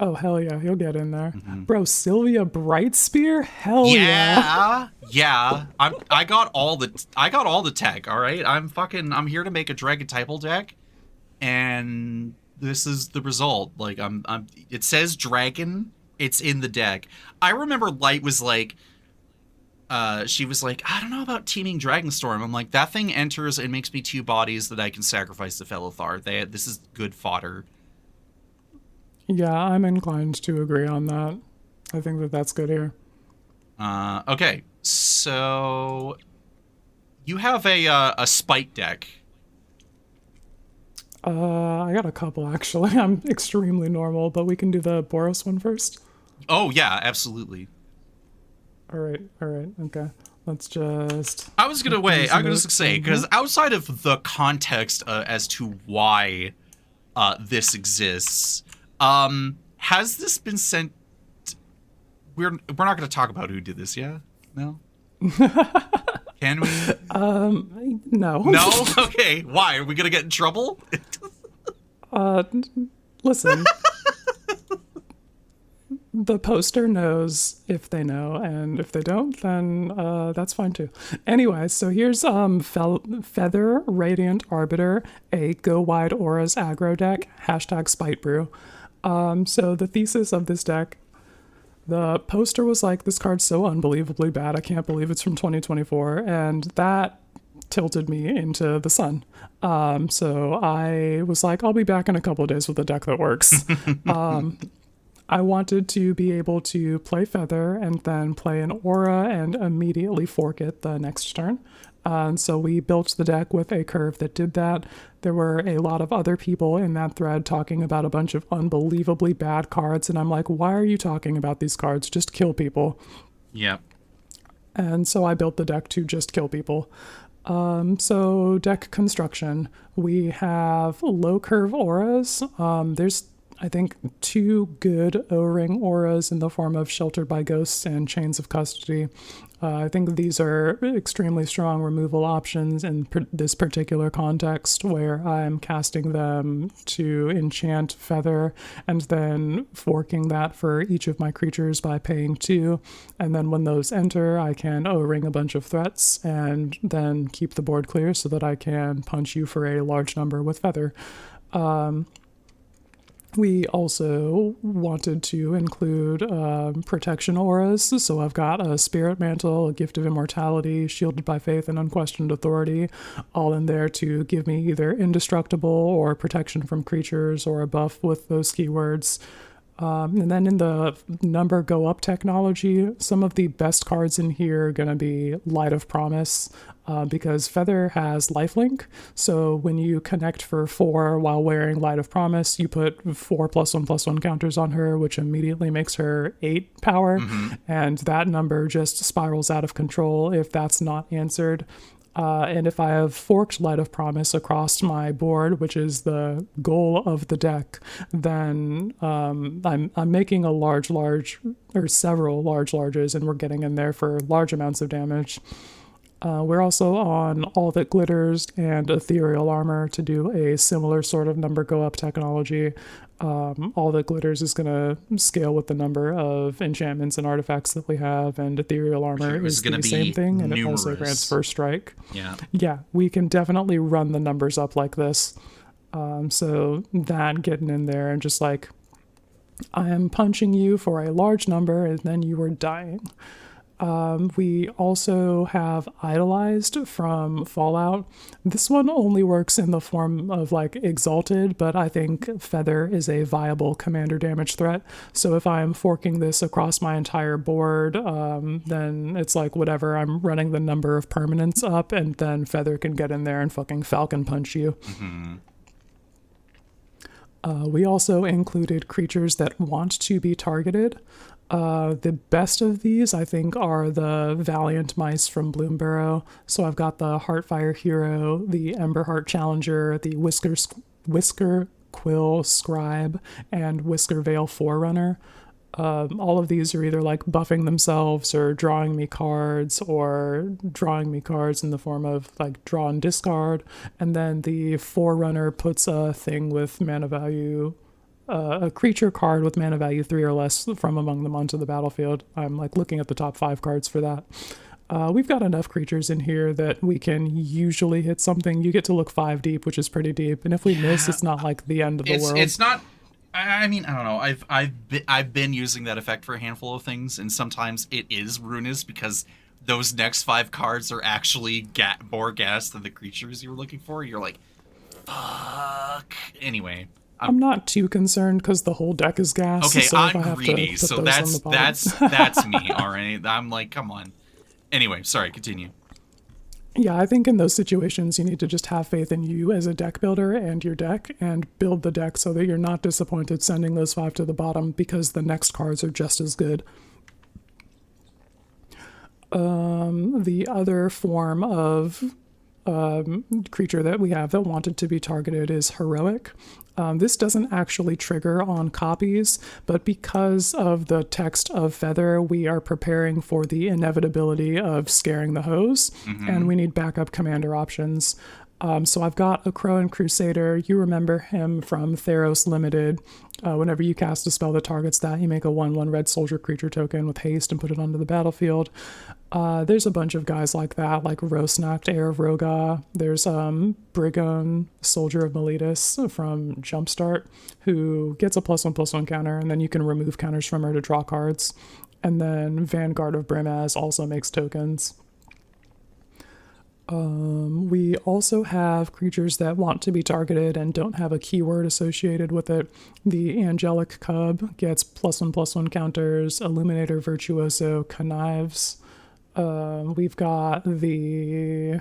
Oh, hell yeah, he'll get in there. Bro, Sylvia Brightspear? Hell yeah. Yeah. I got all the tech, all right? I'm here to make a Dragon Typal deck, and this is the result. Like, it says dragon, it's in the deck. I remember Light was like, she was like, I don't know about teaming Dragonstorm. I'm like, that thing enters and makes me 2 bodies that I can sacrifice to Felithar. This is good fodder. Yeah, I'm inclined to agree on that. I think that that's good here. Okay, so you have a Spite deck. I got a couple, actually. I'm extremely normal, but we can do the Boros one first. Oh, yeah, absolutely. All right, okay. Let's just... I'm going to say, because outside of the context as to why this exists... has this been sent? We're not going to talk about who did this, yeah? No? Can we? No. No? Okay. Why? Are we going to get in trouble? Listen. The poster knows if they know, and if they don't, then that's fine too. Anyway, so here's Feather Radiant Arbiter, a Go Wide Auras aggro deck, hashtag Spitebrew. So the thesis of this deck, the poster was like, this card's so unbelievably bad, I can't believe it's from 2024, and that tilted me into the sun. So I was like, I'll be back in a couple of days with a deck that works. I wanted to be able to play Feather and then play an Aura and immediately fork it the next turn. So we built the deck with a curve that did that. There were a lot of other people in that thread talking about a bunch of unbelievably bad cards, and I'm like, why are you talking about these cards? Just kill people. Yep. And so I built the deck to just kill people. So deck construction, we have low curve auras. There's, I think, 2 good O-ring auras in the form of Sheltered by Ghosts and Chains of Custody. I think these are extremely strong removal options in this particular context, where I'm casting them to enchant Feather and then forking that for each of my creatures by paying 2. And then when those enter, I can O-ring a bunch of threats and then keep the board clear so that I can punch you for a large number with Feather. We also wanted to include protection auras, so I've got a Spirit Mantle, a Gift of Immortality, Shielded by Faith, and Unquestioned Authority, all in there to give me either indestructible or protection from creatures or a buff with those keywords. And then in the number go up technology, some of the best cards in here are going to be Light of Promise, because Feather has lifelink. So when you connect for 4 while wearing Light of Promise, you put 4 +1/+1 counters on her, which immediately makes her 8 power. And that number just spirals out of control if that's not answered. And if I have forked Light of Promise across my board, which is the goal of the deck, then I'm making several larges, and we're getting in there for large amounts of damage. We're also on All That Glitters and Ethereal Armor to do a similar sort of number go up technology. All That Glitters is going to scale with the number of enchantments and artifacts that we have, and Ethereal Armor is the same thing, and it also grants First Strike. Yeah, we can definitely run the numbers up like this. So that getting in there and just like, I am punching you for a large number and then you are dying. We also have Idolized from Fallout. This one only works in the form of like Exalted, but I think Feather is a viable commander damage threat. So if I'm forking this across my entire board, then it's like whatever, I'm running the number of permanents up, and then Feather can get in there and fucking Falcon Punch you. We also included creatures that want to be targeted. The best of these, I think, are the Valiant Mice from Bloomburrow. So I've got the Heartfire Hero, the Emberheart Challenger, the Whisker Quill Scribe, and Whisker Veil Forerunner. All of these are either like buffing themselves or drawing me cards, or drawing me cards in the form of like draw and discard. And then the Forerunner puts a thing with mana value, a creature card with mana value 3 or less from among them onto the battlefield. I'm like looking at the top 5 cards for that. We've got enough creatures in here that we can usually hit something. You get to look 5 deep, which is pretty deep. And if we miss, it's not like the end of the world. It's not. I mean, I don't know. I've been using that effect for a handful of things, and sometimes it is ruinous because those next 5 cards are actually more gas than the creatures you were looking for. You're like, fuck. Anyway. I'm not too concerned because the whole deck is gas. Okay, so I'm greedy, so that's me. All right, I'm like, come on. Anyway, sorry, continue. Yeah, I think in those situations you need to just have faith in you as a deck builder and your deck, and build the deck so that you're not disappointed sending those 5 to the bottom because the next cards are just as good. The other form of creature that we have that wanted to be targeted is Heroic. This doesn't actually trigger on copies, but because of the text of Feather, we are preparing for the inevitability of scaring the hose, and we need backup commander options. So I've got a Crowan Crusader. You remember him from Theros Limited. Whenever you cast a spell that targets that, you make a 1/1 red soldier creature token with haste and put it onto the battlefield. There's a bunch of guys like that, like Rosnacht, Heir of Roga. There's Brewing, Soldier of Miletus from Jumpstart, who gets a +1/+1 counter, and then you can remove counters from her to draw cards. And then Vanguard of Brimaz also makes tokens. We also have creatures that want to be targeted and don't have a keyword associated with it. The Angelic Cub gets +1/+1 counters, Illuminator Virtuoso connives. We've got the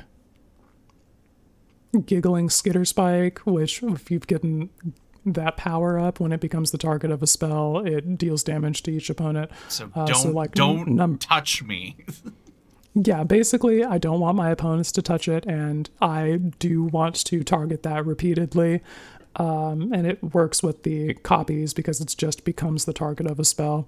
Giggling Skitterspike, which if you've given that power up, when it becomes the target of a spell, it deals damage to each opponent. So don't touch me. Yeah, basically, I don't want my opponents to touch it, and I do want to target that repeatedly. And it works with the copies because it just becomes the target of a spell.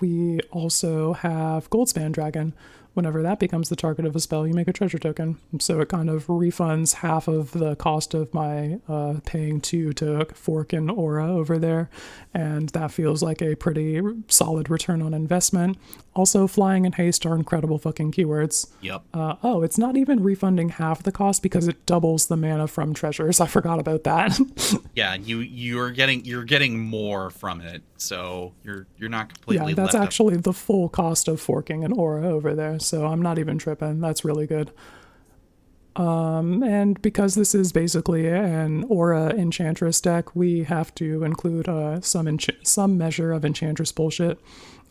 We also have Goldspan Dragon. Whenever that becomes the target of a spell, you make a treasure token. So it kind of refunds half of the cost of my paying 2 to Fork and Aura over there. And that feels like a pretty solid return on investment. Also, flying and haste are incredible fucking keywords. Yep. It's not even refunding half the cost because it doubles the mana from treasures. I forgot about that. Yeah, you're getting more from it, so you're not completely. Yeah, that's actually the full cost of forking an aura over there. So I'm not even tripping. That's really good. And because this is basically an aura enchantress deck, we have to include some measure of enchantress bullshit.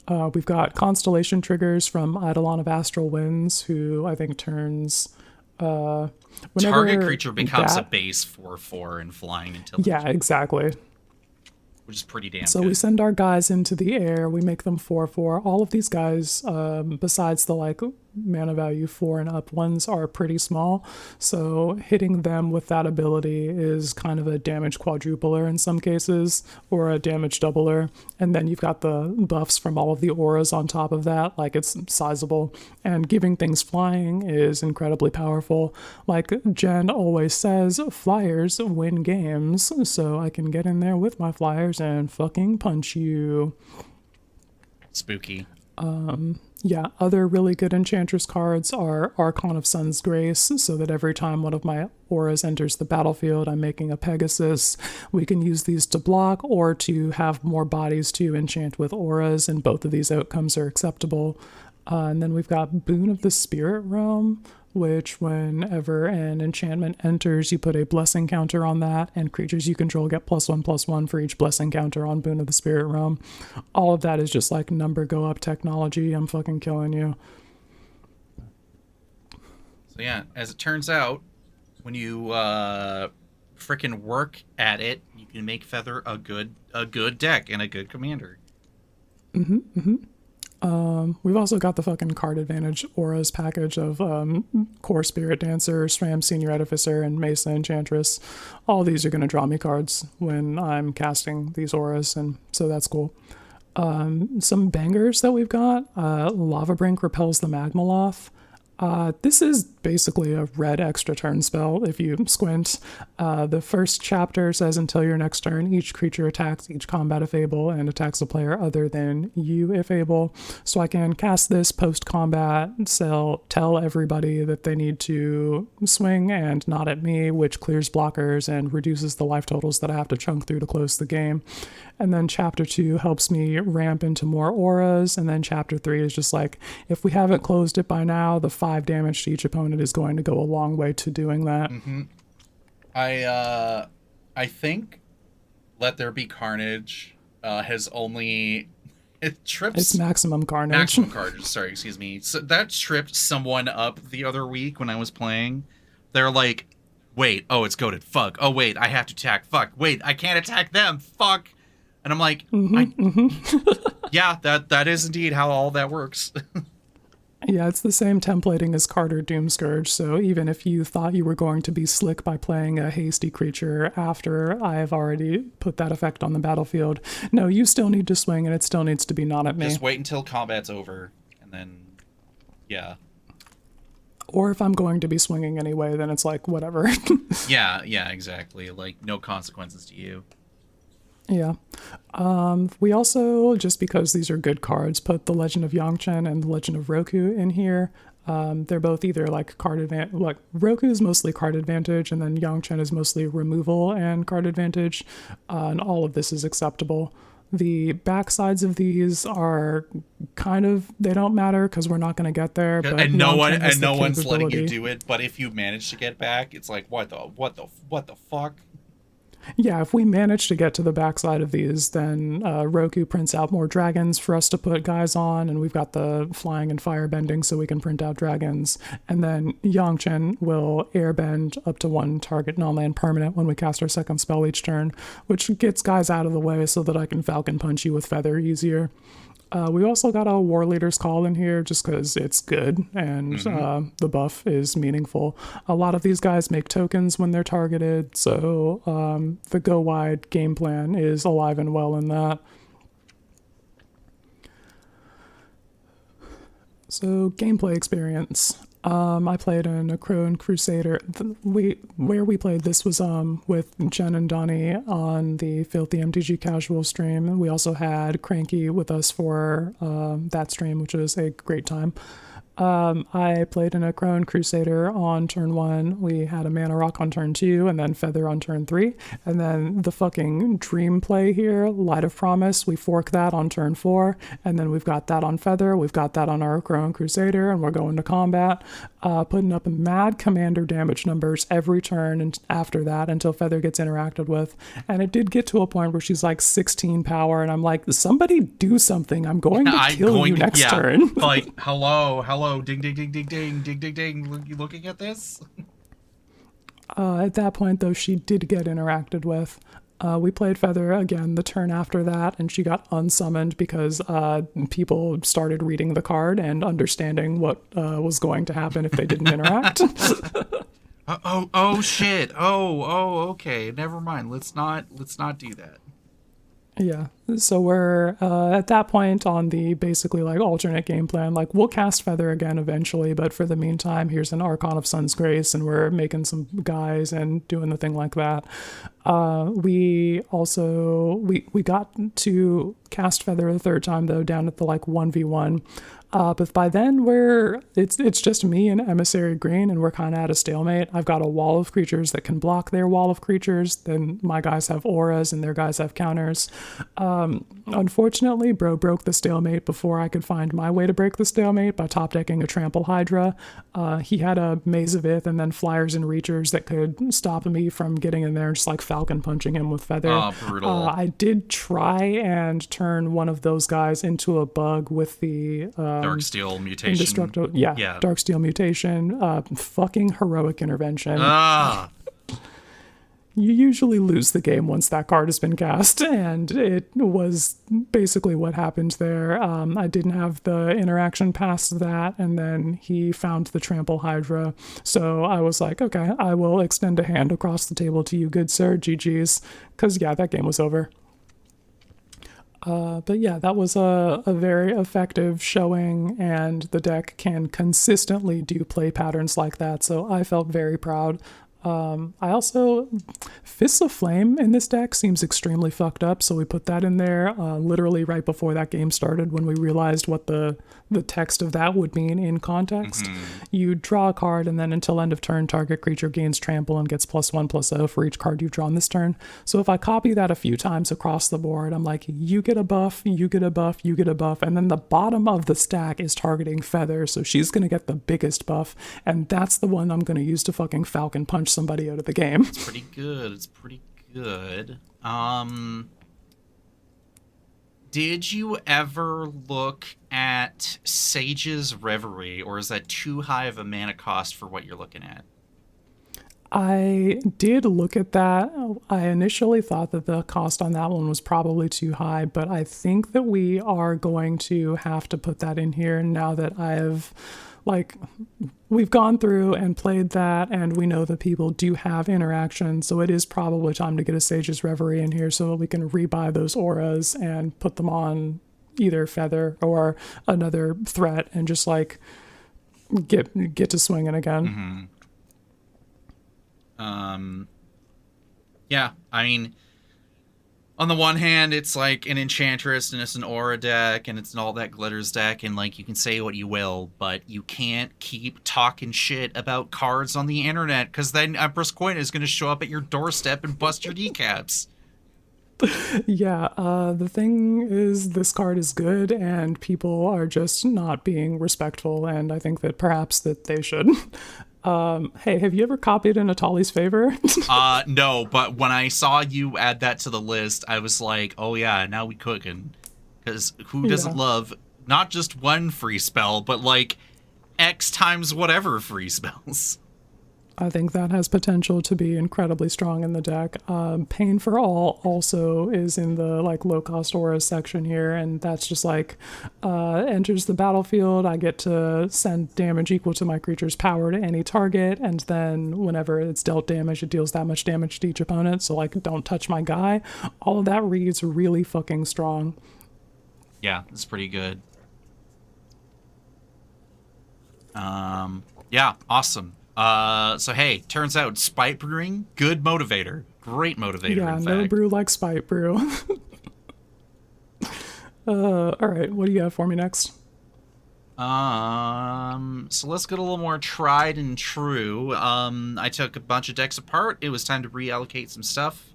We've got constellation triggers from Eidolon of Astral Winds, who I think turns target creature becomes a base 4/4 and flying intelligence. Yeah, exactly. Which is pretty damn So good. we send our guys into the air, we make them 4/4. All of these guys, besides the mana value 4 and up ones, are pretty small. So hitting them with that ability is kind of a damage quadrupler in some cases, or a damage doubler. And then you've got the buffs from all of the auras on top of that, it's sizable. And giving things flying is incredibly powerful. Like Jen always says, flyers win games, so I can get in there with my flyers and fucking punch you. Spooky. Yeah, other really good enchantress cards are Archon of Sun's Grace, so that every time one of my auras enters the battlefield, I'm making a Pegasus. We can use these to block or to have more bodies to enchant with auras, and both of these outcomes are acceptable. And then we've got Boon of the Spirit Realm, which whenever an enchantment enters, you put a blessing counter on that, and creatures you control get +1/+1 for each blessing counter on Boon of the Spirit Realm. All of that is just number go up technology. I'm fucking killing you. So yeah, as it turns out, when you frickin' work at it, you can make Feather a good deck and a good commander. We've also got the fucking card advantage auras package of Core Spirit Dancer, Swam Senior Edificer, and Mesa Enchantress. All these are going to draw me cards when I'm casting these auras, and so that's cool. Some bangers that we've got. Lava Brink repels the Magmaloth. This is basically a red extra turn spell if you squint. The first chapter says until your next turn, each creature attacks each combat if able and attacks a player other than you if able. So I can cast this post-combat, tell everybody that they need to swing and not at me, which clears blockers and reduces the life totals that I have to chunk through to close the game. And then chapter 2 helps me ramp into more auras, and then chapter 3 is just if we haven't closed it by now, the 5 damage to each opponent is going to go a long way to doing that. Mm-hmm. I think Let There Be Carnage has only It's Maximum Carnage. Maximum Carnage, sorry, excuse me. So that tripped someone up the other week when I was playing. They're like, wait, oh, it's goated, fuck. Oh, wait, I have to attack, fuck. Wait, I can't attack them, fuck. And I'm like, yeah, that is indeed how all that works. Yeah, it's the same templating as Carter Doomscourge, so even if you thought you were going to be slick by playing a hasty creature after I've already put that effect on the battlefield, no, you still need to swing and it still needs to be not at me. Just wait until combat's over, and then, yeah. Or if I'm going to be swinging anyway, then it's like, whatever. Yeah, exactly. Like, no consequences to you. Yeah. We also, just because these are good cards, put the Legend of Yangchen and the Legend of Roku in here. They're both either like card advantage, like Roku is mostly card advantage, and then Yangchen is mostly removal and card advantage. And all of this is acceptable. The backsides of these are kind of, they don't matter because we're not going to get there. But and no Yangchen one's letting you do it. But if you manage to get back, it's like, what the fuck? Yeah, if we manage to get to the backside of these, then Roku prints out more dragons for us to put guys on, and we've got the flying and fire bending so we can print out dragons. And then Yangchen will airbend up to one target non-land permanent when we cast our second spell each turn, which gets guys out of the way so that I can Falcon Punch you with Feather easier. We also got a War Leader's Call in here just because it's good and the buff is meaningful. A lot of these guys make tokens when they're targeted, so the go wide game plan is alive and well in that. So gameplay experience. I played in a Crone Crusader. Where we played this was with Jen and Donnie on the Filthy MTG Casual stream. We also had Cranky with us for that stream, which was a great time. I played in a Crone Crusader on turn 1. We had a Mana Rock on turn 2, and then Feather on turn 3. And then the fucking dream play here, Light of Promise, we fork that on turn 4. And then we've got that on Feather, we've got that on our Crone Crusader, and we're going to combat, putting up mad commander damage numbers every turn and after that until Feather gets interacted with. And it did get to a point where she's like 16 power, and I'm like, somebody do something. I'm going to kill you next turn. Like, hello, ding, ding, ding, ding, ding, ding, ding, ding. You looking at this? At that point, though, she did get interacted with. We played Feather again the turn after that, and she got unsummoned because people started reading the card and understanding what was going to happen if they didn't interact. Oh shit. Oh, okay. Never mind. Let's not do that. Yeah, so we're at that point on the basically like alternate game plan. Like, we'll cast Feather again eventually, but for the meantime, here's an Archon of Sun's Grace, and we're making some guys and doing the thing like that. We got to cast Feather the third time though, down at the like 1v1. But by then it's just me and Emissary Green, and we're kind of at a stalemate. I've got a wall of creatures that can block their wall of creatures. Then my guys have auras and their guys have counters. Unfortunately, Bro broke the stalemate before I could find my way to break the stalemate by top decking a Trample Hydra. He had a Maze of Ith and then Flyers and Reachers that could stop me from getting in there and just like Falcon punching him with Feather. Oh, brutal. I did try and turn one of those guys into a bug with the Darksteel mutation. Indestructible, yeah. Darksteel mutation. Fucking heroic intervention. You usually lose the game once that card has been cast, and it was basically what happened there. I didn't have the interaction past that, and then he found the Trample Hydra. So I was like, okay, I will extend a hand across the table to you, good sir, GG's, because yeah, that game was over. But yeah, that was a very effective showing, and the deck can consistently do play patterns like that, so I felt very proud. I also, Fists of Flame in this deck seems extremely fucked up, so we put that in there literally right before that game started when we realized what the text of that would mean in context. You draw a card, and then until end of turn, target creature gains trample and gets +1/+0 for each card you've drawn this turn. So if I copy that a few times across the board, I'm like, you get a buff, you get a buff, you get a buff, and then the bottom of the stack is targeting Feather, so she's going to get the biggest buff, and that's the one I'm going to use to fucking Falcon Punch somebody out of the game. It's pretty good. Did you ever look at Sage's Reverie, or is that too high of a mana cost for what you're looking at? I did look at that. I initially thought that the cost on that one was probably too high, but I think that we are going to have to put that in here now that we've gone through and played that, and we know that people do have interaction, so it is probably time to get a Sage's Reverie in here so that we can rebuy those auras and put them on either Feather or another threat and just like get to swinging again. Yeah, I mean, on the one hand, it's like an Enchantress and it's an Aura deck and it's an All That Glitters deck, and like you can say what you will, but you can't keep talking shit about cards on the internet, because then Empress Quinn is going to show up at your doorstep and bust your kneecaps. Yeah, the thing is, this card is good, and people are just not being respectful, and I think that perhaps that they should. Hey, have you ever copied in Atali's favor? No, but when I saw you add that to the list, I was like, oh yeah, now we cooking. Because who doesn't love not just one free spell, but like X times whatever free spells? I think that has potential to be incredibly strong in the deck. Pain for All also is in the like low cost auras section here, and that's just like enters the battlefield. I get to send damage equal to my creature's power to any target, and then whenever it's dealt damage, it deals that much damage to each opponent. So like, don't touch my guy. All of that reads really fucking strong. Yeah, it's pretty good. Yeah, awesome. So hey, turns out Spite Brewing, good motivator. Great motivator, Yeah, in no fact. brew like Spite Brew. Alright, what do you have for me next? So let's get a little more tried and true. I took a bunch of decks apart. It was time to reallocate some stuff.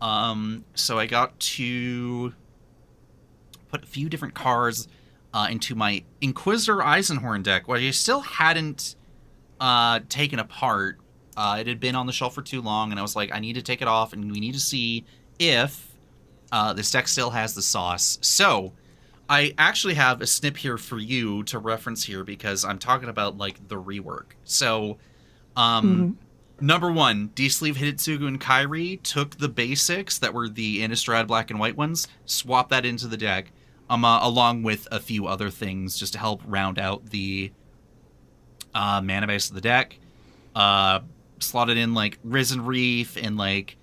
So I got to put a few different cards into my Inquisitor Eisenhorn deck, which I still hadn't taken apart. It had been on the shelf for too long, and I was like, I need to take it off, and we need to see if this deck still has the sauce. So I actually have a snip here for you to reference here, because I'm talking about like the rework. So number one, D-Sleeve, Hidetsugu, and Kairi took the basics that were the Innistrad black and white ones, swapped that into the deck, along with a few other things just to help round out the mana base of the deck. Slotted in like Risen Reef and like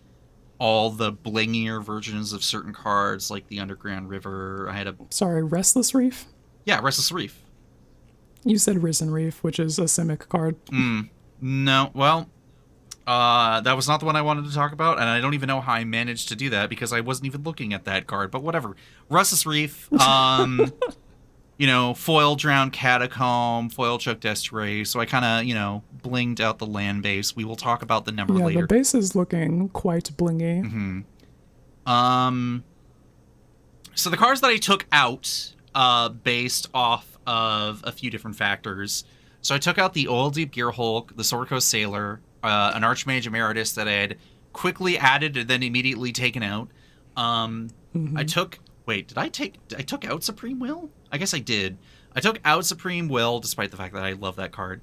all the blingier versions of certain cards, like the Underground River. I had a Sorry, Restless Reef? yeah, Restless Reef. You said Risen Reef, which is a Simic card. No, well, that was not the one I wanted to talk about, and I don't even know how I managed to do that because I wasn't even looking at that card. But whatever. Restless Reef. You know, foil Drowned Catacomb, foil Choked Estuary, so I kind of, blinged out the land base. We will talk about the number later. Yeah, the base is looking quite blingy. So the cards that I took out, based off of a few different factors. So I took out the Oil Deep Gear Hulk, the Sword Coast Sailor, an Archmage Emeritus that I had quickly added and then immediately taken out. I took... Wait, I took out Supreme Will? I guess I did. I took out Supreme Will, despite the fact that I love that card.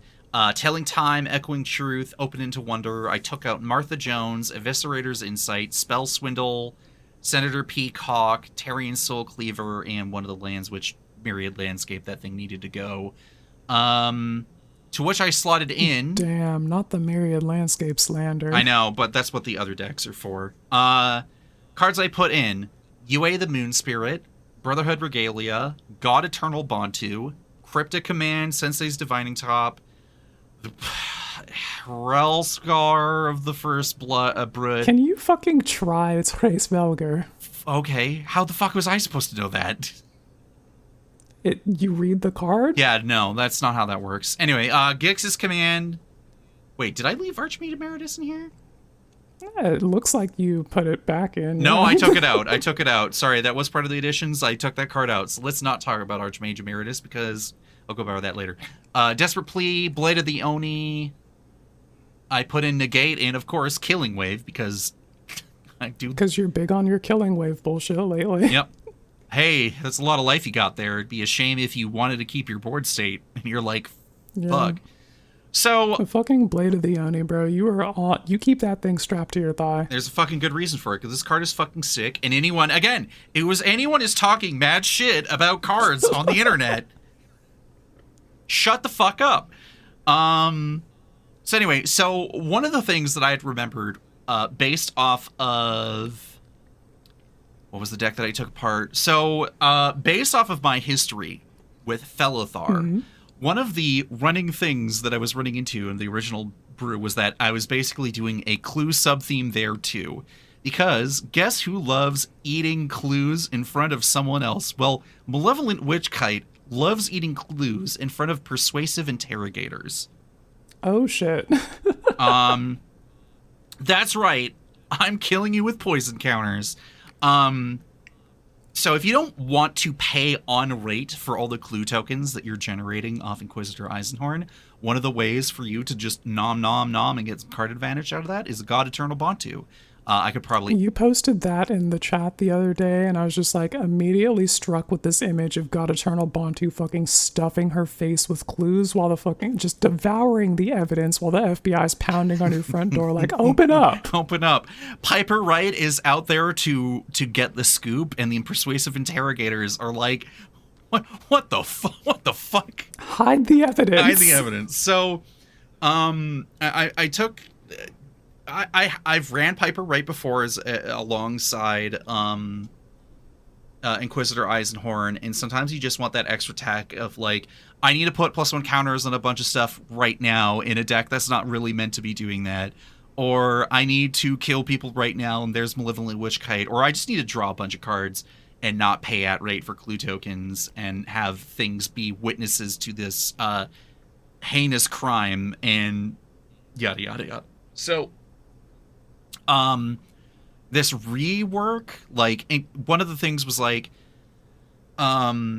Telling Time, Echoing Truth, Open into Wonder. I took out Martha Jones, Eviscerator's Insight, Spell Swindle, Senator Peacock, Tarian Soul Cleaver, and one of the lands which Myriad Landscape that thing needed to go. To which I slotted in... Damn, not the Myriad Landscape slander. I know, but that's what the other decks are for. Cards I put in... Yue the Moon Spirit, Brotherhood Regalia, God Eternal Bantu, Cryptic Command, Sensei's Divining Top, Relscar of the First Brood. Can you fucking try Trace Velgar? Okay, how the fuck was I supposed to know that? You read the card? Yeah, no, that's not how that works. Anyway, Gix's Command. Wait, did I leave Archmage Emeritus in here? Yeah, it looks like you put it back in. No, I took it out. I took it out. Sorry, that was part of the additions. I took that card out. So let's not talk about Archmage Emeritus because I'll go over that later. Desperate Plea, Blade of the Oni. I put in Negate and, of course, Killing Wave because I do. Because you're big on your Killing Wave bullshit lately. Yep. Hey, that's a lot of life you got there. It'd be a shame if you wanted to keep your board state and you're like, fuck. So the fucking Blade of the Oni, bro. You keep that thing strapped to your thigh. There's a fucking good reason for it, because this card is fucking sick. And anyone is talking mad shit about cards on the internet. Shut the fuck up. So anyway, so one of the things that I had remembered, based off of what was the deck that I took apart? So based off of my history with Fellothar. one of the running things that I was running into in the original brew was that I was basically doing a clue sub-theme there too. Because guess who loves eating clues in front of someone else? Well, Malevolent Witch Kite loves eating clues in front of persuasive interrogators. Oh, shit. That's right. I'm killing you with poison counters. So if you don't want to pay on rate for all the clue tokens that you're generating off Inquisitor Eisenhorn, one of the ways for you to just nom and get some card advantage out of that is God Eternal Bontu. I could probably... You posted that in the chat the other day, and I was just like immediately struck with this image of God Eternal Bontu fucking stuffing her face with clues while the fucking just devouring the evidence while the FBI's pounding on your front door like, open up. Open up. Piper Wright is out there to get the scoop, and the persuasive interrogators are like, what the fuck? Hide the evidence. Hide the evidence. So, I took... I've ran Piper Wright before as alongside Inquisitor Eisenhorn, and sometimes you just want that extra tack of like, I need to put +1 counters on a bunch of stuff right now in a deck that's not really meant to be doing that, or I need to kill people right now and there's Malevolent Witch Kite, or I just need to draw a bunch of cards and not pay at rate for clue tokens and have things be witnesses to this heinous crime and yada yada yada. So this rework, like, one of the things was like, I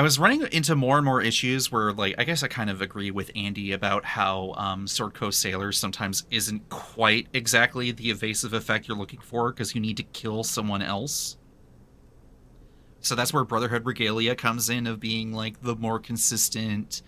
was running into more and more issues where, like, I guess I kind of agree with Andy about how Sword Coast Sailor sometimes isn't quite exactly the evasive effect you're looking for because you need to kill someone else. So that's where Brotherhood Regalia comes in, of being like the more consistent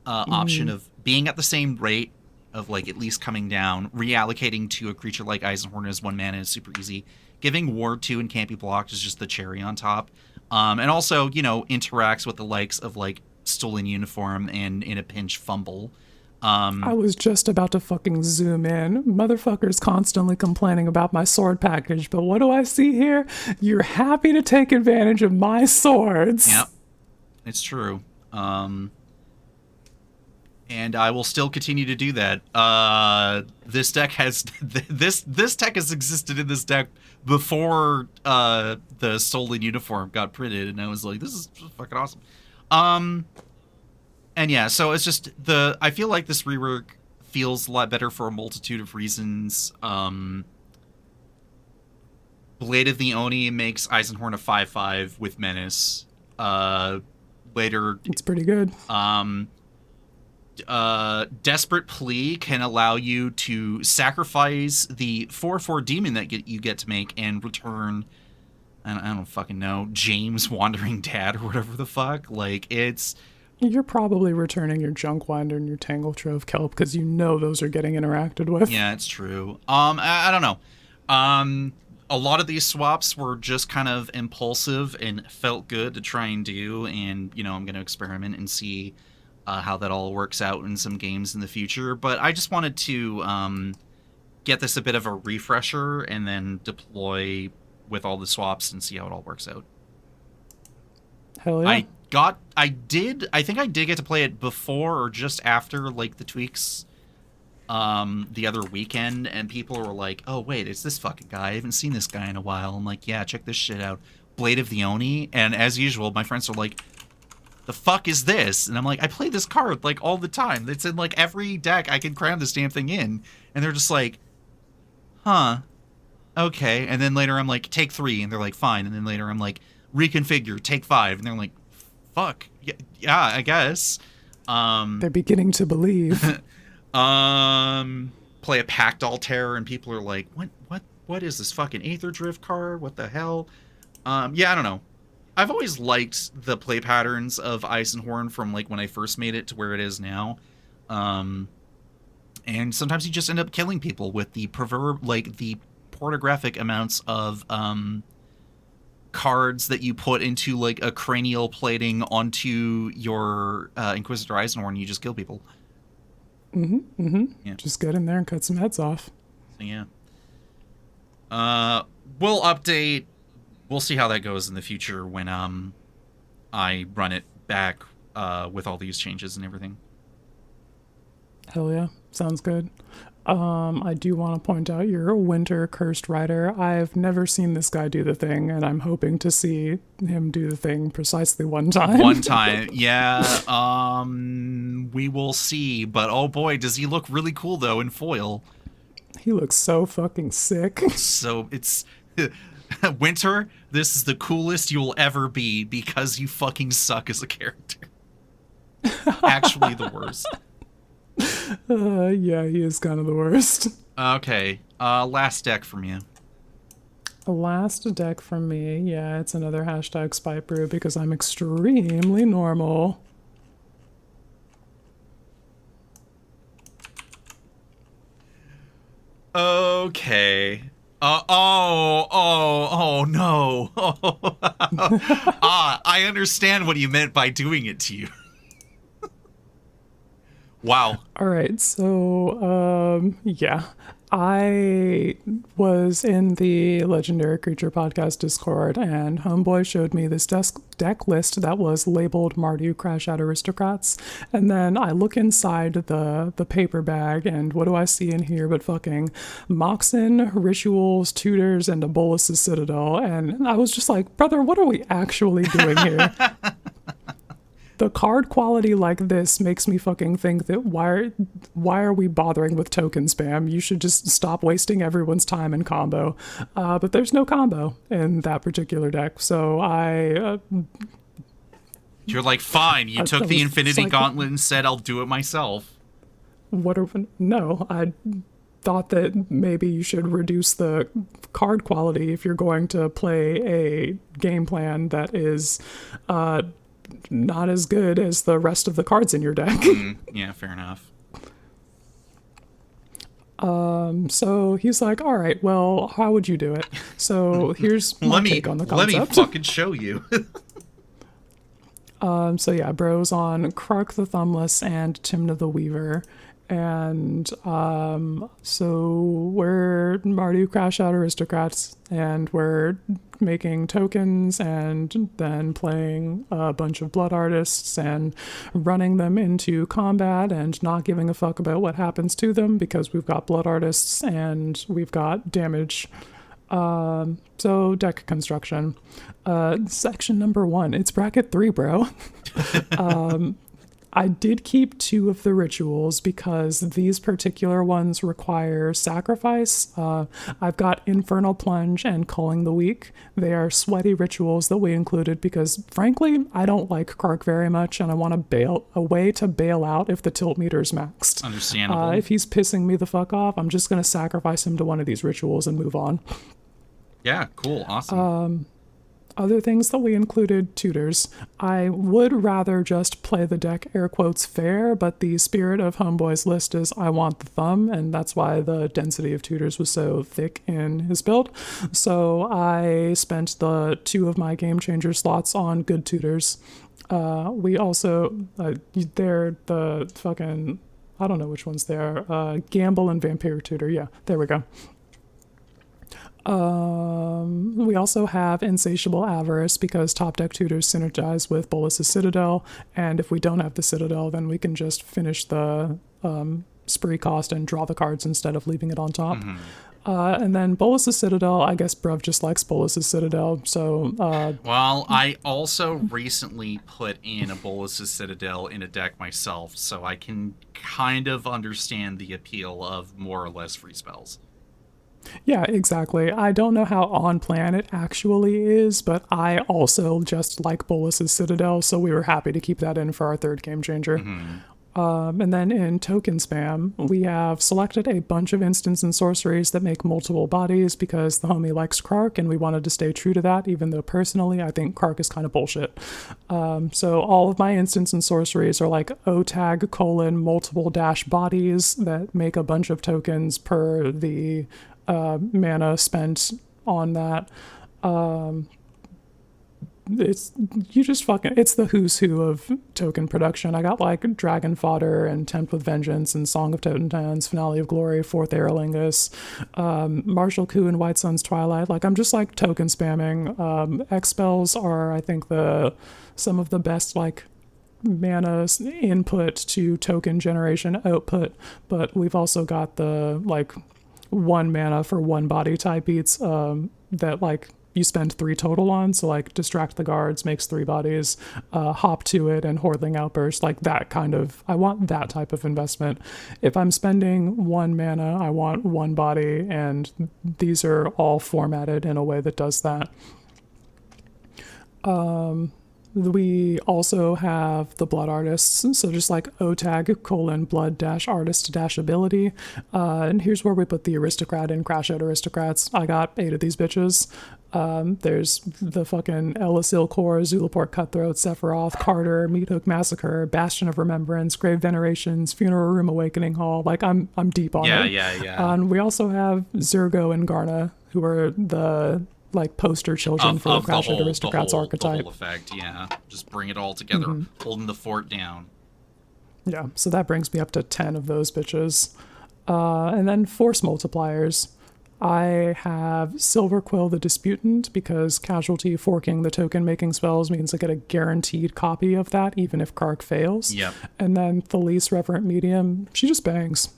option of being at the same rate of, like, at least coming down, reallocating to a creature like Eisenhorn as 1 mana is super easy. Giving Ward 2 and can't be blocked is just the cherry on top. And also, you know, interacts with the likes of, like, Stolen Uniform and in a pinch Fumble. I was just about to fucking zoom in. Motherfuckers constantly complaining about my sword package, but what do I see here? You're happy to take advantage of my swords. Yep, it's true. And I will still continue to do that. This deck has this tech has existed in this deck before the Stolen Uniform got printed, and I was like, this is fucking awesome. And yeah, so it's just I feel like this rework feels a lot better for a multitude of reasons. Blade of the Oni makes Eisenhorn a 5/5 with Menace. Later, it's pretty good. Desperate Plea can allow you to sacrifice the 4/4 demon that you get to make and return, I don't fucking know, James Wandering Dad or whatever the fuck. Like, you're probably returning your Junkwinder and your Tangletrove Kelp because you know those are getting interacted with. Yeah, it's true. I don't know. A lot of these swaps were just kind of impulsive and felt good to try and do, and, you know, I'm going to experiment and see how that all works out in some games in the future. But I just wanted to get this a bit of a refresher and then deploy with all the swaps and see how it all works out. Hell yeah. I think I did get to play it before or just after, like, the tweaks the other weekend, and people were like, oh wait, it's this fucking guy, I haven't seen this guy in a while. I'm like, yeah, check this shit out, Blade of the Oni. And as usual, my friends are like, the fuck is this? And I'm like, I play this card, like, all the time. It's in, like, every deck I can cram this damn thing in. And they're just like, huh, okay. And then later I'm like, take 3, and they're like, fine. And then later I'm like, reconfigure, take 5, and they're like, fuck, yeah, I guess. They're beginning to believe. Play a Pact Altair, and people are like, what is this fucking Aether Drift card? What the hell? Yeah, I don't know. I've always liked the play patterns of Eisenhorn from, like, when I first made it to where it is now. And sometimes you just end up killing people with the the pornographic amounts of cards that you put into, like, a cranial plating onto your Inquisitor Eisenhorn. You just kill people. Yeah. Just get in there and cut some heads off. So, yeah. We'll update. We'll see how that goes in the future when I run it back with all these changes and everything. Hell yeah, sounds good. I do want to point out you're a Winter Cursed Rider. I've never seen this guy do the thing, and I'm hoping to see him do the thing precisely one time. One time, yeah. We will see. But oh boy, does he look really cool though in foil. He looks so fucking sick. So it's Winter. This is the coolest you will ever be because you fucking suck as a character. Actually, the worst. Yeah, he is kind of the worst. Okay, last deck from you. Last deck from me, yeah, it's another hashtag Spite Brew because I'm extremely normal. Okay. Oh no. I understand what you meant by doing it to you. Wow. All right, so yeah, I was in the Legendary Creature Podcast Discord, and Homeboy showed me this deck list that was labeled Mardu Crash Out Aristocrats, and then I look inside the paper bag, and what do I see in here but fucking Moxen, Rituals, Tutors, and a Bolus's Citadel, and I was just like, brother, what are we actually doing here? The card quality like this makes me fucking think that why are we bothering with token spam? You should just stop wasting everyone's time in combo. But there's no combo in that particular deck, so You're like, fine, you took the Infinity Gauntlet and said, I'll do it myself. No, I thought that maybe you should reduce the card quality if you're going to play a game plan that is not as good as the rest of the cards in your deck. Yeah, fair enough. So he's like, all right, well, how would you do it? So here's my take on the concept. Let me fucking show you. So yeah, Bro's on Krark the Thumbless and Timna the Weaver. And so we're Mardu Crash Out Aristocrats, and we're making tokens and then playing a bunch of Blood Artists and running them into combat and not giving a fuck about what happens to them because we've got Blood Artists and we've got damage. So deck construction. Section number 1. It's bracket 3, bro. I did keep 2 of the rituals because these particular ones require sacrifice. I've got Infernal Plunge and Culling the Weak. They are sweaty rituals that we included because, frankly, I don't like Krark very much, and I want a way to bail out if the tilt meter's maxed. Understandable. If he's pissing me the fuck off, I'm just going to sacrifice him to one of these rituals and move on. Yeah, cool, awesome. Other things that we included, tutors. I would rather just play the deck air quotes fair, but the spirit of Homeboy's list is I want the thumb, and that's why the density of tutors was so thick in his build. So I spent the 2 of my game changer slots on good tutors. We also, they're the fucking, I don't know which ones they are, Gamble and Vampire Tutor, yeah, there we go. We also have Insatiable Avarice because top deck tutors synergize with Bolus's Citadel, and if we don't have the Citadel, then we can just finish the spree cost and draw the cards instead of leaving it on top. And then Bolus's Citadel, I guess Bruv just likes Bolus's Citadel, so... well, I also recently put in a Bolus's Citadel in a deck myself, so I can kind of understand the appeal of more or less free spells. Yeah, exactly. I don't know how on plan it actually is, but I also just like Bolus's Citadel, so we were happy to keep that in for our 3rd game changer. And then in token spam, we have selected a bunch of instants and sorceries that make multiple bodies because the homie likes Krark, and we wanted to stay true to that, even though personally I think Krark is kind of bullshit. So all of my instants and sorceries are like O-tag : multiple dash bodies that make a bunch of tokens per the mana spent on that. it's you just fucking it's the who's who of token production. I got like Dragon Fodder and Tempt with Vengeance and Song of Totentans, Finale of Glory, Fourth Aerolingus, Martial Coup and White Sun's Twilight. Like I'm just like token spamming. X spells are I think some of the best like mana input to token generation output, but we've also got the like 1 mana for 1 body type beats that like you spend 3 total on, so like Distract the Guards makes 3 bodies, Hop to it and Hordling Outburst, like that kind of, I want that type of investment. If I'm spending 1 mana, I want 1 body, and these are all formatted in a way that does that. We also have the Blood Artists, so just like OTAG : blood - artist - ability. And here's where we put the Aristocrat in Crash Out Aristocrats. I got 8 of these bitches. There's the fucking Elasil Core, Zulaport Cutthroat, Sephiroth, Carter, Meathook Massacre, Bastion of Remembrance, Grave Venerations, Funeral Room Awakening Hall. Like I'm deep on it. Yeah. And we also have Zurgo and Garna, who are the like poster children for the Crash Out Aristocrats archetype. The whole effect, yeah. Just bring it all together, holding the fort down. Yeah, so that brings me up to 10 of those bitches. And then force multipliers. I have Silver Quill the Disputant because casualty forking the token making spells means I get a guaranteed copy of that even if Kark fails. Yep. And then Thalise Reverent Medium, she just bangs.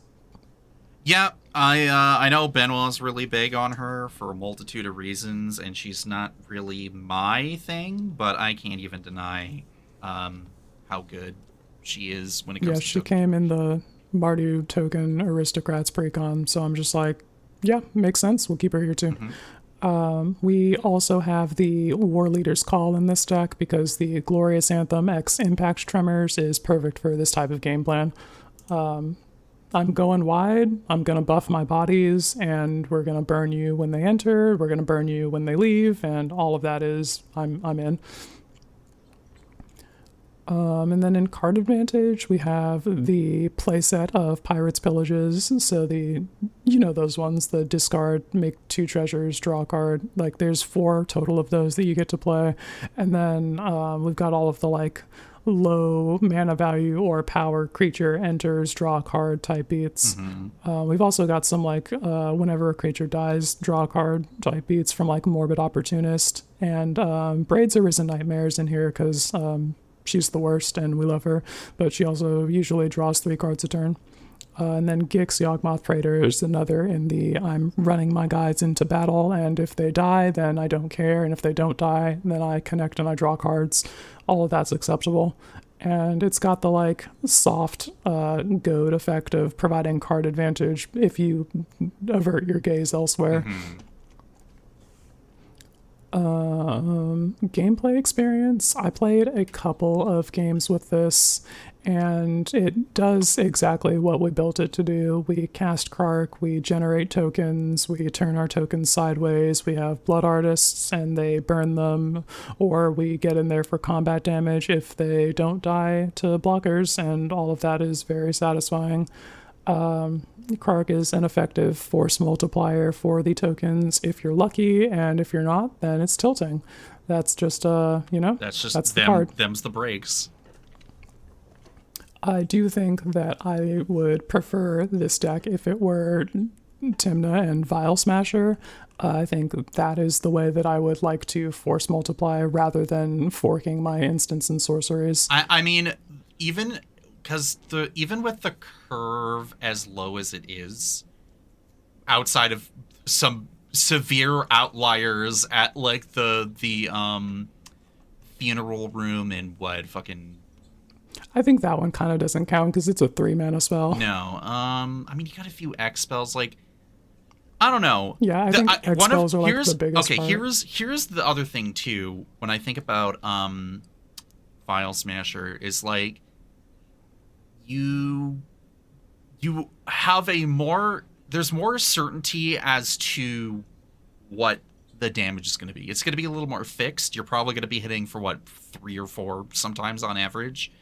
Yeah, I know Benoit's really big on her for a multitude of reasons, and she's not really my thing, but I can't even deny how good she is when it comes to she came in the Mardu token Aristocrats precon, so I'm just like, yeah, makes sense. We'll keep her here too. We also have the War Leader's Call in this deck because the Glorious Anthem X Impact Tremors is perfect for this type of game plan. I'm going wide, I'm going to buff my bodies, and we're going to burn you when they enter, we're going to burn you when they leave, and all of that is, I'm in. And then in card advantage, we have the playset of Pirates Pillages, so those ones, the discard, make 2 treasures, draw a card, like there's 4 total of those that you get to play, and then we've got all of the like low mana value or power creature enters, draw a card type beats. We've also got some like whenever a creature dies, draw a card type beats from like Morbid Opportunist, and Braids Arisen Nightmares in here because she's the worst and we love her, but she also usually draws 3 cards a turn. And then Gix Yawgmoth Praetor is another in the I'm running my guys into battle, and if they die, then I don't care, and if they don't die, then I connect and I draw cards. All of that's acceptable. And it's got the like soft goad effect of providing card advantage if you avert your gaze elsewhere. Gameplay experience. I played a couple of games with this, and it does exactly what we built it to do. We cast Kark, we generate tokens, we turn our tokens sideways, we have Blood Artists and they burn them, or we get in there for combat damage if they don't die to blockers, and all of that is very satisfying. Kark is an effective force multiplier for the tokens if you're lucky, and if you're not, then it's tilting. That's just that's the card. Them's the breaks. I do think that I would prefer this deck if it were Tymna and Vile Smasher. I think that is the way that I would like to force multiply rather than forking my instants and sorceries. I mean, even with the curve as low as it is, outside of some severe outliers at like the funeral room and I think that one kind of doesn't count because it's a 3 mana spell. No, I mean you got a few X spells, like I don't know. Yeah, I think X spells are like the biggest part. Here's the other thing too. When I think about Vile Smasher, is like you have there's more certainty as to what the damage is going to be. It's going to be a little more fixed. You're probably going to be hitting for 3 or 4 sometimes on average.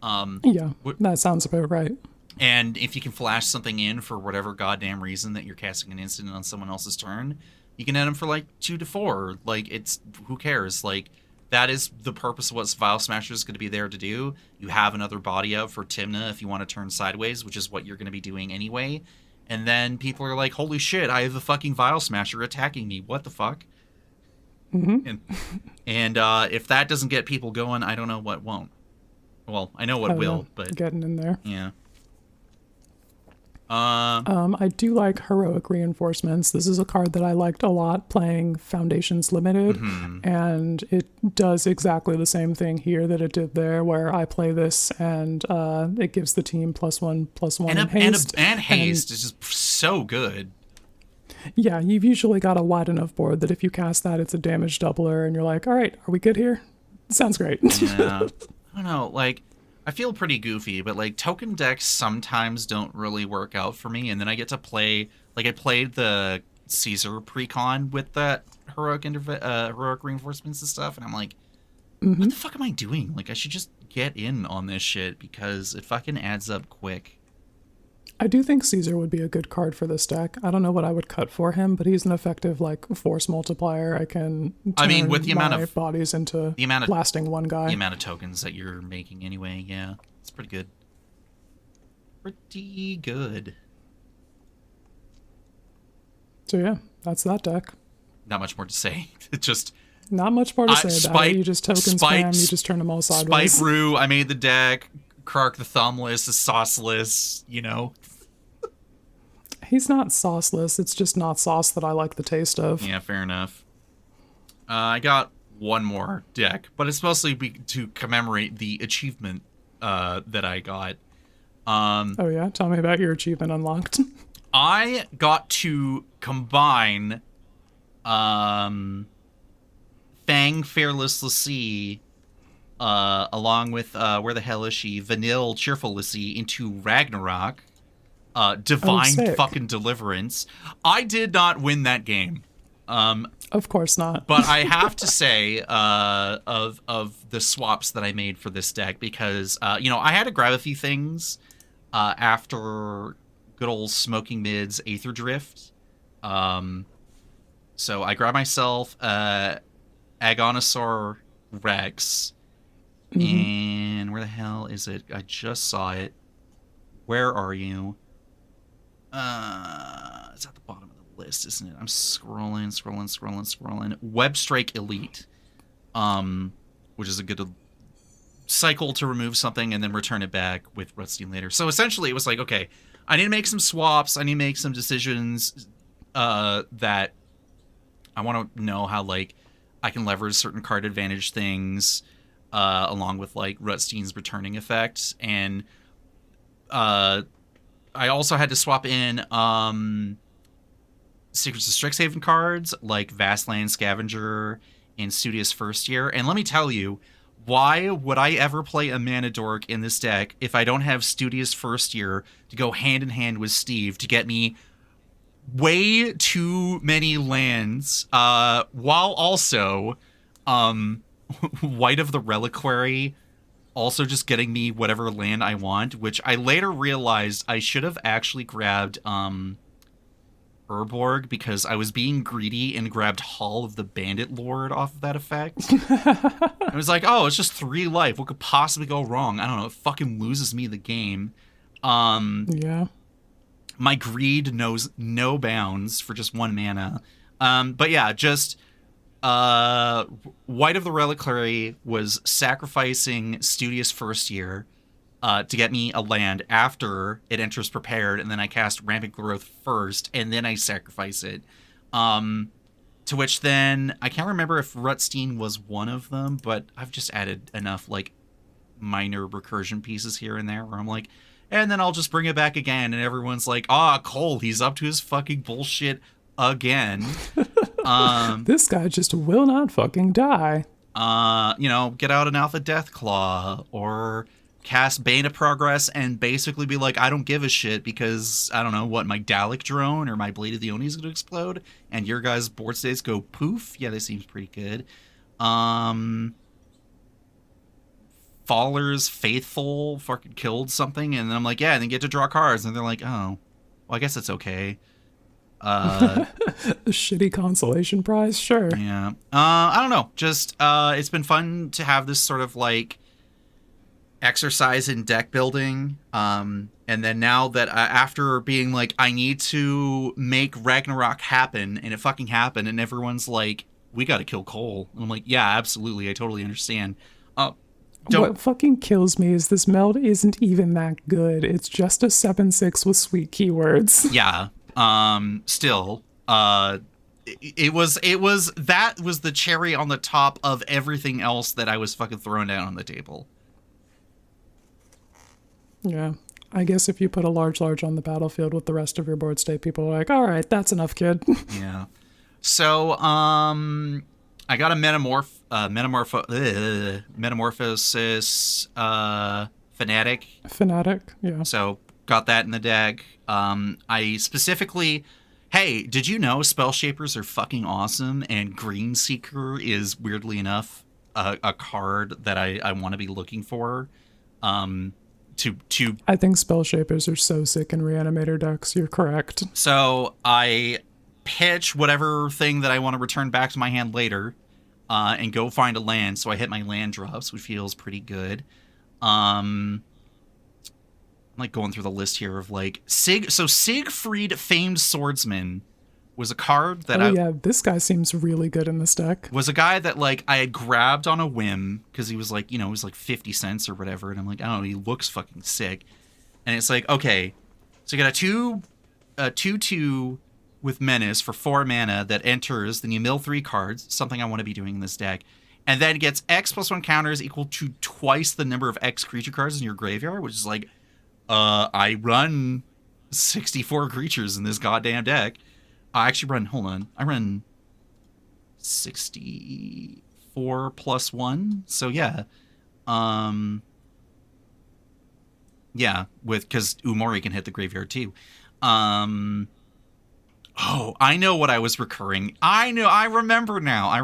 That sounds about right. And if you can flash something in for whatever goddamn reason that you're casting an instant on someone else's turn, you can hit them for like 2 to 4. Like, it's, who cares? Like, that is the purpose of what Vile Smasher is going to be there to do. You have another body out for Timna if you want to turn sideways, which is what you're going to be doing anyway. And then people are like, holy shit, I have the fucking Vile Smasher attacking me. What the fuck? Mm-hmm. And if that doesn't get people going, I don't know what won't. Well, I know what will, but... Getting in there. Yeah. I do like Heroic Reinforcements. This is a card that I liked a lot playing Foundations Limited, and it does exactly the same thing here that it did there, where I play this and it gives the team +1/+1 and haste. And haste is just so good. Yeah, you've usually got a wide enough board that if you cast that, it's a damage doubler, and you're like, all right, are we good here? Sounds great. Yeah. I don't know, like... I feel pretty goofy, but, like, token decks sometimes don't really work out for me, and then I get to play... Like, I played the Caesar Precon with that Heroic Reinforcements and stuff, and I'm like, what the fuck am I doing? Like, I should just get in on this shit, because it fucking adds up quick. I do think Caesar would be a good card for this deck. I don't know what I would cut for him, but he's an effective, like, force multiplier. I can turn with the amount of bodies into blasting one guy. The amount of tokens that you're making anyway, yeah. It's pretty good. Pretty good. So yeah, that's that deck. Not much more to say. It's just... Not much more to say about it. You just token spam, you just turn them all sideways. Spite Brew, I made the deck. Kark the Thumbless is sauceless, you know? He's not sauceless. It's just not sauce that I like the taste of. Yeah, fair enough. I got one more deck, but it's mostly to commemorate the achievement that I got. Oh yeah? Tell me about your achievement unlocked. I got to combine Fang Fearless Lassie along with, where the hell is she? Vanille Cheerful Lassie into Ragnarok. Divine fucking Deliverance. I did not win that game. Of course not. But I have to say, of the swaps that I made for this deck, because, you know, I had to grab a few things after good old Smoking Mid's Aether Drift. So I grabbed myself Agonosaur Rex. And where the hell is it? I just saw it. Where are you? It's at the bottom of the list, isn't it? I'm scrolling. Webstrike Elite, which is a good cycle to remove something and then return it back with Rutstein later. So essentially, it was like, okay, I need to make some swaps. I need to make some decisions that I want to know how, like, I can leverage certain card advantage things, along with, like, Rutstein's returning effect. And I also had to swap in Secrets of Strixhaven cards, like Vastland Scavenger and Studious First Year. And let me tell you, why would I ever play a Mana Dork in this deck if I don't have Studious First Year to go hand in hand with Steve to get me way too many lands, while also White of the Reliquary also just getting me whatever land I want, which I later realized I should have actually grabbed Urborg, because I was being greedy and grabbed Hall of the Bandit Lord off of that effect. I was like, oh, it's just 3 life. What could possibly go wrong? I don't know. It fucking loses me the game. Yeah. My greed knows no bounds for just 1 mana. But yeah, just White of the Reliquary was sacrificing Studious First Year to get me a land after it enters prepared, and then I cast Rampant Growth first, and then I sacrifice it. To which then, I can't remember if Rutstein was one of them, but I've just added enough, like, minor recursion pieces here and there where I'm like, and then I'll just bring it back again, and everyone's like, Cole, he's up to his fucking bullshit again. This guy just will not fucking die. You know, get out an Alpha Deathclaw, or cast Bane of Progress and basically be like, I don't give a shit because, I don't know, what, my Dalek drone or my Blade of the Oni is going to explode, and your guys' board states go poof? Yeah, that seems pretty good. Faller's Faithful fucking killed something, and then I'm like, yeah, and then get to draw cards, and they're like, oh, well, I guess it's okay. A shitty consolation prize, sure. Yeah. I don't know. Just it's been fun to have this sort of like exercise in deck building. And then now that after being like, I need to make Ragnarok happen, and it fucking happened, and everyone's like, we got to kill Cole. And I'm like, yeah, absolutely. I totally understand. What fucking kills me is this meld isn't even that good. It's just a 7/6 with sweet keywords. Yeah. Still, it was that was the cherry on the top of everything else that I was fucking throwing down on the table. Yeah. I guess if you put a large on the battlefield with the rest of your board state, people are like, all right, that's enough, kid. Yeah. So, I got a metamorphosis, fanatic. Fanatic, yeah. So got that in the deck. I specifically, hey, did you know Spell Shapers are fucking awesome? And Green Seeker is weirdly enough a card that I want to be looking for. I think Spell Shapers are so sick in Reanimator decks. You're correct. So I pitch whatever thing that I want to return back to my hand later, and go find a land. So I hit my land drops, which feels pretty good. I'm like going through the list here of like Siegfried Famed Swordsman was a card that yeah, this guy seems really good in this deck. Was a guy that like I had grabbed on a whim because he was like, he was like 50 cents or whatever, and I'm like, I don't know, he looks fucking sick. And it's like, okay, so you got a 2/2 with Menace for 4 mana that enters, then you mill 3 cards, something I want to be doing in this deck, and then gets X+1 counters equal to twice the number of X creature cards in your graveyard, which is like, I run 64 creatures in this goddamn deck. I run 64 plus 1. So yeah. Yeah, because Umori can hit the graveyard too. Oh, I know what I was recurring. I remember now. I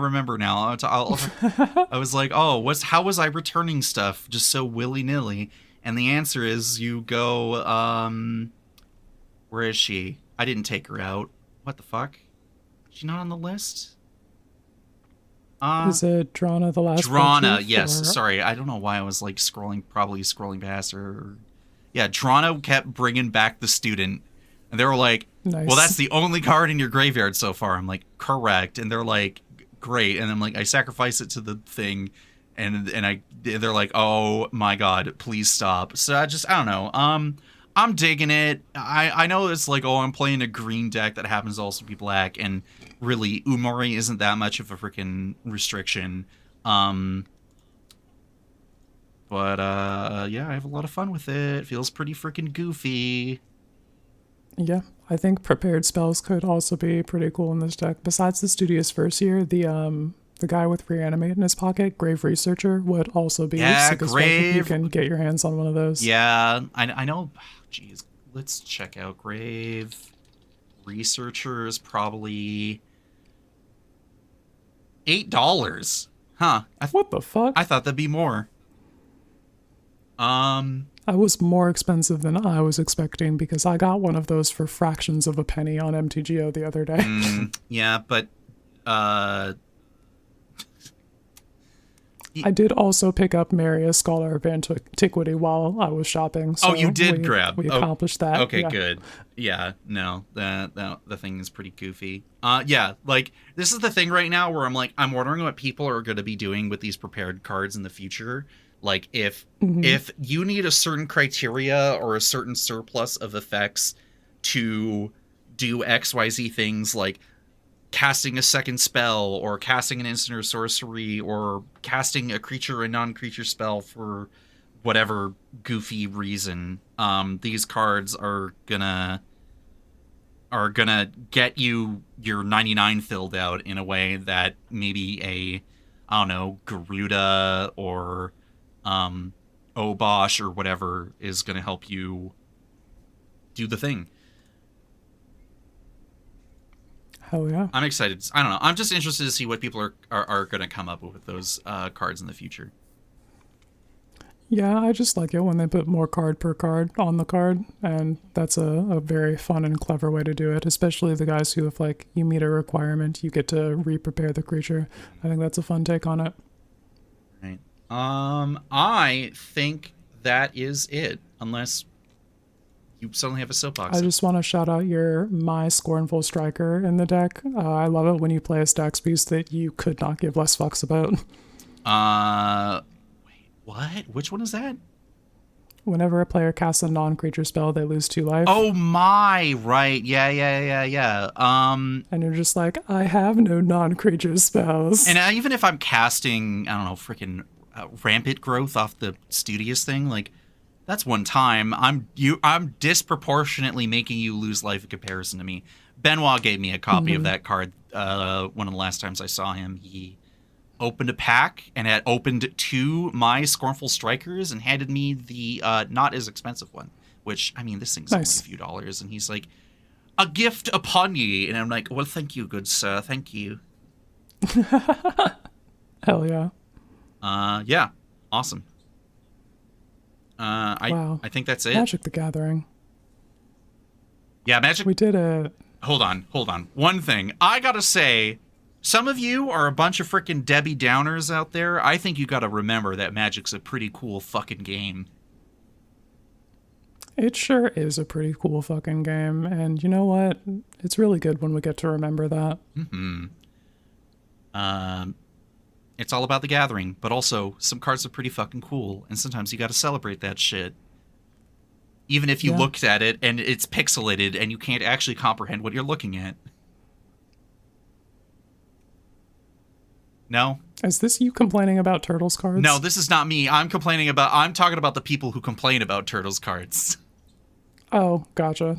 was like, oh, how was I returning stuff just so willy-nilly? And the answer is you go, where is she? I didn't take her out. What the fuck? Is she not on the list? Is it Drana the last Drana, yes. Or... Sorry, I don't know why I was like probably scrolling past her. Yeah, Drana kept bringing back the student. And they were like, nice. Well, that's the only card in your graveyard so far. I'm like, correct. And they're like, great. And I'm like, I sacrifice it to the thing. And they're like, oh my God, please stop. So I don't know. I'm digging it. I know it's like, oh, I'm playing a green deck that happens to also be black, and really, Umori isn't that much of a freaking restriction. But yeah, I have a lot of fun with it. It feels pretty freaking goofy. Yeah, I think prepared spells could also be pretty cool in this deck. Besides the Studious First Year, the guy with Reanimate in his pocket, Grave Researcher, would also be sick as well if you can get your hands on one of those. Yeah, I know. Jeez, let's check out Grave Researcher is probably $8. Huh. What the fuck? I thought that'd be more. I was more expensive than I was expecting because I got one of those for fractions of a penny on MTGO the other day. Yeah, but I did also pick up Marius, Scholar of Antiquity while I was shopping. So you did grab. We accomplished that. Okay, yeah. Good. Yeah, no, the thing is pretty goofy. Yeah, like this is the thing right now where I'm wondering what people are going to be doing with these prepared cards in the future. Like if you need a certain criteria or a certain surplus of effects to do XYZ things, like casting a second spell or casting an instant or sorcery or casting a creature or non-creature spell for whatever goofy reason, these cards are gonna get you your 99 filled out in a way that maybe Garuda or Obosh or whatever is gonna help you do the thing. Hell yeah. I'm excited. I don't know. I'm just interested to see what people are going to come up with those cards in the future. Yeah, I just like it when they put more card per card on the card, and that's a very fun and clever way to do it, especially the guys who, if like you meet a requirement, you get to re-prepare the creature. I think that's a fun take on it. Right. I think that is it, unless you suddenly have a soapbox. I just want to shout out your My Scornful Striker in the deck. I love it when you play a stacks piece that you could not give less fucks about. What? Which one is that? Whenever a player casts a non-creature spell, they lose 2 life. Oh my, right. Yeah. And you're just like, I have no non-creature spells. And even if I'm casting, I don't know, freaking rampant growth off the Studious thing, like, that's one time. I'm disproportionately making you lose life in comparison to me. Benoit gave me a copy of that card one of the last times I saw him. He opened a pack and had opened 2 My Scornful Strikers and handed me the not as expensive one, which, I mean, this thing's only a few dollars. And he's like, a gift upon ye. And I'm like, well, thank you, good sir. Thank you. Hell yeah. Yeah. Awesome. Wow. I think that's it. Magic the Gathering. Yeah, Magic. We did it. Hold on. One thing. I gotta say, some of you are a bunch of freaking Debbie Downers out there. I think you gotta remember that Magic's a pretty cool fucking game. It sure is a pretty cool fucking game. And you know what? It's really good when we get to remember that. Mm-hmm. It's all about the gathering, but also some cards are pretty fucking cool, and sometimes you gotta celebrate that shit. Even if you looked at it and it's pixelated and you can't actually comprehend what you're looking at. No? Is this you complaining about Turtles cards? No, this is not me. I'm talking about the people who complain about Turtles cards. Oh, gotcha.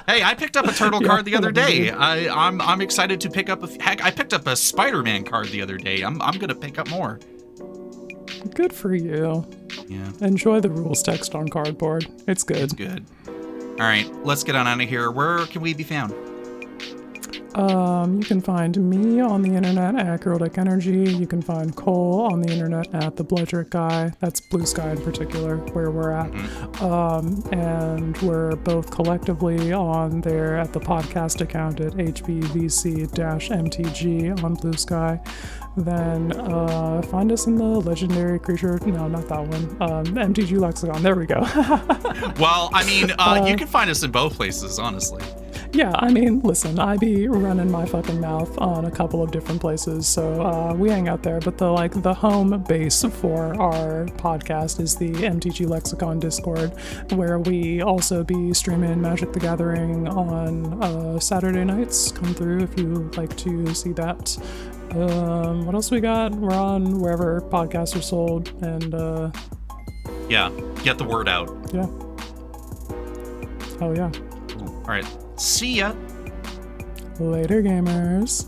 Hey, I picked up a turtle card the other day. I'm excited to pick up heck, I picked up a Spider-Man card the other day. I'm gonna pick up more. Good for you. Yeah. Enjoy the rules text on cardboard. It's good. It's good. All right, let's get on out of here. Where can we be found? You can find me on the internet at Girldick Energy. You can find Cole on the internet at the Bloodrick Guy. That's Blue Sky in particular, where we're at. And we're both collectively on there at the podcast account at HBVC-MTG on Blue Sky. Then find us in the legendary creature. No, not that one. MTG Lexicon. There we go. Well, I mean, you can find us in both places, honestly. Yeah, I mean, listen, I be running my fucking mouth on a couple of different places, so we hang out there. But the home base for our podcast is the MTG Lexicon Discord, where we also be streaming Magic the Gathering on Saturday nights. Come through if you like to see that. What else we got? We're on wherever podcasts are sold, and yeah, get the word out. Yeah. Oh yeah. All right. See ya. Later, gamers.